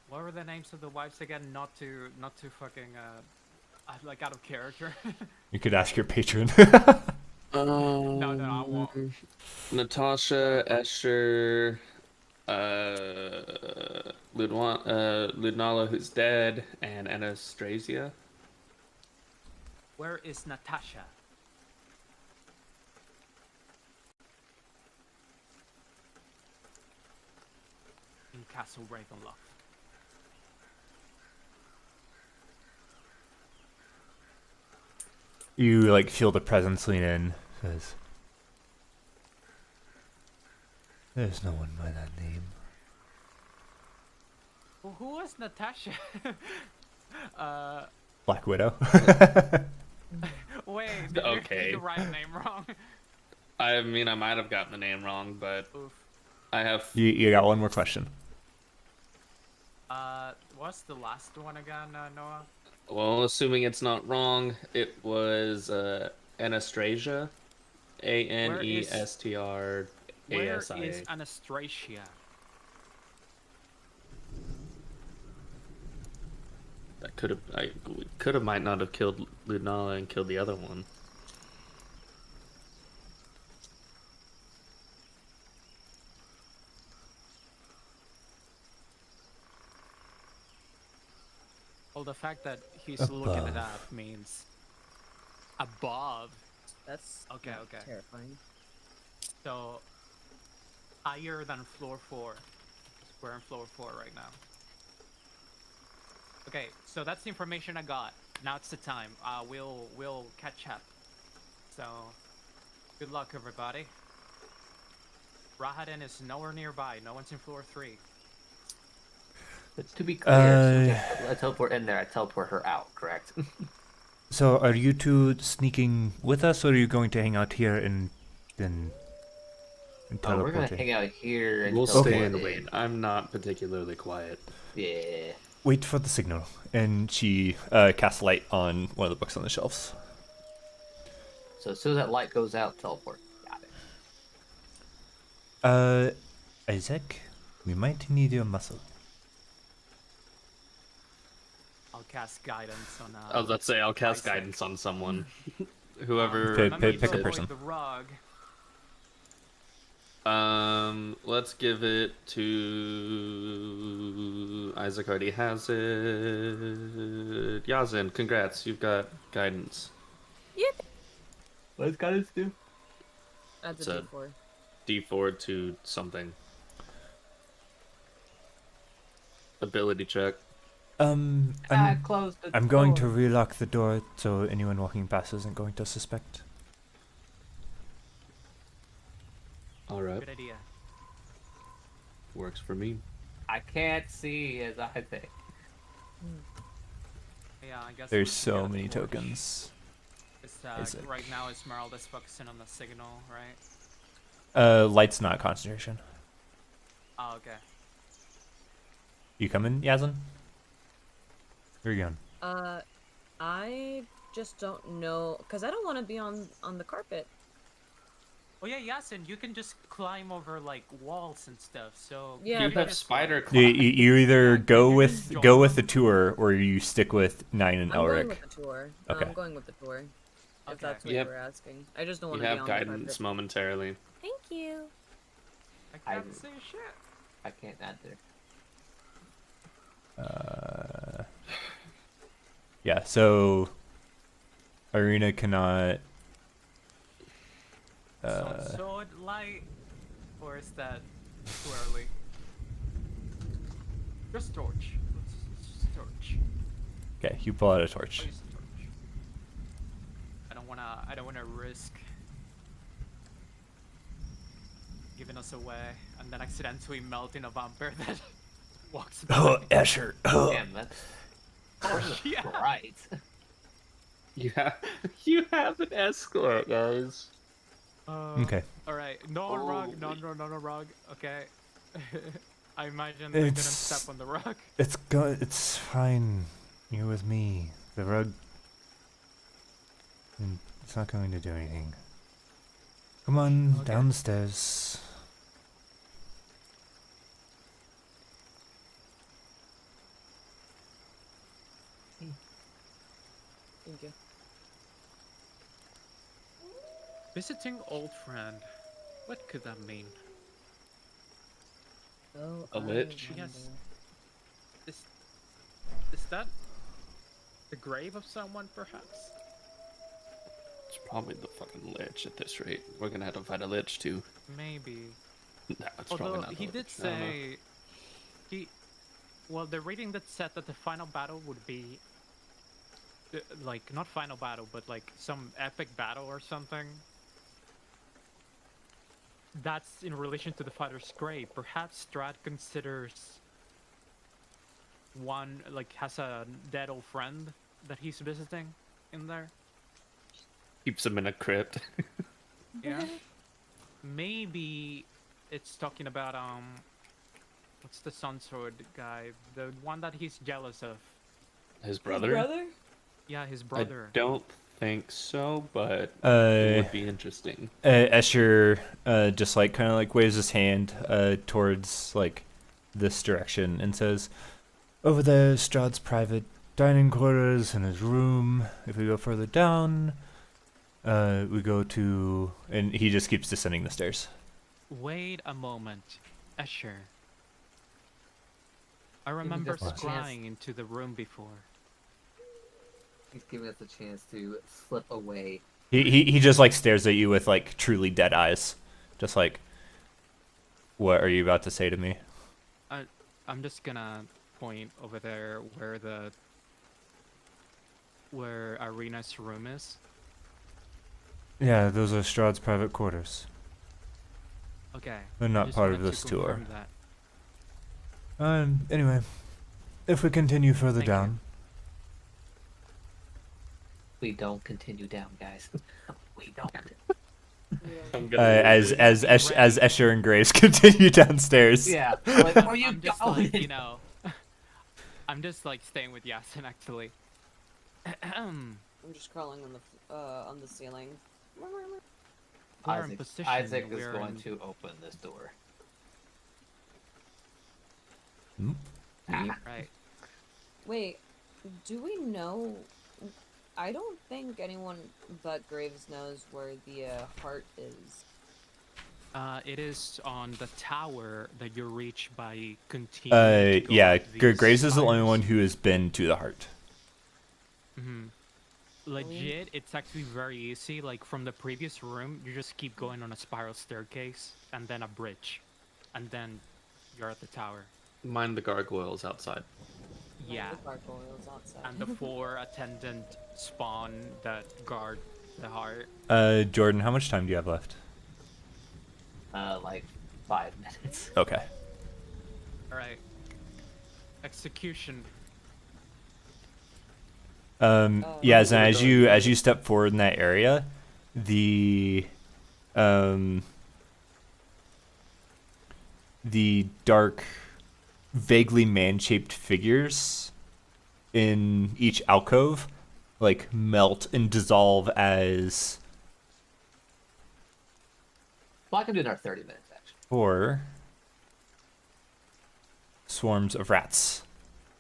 What were the names of the wives again? Not to fucking like out of character. You could ask your patron. No, I won't. Natasha, Escher, Ludmila, who's dead, and Anastasia. Where is Natasha? In Castle Ravenloft. You like feel the presence lean in. Says, "There's no one by that name." Well, who was Natasha? Black Widow. Wait, did Okay. you write the name wrong? I mean, I might have gotten the name wrong, but Oof. I have. You got one more question. What's the last one again, Noah? Well, assuming it's not wrong, it was Anastasia, Anestrasiasia. Where is Anastasia? That could have might not have killed Ludmila and killed the other one. Well, the fact that he's looking it up means above That's Okay, not okay. terrifying. So higher than floor 4. 'Cause we're on floor 4 right now. Okay, so that's the information I got. Now it's the time. We'll catch up. So good luck, everybody. Rahaden is nowhere nearby. No one's in floor 3. But to be clear, so I teleport in there, I teleport her out, correct? So, are you two sneaking with us, or are you going to hang out here and then Oh, we're gonna teleport in? hang out here and We'll teleport stay and in. wait. I'm not particularly quiet. Yeah. Wait for the signal. And she casts light on one of the books on the shelves. So as soon as that light goes out, teleport. Got it. Isaac, we might need your muscle. I'll cast guidance on. I was about to say I'll cast Isaac. guidance on someone, whoever. Pick Remember a to avoid person. the rug. Let's give it to Isaac. Already has it. Yazin, congrats, you've got guidance. What does guidance do? That's It's a a- D4. D4 to something. Ability check. I'm Close the I'm going door. to relock the door so anyone walking past isn't going to suspect. All right, Good idea. works for me. I can't see as I think. Yeah, I guess. There's we should so get a many torch. tokens. It's, Isaac. right now, Esmeralda's focusing on the signal, right? Light's not concentration. Oh, okay. You coming, Yazin? Where you going? I just don't know, because I don't want to be on the carpet. Oh yeah, Yasin, you can just climb over like walls and stuff. So Yeah, You but- have spider You, climb. you either Yeah, go you with can go join with the them. tour, or you stick with Nine and I'm going Elric. with the tour. No, Okay. I'm going with the tour. If Okay. that's what Yep. you were asking. I just don't You want to be have on guidance the carpet. momentarily. Thank you. I I- can't say shit. I can't add there. Yeah. So Arena cannot. Sword light, or is that too early? Just torch. Let's just torch. Okay, you pull out a torch. Please torch. I don't wanna risk giving us away and then accidentally melting a vampire that walks by. Oh, Escher. Oh. Damn, that's Oh, yeah. right. You have an escort, guys. Okay. All right. No rug. No rug. Okay. I imagine they didn't It's- step on the rug. It's fine. You're with me. The rug. It's not going to do anything. Come on, Okay. downstairs. Thank you. Visiting old friend. What could that mean? Oh, A lich? I Yes. wonder. Is that the grave of someone, perhaps? It's probably the fucking lich at this rate. We're gonna have to fight a lich too. Maybe. No, it's probably Although not. he the did lich. I don't know. say well, the reading that said that the final battle would be like not final battle, but like some epic battle or something. That's in relation to the fighter's grave. Perhaps Strad considers one like has a dead old friend that he's visiting in there. Keeps him in a crypt. Yeah. Maybe it's talking about what's the Sunsword guy? The one that he's jealous of. His brother? Brother? Yeah, his I brother. don't think so, but it Uh, would be interesting. Escher just like kind of like waves his hand towards like this direction and says, "Over there, Strahd's private dining quarters and his room. If we go further down, we go to..." And he just keeps descending the stairs. Wait a moment, Escher. I remember just a chance. scrying into the room before. He's giving us a chance to slip away He just like stares at you with like truly dead eyes, just like, what are you about to say to me? I'm just gonna point over there where Arena's room is. Yeah, those are Strahd's private quarters. Okay. They're I not just part wanted of to this tour. confirm that. Anyway, if we continue further Thank you. down, We don't continue down, guys. We don't. I'm gonna as lose it. as as as Escher and Grace continue downstairs. Yeah. Like, are you I'm just going? like, you know, I'm just like staying with Yasin actually. I'm just crawling on the ceiling. We're in position. Isaac is we're going in... to open this door. Right. Wait, do we know? I don't think anyone but Graves knows where the heart is. It is on the tower that you reach by continuing to go Yeah, up these Grace is the only spires. one who has been to the heart. Legit, it's actually very easy. Like from the previous room, you just keep going on a spiral staircase and then a bridge, and then you're at the tower. Mind the gargoyles outside. Yeah, The gargoyles outside. and the 4 attendant spawn that guard the heart. Jordan, how much time do you have left? Like 5 minutes. Okay. All right. Execution. Yeah, so as you step forward in that area, the dark, vaguely man-shaped figures in each alcove like melt and dissolve as Well, I can do another 30 minutes, actually. 4 swarms of rats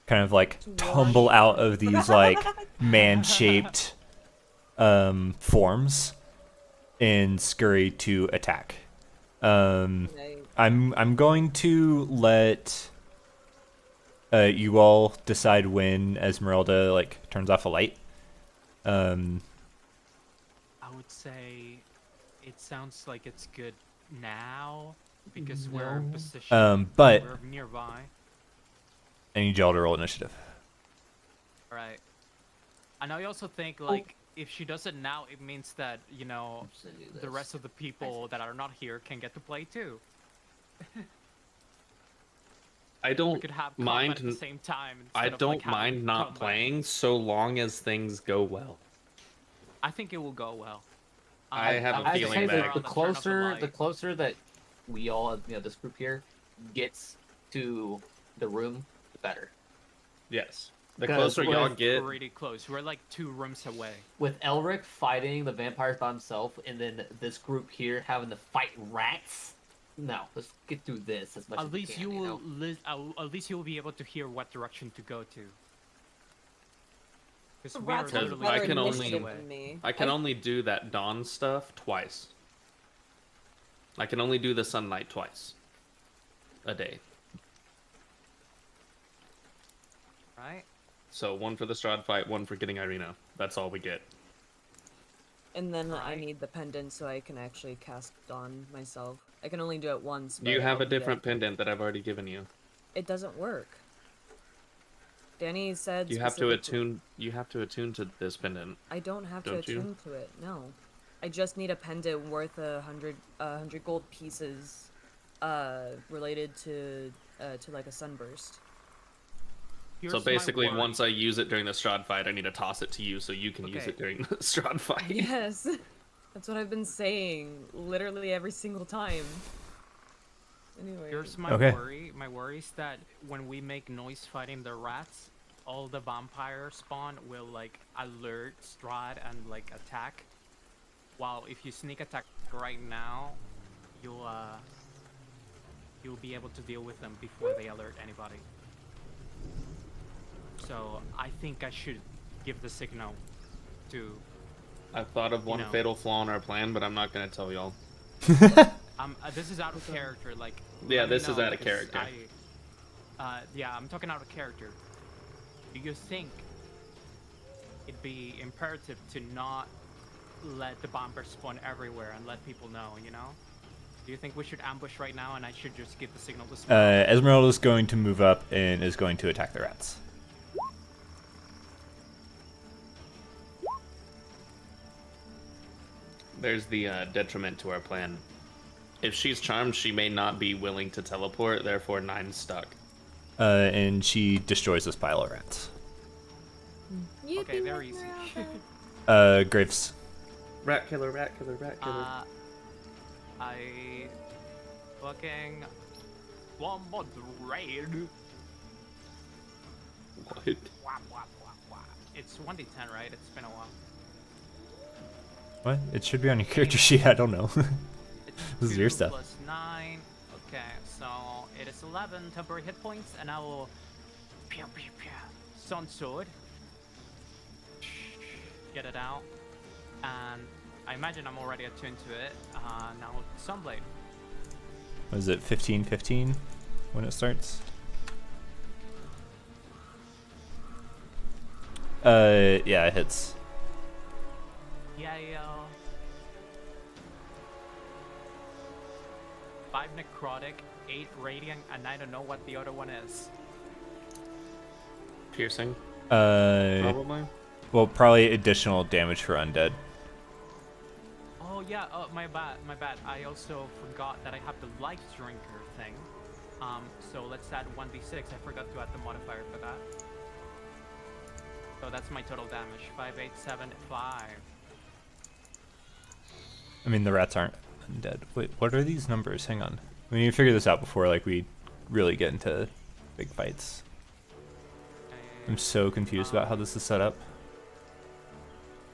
kind of like tumble out of these like man-shaped forms and scurry to attack. I'm going to let you all decide when Esmeralda like turns off a light. I would say it sounds like it's good now because we're in position. But we're nearby. I need y'all to roll initiative. All right. And I also think like if she does it now, it means that you know Just gonna do the this. rest of the people that are not here can get to play too. I We don't could have mind. combat at the same time. I instead of, don't like, having mind not combat. playing so long as things go well. I think it will go well. I have a would I'd feeling say say that- that the around turn of closer light. that we all, this group here, gets to the room, the better. Yes. The Because closer we're y'all get, pretty close. We're like 2 rooms away. With Elric fighting the vampires by himself, and then this group here having to fight rats. No, let's get through this as much as At we least can, you you will. know? At least you will be able to hear what direction to go to. Because The we are rats have literally I better can only- initiative away. than me. I can only do that dawn stuff twice. I can only do the sunlight twice a day. Right? So one for the Strahd fight, one for getting Irina. That's all we get. And then I Right. need the pendant so I can actually cast Dawn myself. I can only do it once. You but have I'll a do that. different pendant that I've already given you. It doesn't work. Danny said You have to specifically- attune. You have to attune to this pendant. I don't have to Don't you? attune to it. No, I just need a pendant worth 100 gold pieces, related to like a sunburst. Here's So my basically, worry. once I use it during the Strahd fight, I need to toss it to you so you can use Okay. it during the Strahd fight. Yes, that's what I've been saying literally every single time. Anyway, Here's my Okay. worry. My worry is that when we make noise fighting the rats, all the vampire spawn will like alert Strahd and like attack. While if you sneak attack right now, you'll be able to deal with them before they alert anybody. So I think I should give the signal to I've thought of one know. fatal flaw in our plan, but I'm not gonna tell y'all. this is out of character, like. Yeah, let me this is know, out of because character. Yeah, I'm talking out of character. Do you think it'd be imperative to not let the bombers spawn everywhere and let people know, you know? Do you think we should ambush right now and I should just give the signal to spawn? Esmeralda's going to move up and is going to attack the rats. There's the detriment to our plan. If she's charmed, she may not be willing to teleport, therefore 9's stuck. And she destroys this pile of rats. Okay, they're easy. Graves. Rat killer, rat killer, rat killer. I fucking one more raid. What? Wah, wah, wah, wah. It's 1d10, right? It's been a while. What? It should be on your character sheet. I don't know. It's This is your 2 stuff. plus 9. Okay, so it is 11 temporary hit points, and I will pew, pew, pew. Sun Sword. Get it out. And I imagine I'm already attuned to it. Now Sunblade. Was it 15-15 when it starts? Yeah, it hits. Yeah, yo. 5 necrotic, 8 radiant, and I don't know what the other one is. Piercing, Uh, probably. well, probably additional damage for undead. Oh yeah, my bad, my bad. I also forgot that I have the life drinker thing. So let's add 1d6. I forgot to add the modifier for that. So that's my total damage. 5, 8, 7, 5. I mean, the rats aren't undead. Wait, what are these numbers? Hang on. We need to figure this out before, like, we really get into big fights. I'm so confused about how this is set up.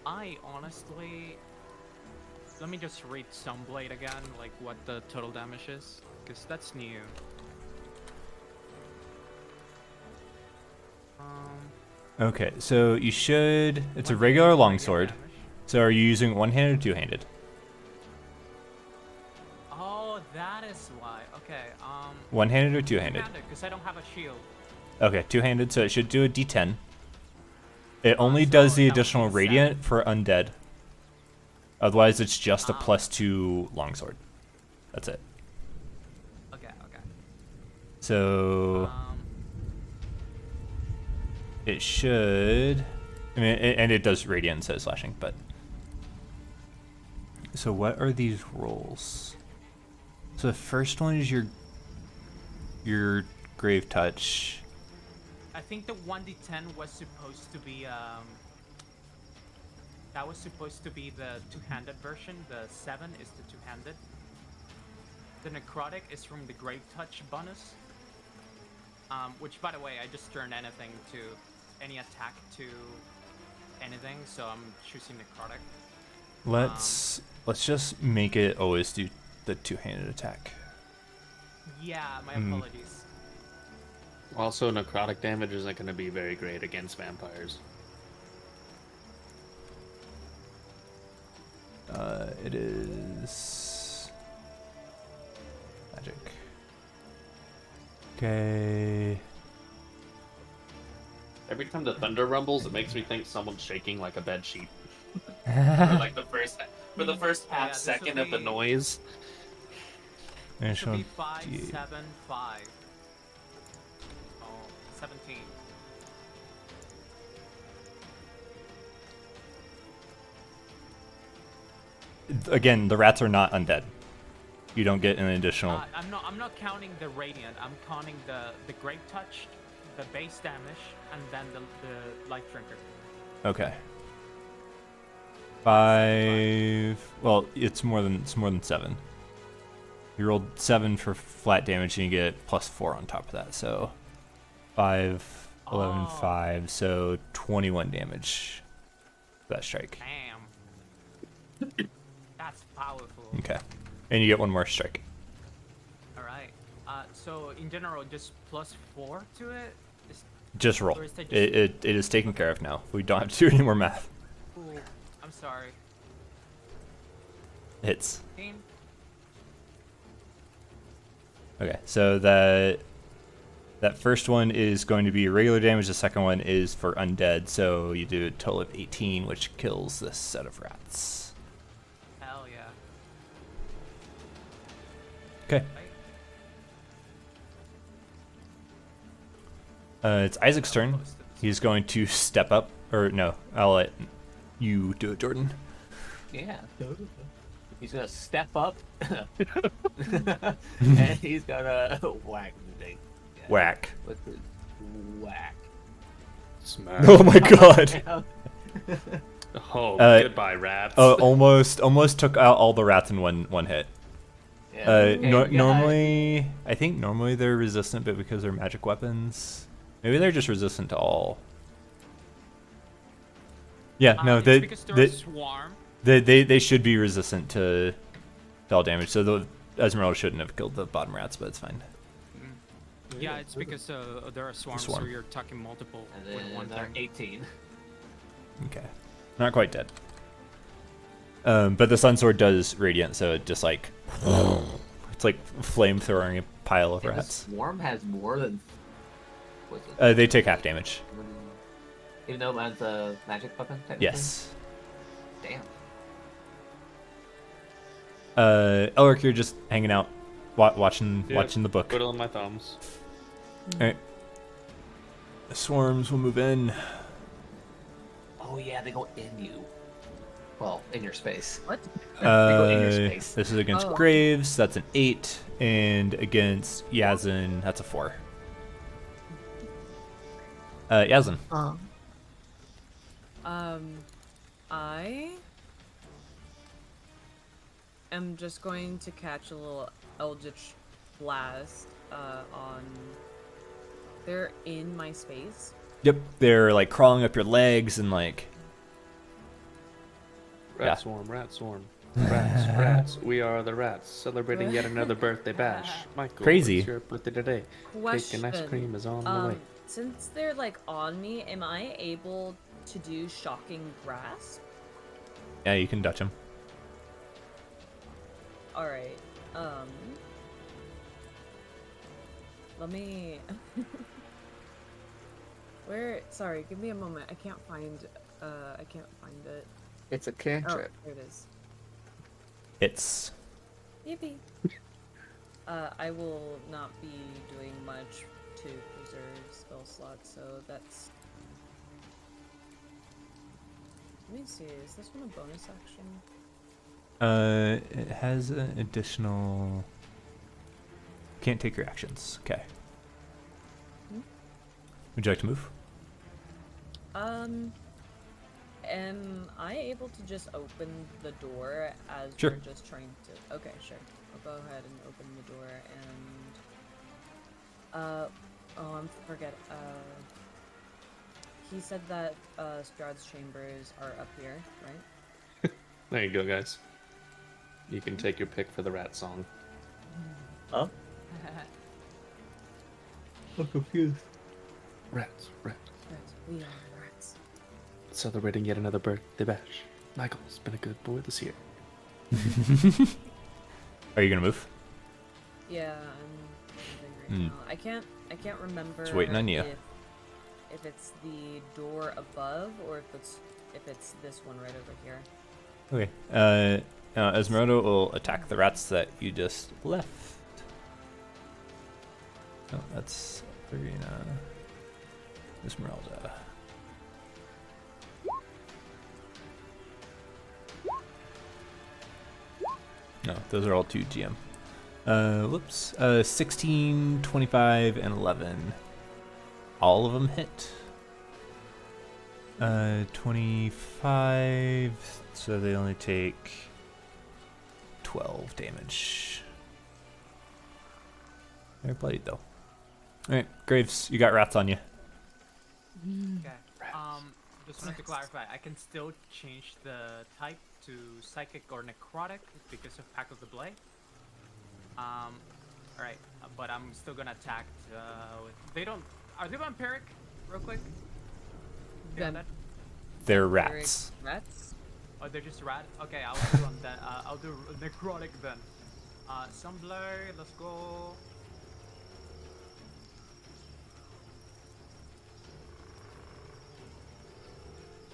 I honestly... Let me just read Sunblade again, like what the total damage is. Because that's new. Okay, so you should... It's a regular longsword. So are you using one-handed or two-handed? Oh, that is why. Okay, One-handed or two-handed? because I don't have a shield. Okay, two-handed, so it should do a d10. It only so does the that would additional be radiant 7. for undead. Otherwise, it's just a +2 longsword. That's it. Okay, okay. So it should... I mean, and it does radiant instead of slashing, but... So what are these rolls? So the first one is your grave touch. I think the 1d10 was supposed to be that was supposed to be the two-handed version. The 7 is the two-handed. The necrotic is from the grave touch bonus. Which, by the way, I just turn any attack to anything, so I'm choosing necrotic. Let's just make it always do the two-handed attack. Yeah, my apologies. Also, necrotic damage isn't going to be very great against vampires. It is magic. Okay. Every time the thunder rumbles, it makes me think someone's shaking like a bed sheet. For like the first half this second will of the be- noise. It should Additional be 5, D8. 7, 5. Oh, 17. Again, the rats are not undead. You don't get an additional. I'm not counting the radiant. I'm counting the grave touch, the base damage, and then the life drinker. Okay. 5. Well, it's more than 7. You rolled 7 for flat damage, and you get +4 on top of that. So 5, 11, Oh. 5. So 21 damage. That strike. Damn. That's powerful. Okay. And you get one more strike. All right. So in general, just +4 to it. Is Just roll. Or is that just- It is taken care of now. We don't have to do any more math. cool. I'm sorry. Hits. 15? Okay, so that first one is going to be regular damage. The second one is for undead. So you do a total of 18, which kills this set of rats. Okay. It's Isaac's turn. He's going to step up, or no, I'll let you do it, Jordan. Yeah. He's gonna step up, and he's gonna whack the thing. Yeah. Whack. With his whack. Smash. Oh my god. Oh, goodbye, rats. Almost took out all the rats in one hit. Yeah. Okay, good. Normally, I think normally they're resistant, but because they're magic weapons, maybe they're just resistant to all. Yeah, no, It's because they're a swarm. they should be resistant to all damage. So the Esmeralda shouldn't have killed the bottom rats, but it's fine. Yeah, it's because they're a swarm, so you're attacking multiple And with then one another thing. 18. Okay, not quite dead. But the sun sword does radiant, so it just like it's like flame throwing a pile of And the rats. swarm has more than. What's it? They take half damage. Even though mine's a magic weapon, technically? Yes. Damn. Elric, you're just hanging out, watching the book. Twiddling my thumbs. All right. The swarms will move in. Oh yeah, they go in you. Well, in your space. What? They go in your space. This is against Oh. Graves. That's an 8, and against Yazin, that's a 4. Yazin. I am just going to catch a little Eldritch Blast on. They're in my space. Yep, they're like crawling up your legs and like. Rat Yeah. swarm, rat swarm. Rats, rats. We are the rats, celebrating yet another birthday bash. Michael, Crazy. it's your birthday today. Question. Cake and ice cream is on the way. Since they're like on me, am I able to do shocking grasp? Yeah, you can dutch them. All right. Let me. Where? Sorry, give me a moment. I can't find. I can't find it. It's a Oh, cantrip. here it is. It's Yippee. I will not be doing much to preserve spell slots, so that's. Let me see. Is this one a bonus action? it has an additional. Can't take your actions. Okay. Would you like to move? Am I able to just open the door as Sure. we're just trying to? Okay, sure. I'll go ahead and open the door and. Oh, forget. He said that Strahd's chambers are up here, right? There you go, guys. You can take your pick for the rat song. Huh? I'm confused. Rats, rats. Right, we are rats. Celebrating yet another birthday bash. Michael's been a good boy this year. Are you gonna move? Yeah, I'm moving right now. I can't remember. Just waiting on you. If it's the door above or if it's this one right over here. Okay. Now Esmeralda will attack the rats that you just left. Oh, that's Verena. Esmeralda. No, those are all 2 GM. Whoops. 16, 25, and 11. All of them hit. 25, so they only take 12 damage. They're bloodied though. Alright, Graves, you got rats on you. Okay. Just wanted to clarify. I can still change the type to psychic or necrotic because of Pack of the Blade. Alright, but I'm still gonna attack. They don't. Are they vampiric? Real quick. Yeah, that. They're rats. Rats? Oh, they're just rat. Okay, I'll do on that. I'll do necrotic then. Sunblur, let's go.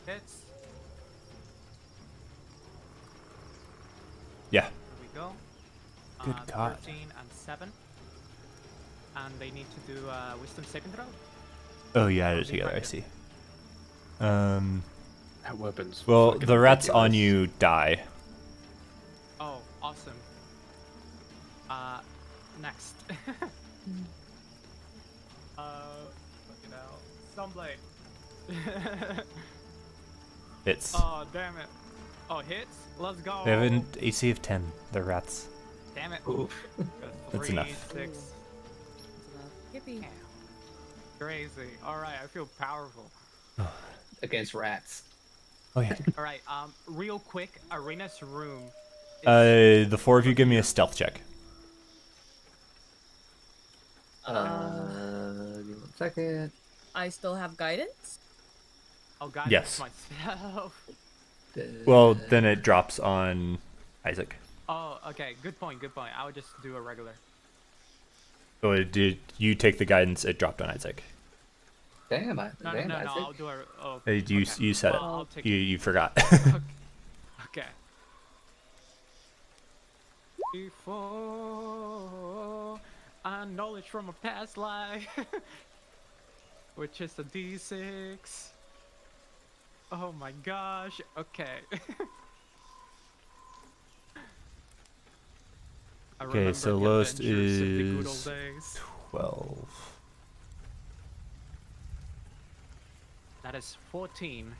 Hits. Yeah. There we go. Good God. 13 and 7. And they need to do wisdom saving throw. Oh, you added it Be together. I frightened. see. That weapon's Well, fucking the rats on ridiculous. you die. Oh, awesome. Next. Fucking hell. Sunblade. Hits. Oh, damn it. Oh, hits? Let's go. They have an AC of 10. They're rats. Damn it. Oof. That's 3, enough. 6. Yippee. Damn. Crazy. Alright, I feel powerful. Against rats. Oh yeah. Alright, real quick, Arena's room. is- The four of you give me a stealth check. Give me 1 second. I still have guidance. Oh, God, Yes. myself. Well, then it drops on Isaac. Oh, okay. Good point. Good point. I would just do a regular. So did you take the guidance? It dropped on Isaac. Damn, No, damn, no, Isaac. I'll do a. Oh, You okay. you said Well, I'll it. take You forgot. Okay. Before I knowledge from a past life, which is a D6. Oh my gosh. Okay. I Okay, remember so the lowest adventures of the good old is days. 12. That is 14.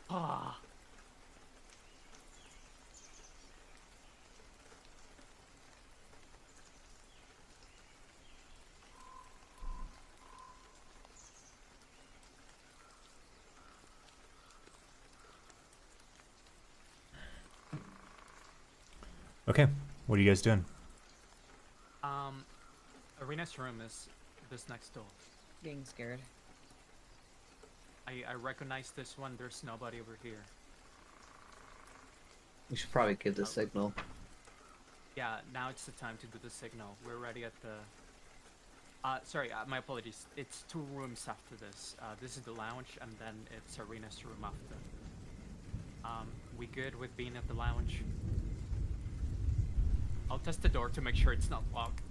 Ah. Okay, what are you guys doing? Arena's room is this next door. Getting scared. I recognize this one. There's nobody over here. We should probably give the signal. Yeah, now it's the time to do the signal. We're ready at the. Sorry, my apologies. It's 2 rooms after this. This is the lounge, and then it's Arena's room after. We good with being at the lounge? I'll test the door to make sure it's not locked.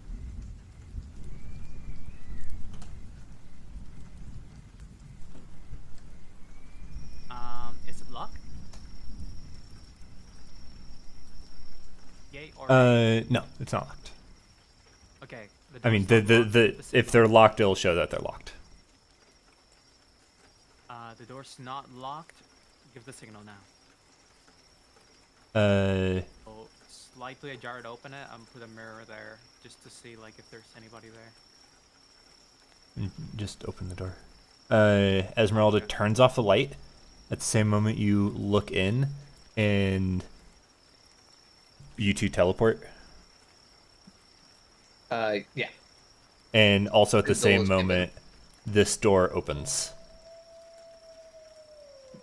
Is it locked? Yay or nay? No, it's not locked. Okay. I mean, door's not locked. if signal- they're locked, it'll show that they're locked. the door's not locked, give the signal now. Oh, slightly ajar it, open it, and put a mirror there just to see like if there's anybody there. Just open the door. Esmeralda turns off the light. At the same moment, you look in, and you two teleport. Yeah. And also at the The same door's given. moment, this door opens.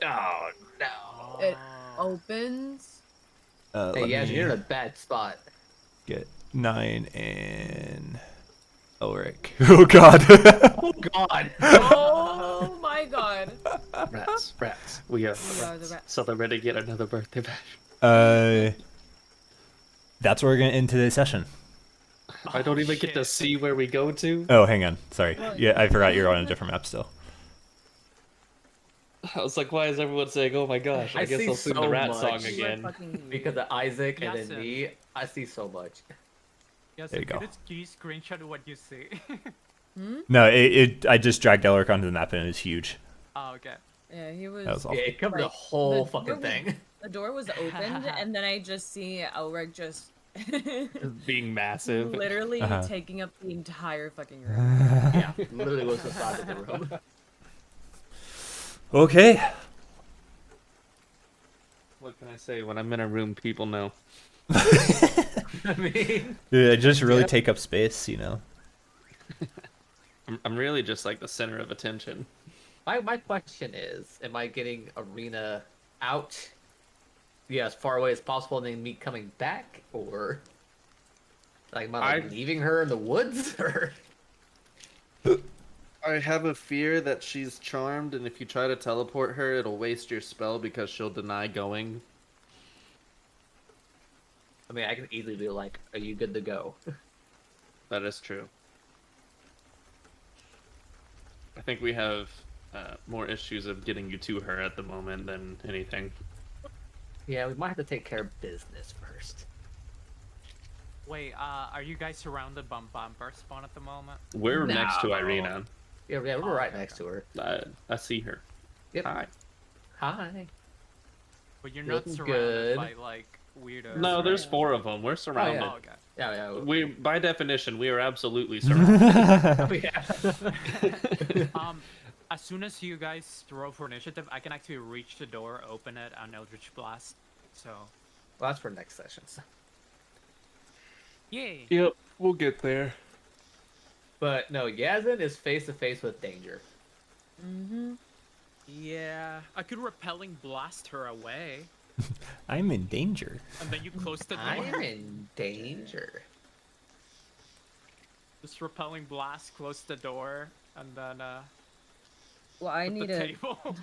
Oh no. It opens. Hey, Let yeah, me you're in a bad spot. get 9 and Ulrich. Oh God. Oh God. Oh my god. Rats, rats. We are We are the rats. rats. So they're ready to get another birthday bash. That's where we're gonna end today's session. I don't even get to shit. see where we go to. Oh, hang on. Sorry. Well, Yeah, I forgot you're on a different map still. I was like, why is everyone saying, "Oh my gosh"? I I guess see I'll sing so the rat much. song You are again. fucking Because of Isaac and Yes, then sir. me, I see so much. Yes, There you go. Can you screenshot what you see? No, I just dragged Elric onto the map and it was huge. Oh, okay. Yeah, he was. That was awful. Yeah, it covered the Like, whole the fucking door was- thing. The door was opened, and then I just see Elric just Being massive. literally Uh-huh. taking up the entire fucking room. Yeah, literally was the size of the room. Okay. What can I say? When I'm in a room, people know. I mean, Yeah, just really Yeah. take up space, you know. I'm really just like the center of attention. my question is, am I getting Arena out? Yeah, as far away as possible, and then me coming back, or like am I like, I- leaving her in the woods, or I I have a fear that she's charmed, and if you try to teleport her, it'll waste your spell because she'll deny going. I mean, I can easily be like, "Are you good to go?" That is true. I think we have more issues of getting you to her at the moment than anything. Yeah, we might have to take care of business first. Wait, are you guys surrounded by bumper spawn at the moment? We're next to No. Irina. Yeah, we're Oh, right okay, next to her. I see her. Yep. Hi. Hi. But you're You're not looking surrounded good. by like weirdos. No, there's Yeah. 4 of them. We're surrounded. Oh, okay. Yeah, yeah. We, by definition, we are absolutely surrounded. Oh, yeah. As soon as you guys throw for initiative, I can actually reach the door, open it, and Eldritch Blast. So, Well, that's for next sessions. yay! Yep, we'll get there. But no, Yazin is face to face with danger. Mm-hmm. Yeah, I could repelling blast her away, I'm in danger. and then you close the door. I'm in danger. Just repelling blast, close the door, and then Well, I put need the a. table.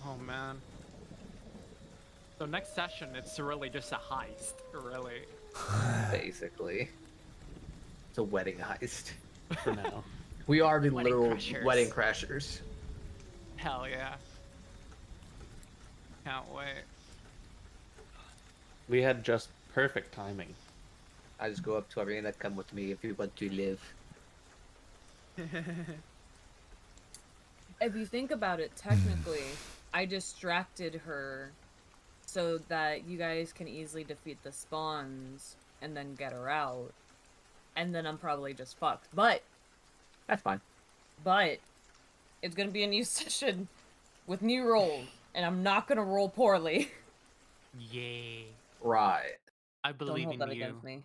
Oh man. So next session, it's really just a heist, really. Basically, it's a wedding heist. For now. We are the Wedding literal crashers. wedding crashers. Hell yeah. Can't wait. We had just perfect timing. I just go up to Arena, come with me if you want to live. If you think about it, technically, I distracted her so that you guys can easily defeat the spawns and then get her out. And then I'm probably just fucked. But That's fine. it's gonna be a new session with new rolls, and I'm not gonna roll poorly. Yay. Right. I Don't believe hold in that you. against me.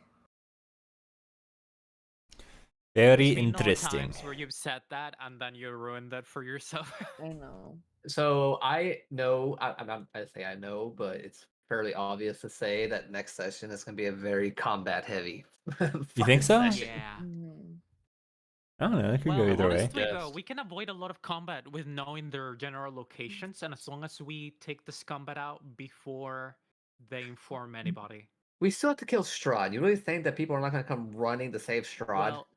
Very There's been no interesting. times where you've said that and then you ruined it for yourself. I know. So I know, I'm not I say I know, but it's fairly obvious to say that next session is going to be a very combat heavy. You think so? session. Yeah. Mm. I don't know. It could Well, go either way. honestly though, Yes. we can avoid a lot of combat with knowing their general locations, and as long as we take this combat out before they inform anybody. We still have to kill Strahd. You really think that people are not going to come running to save Strahd? Well,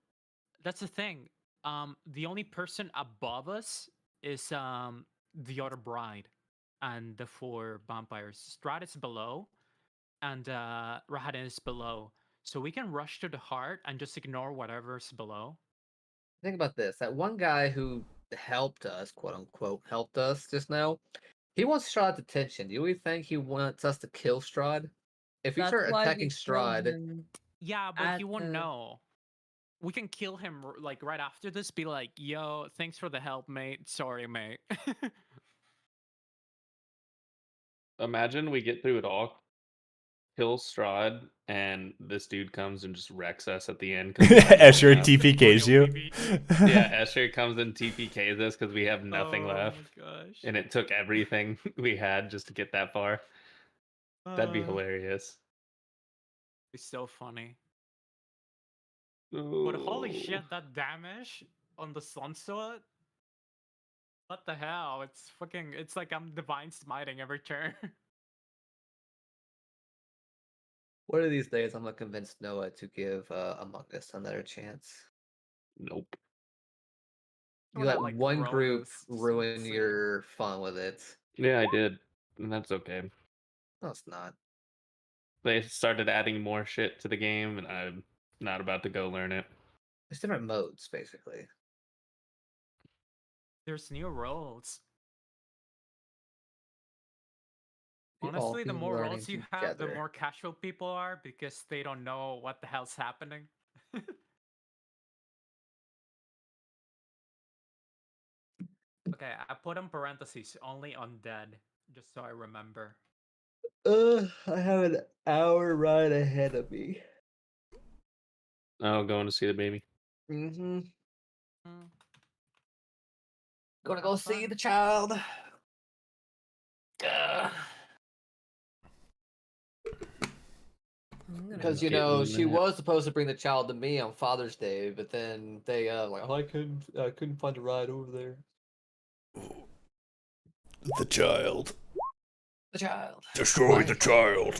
that's the thing. The only person above us is the other bride and the 4 vampires. Strahd is below, and Rahadin is below. So we can rush to the heart and just ignore whatever's below. Think about this. That one guy who helped us, quote unquote, helped us just now, he wants Strahd's attention. Do you really think he wants us to kill Strahd? If we That's start why attacking we killed Strahd, him Yeah, but at he won't the- know. We can kill him like right after this. Be like, "Yo, thanks for the help, mate. Sorry, mate." Imagine we get through it all, kill Strahd, and this dude comes and just wrecks us at the end. 'cause we have Escher nothing left. TPKs you. Yeah, Escher comes and TPKs us because we have nothing Oh left. my gosh. And it took everything we had just to get that far. That'd be hilarious. It's so funny. But holy Ooh. shit, that damage on the Sunsword? What the hell? It's fucking. It's like I'm divine smiting every turn. one of these days I'm going to convince Noah to give Among Us another chance. Nope. You Wanna, let like, one throw group this ruin scene. your fun with it. Yeah, I did. And that's okay. No, it's not. They started adding more shit to the game, and I'm not about to go learn it. There's different modes, basically. There's new roles. We all Honestly, be the more learning roles you have, the together. more casual people are because they don't know what the hell's happening. Okay, I put in parentheses only undead, just so I remember. I have an hour ride ahead of me. Oh, going to see the baby. Mm-hmm. Mm. Gonna go Have see fun. the child. Because she Getting that. was supposed to bring the child to me on Father's Day, but then they like, oh, I couldn't find a ride over there. The child. The child. Destroy Why? the child.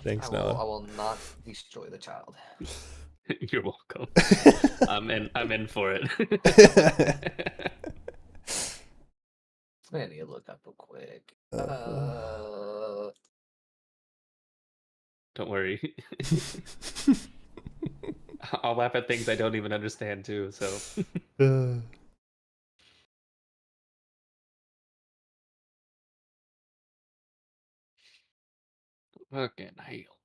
Thanks, I Noah. will not destroy the child. You're welcome. I'm in for it. I need to look up real quick. Don't worry. I'll laugh at things I don't even understand too. So fucking hell.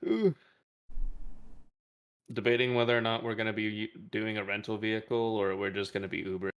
Ooh. Debating whether or not we're gonna be doing a rental vehicle or we're just gonna be Uber.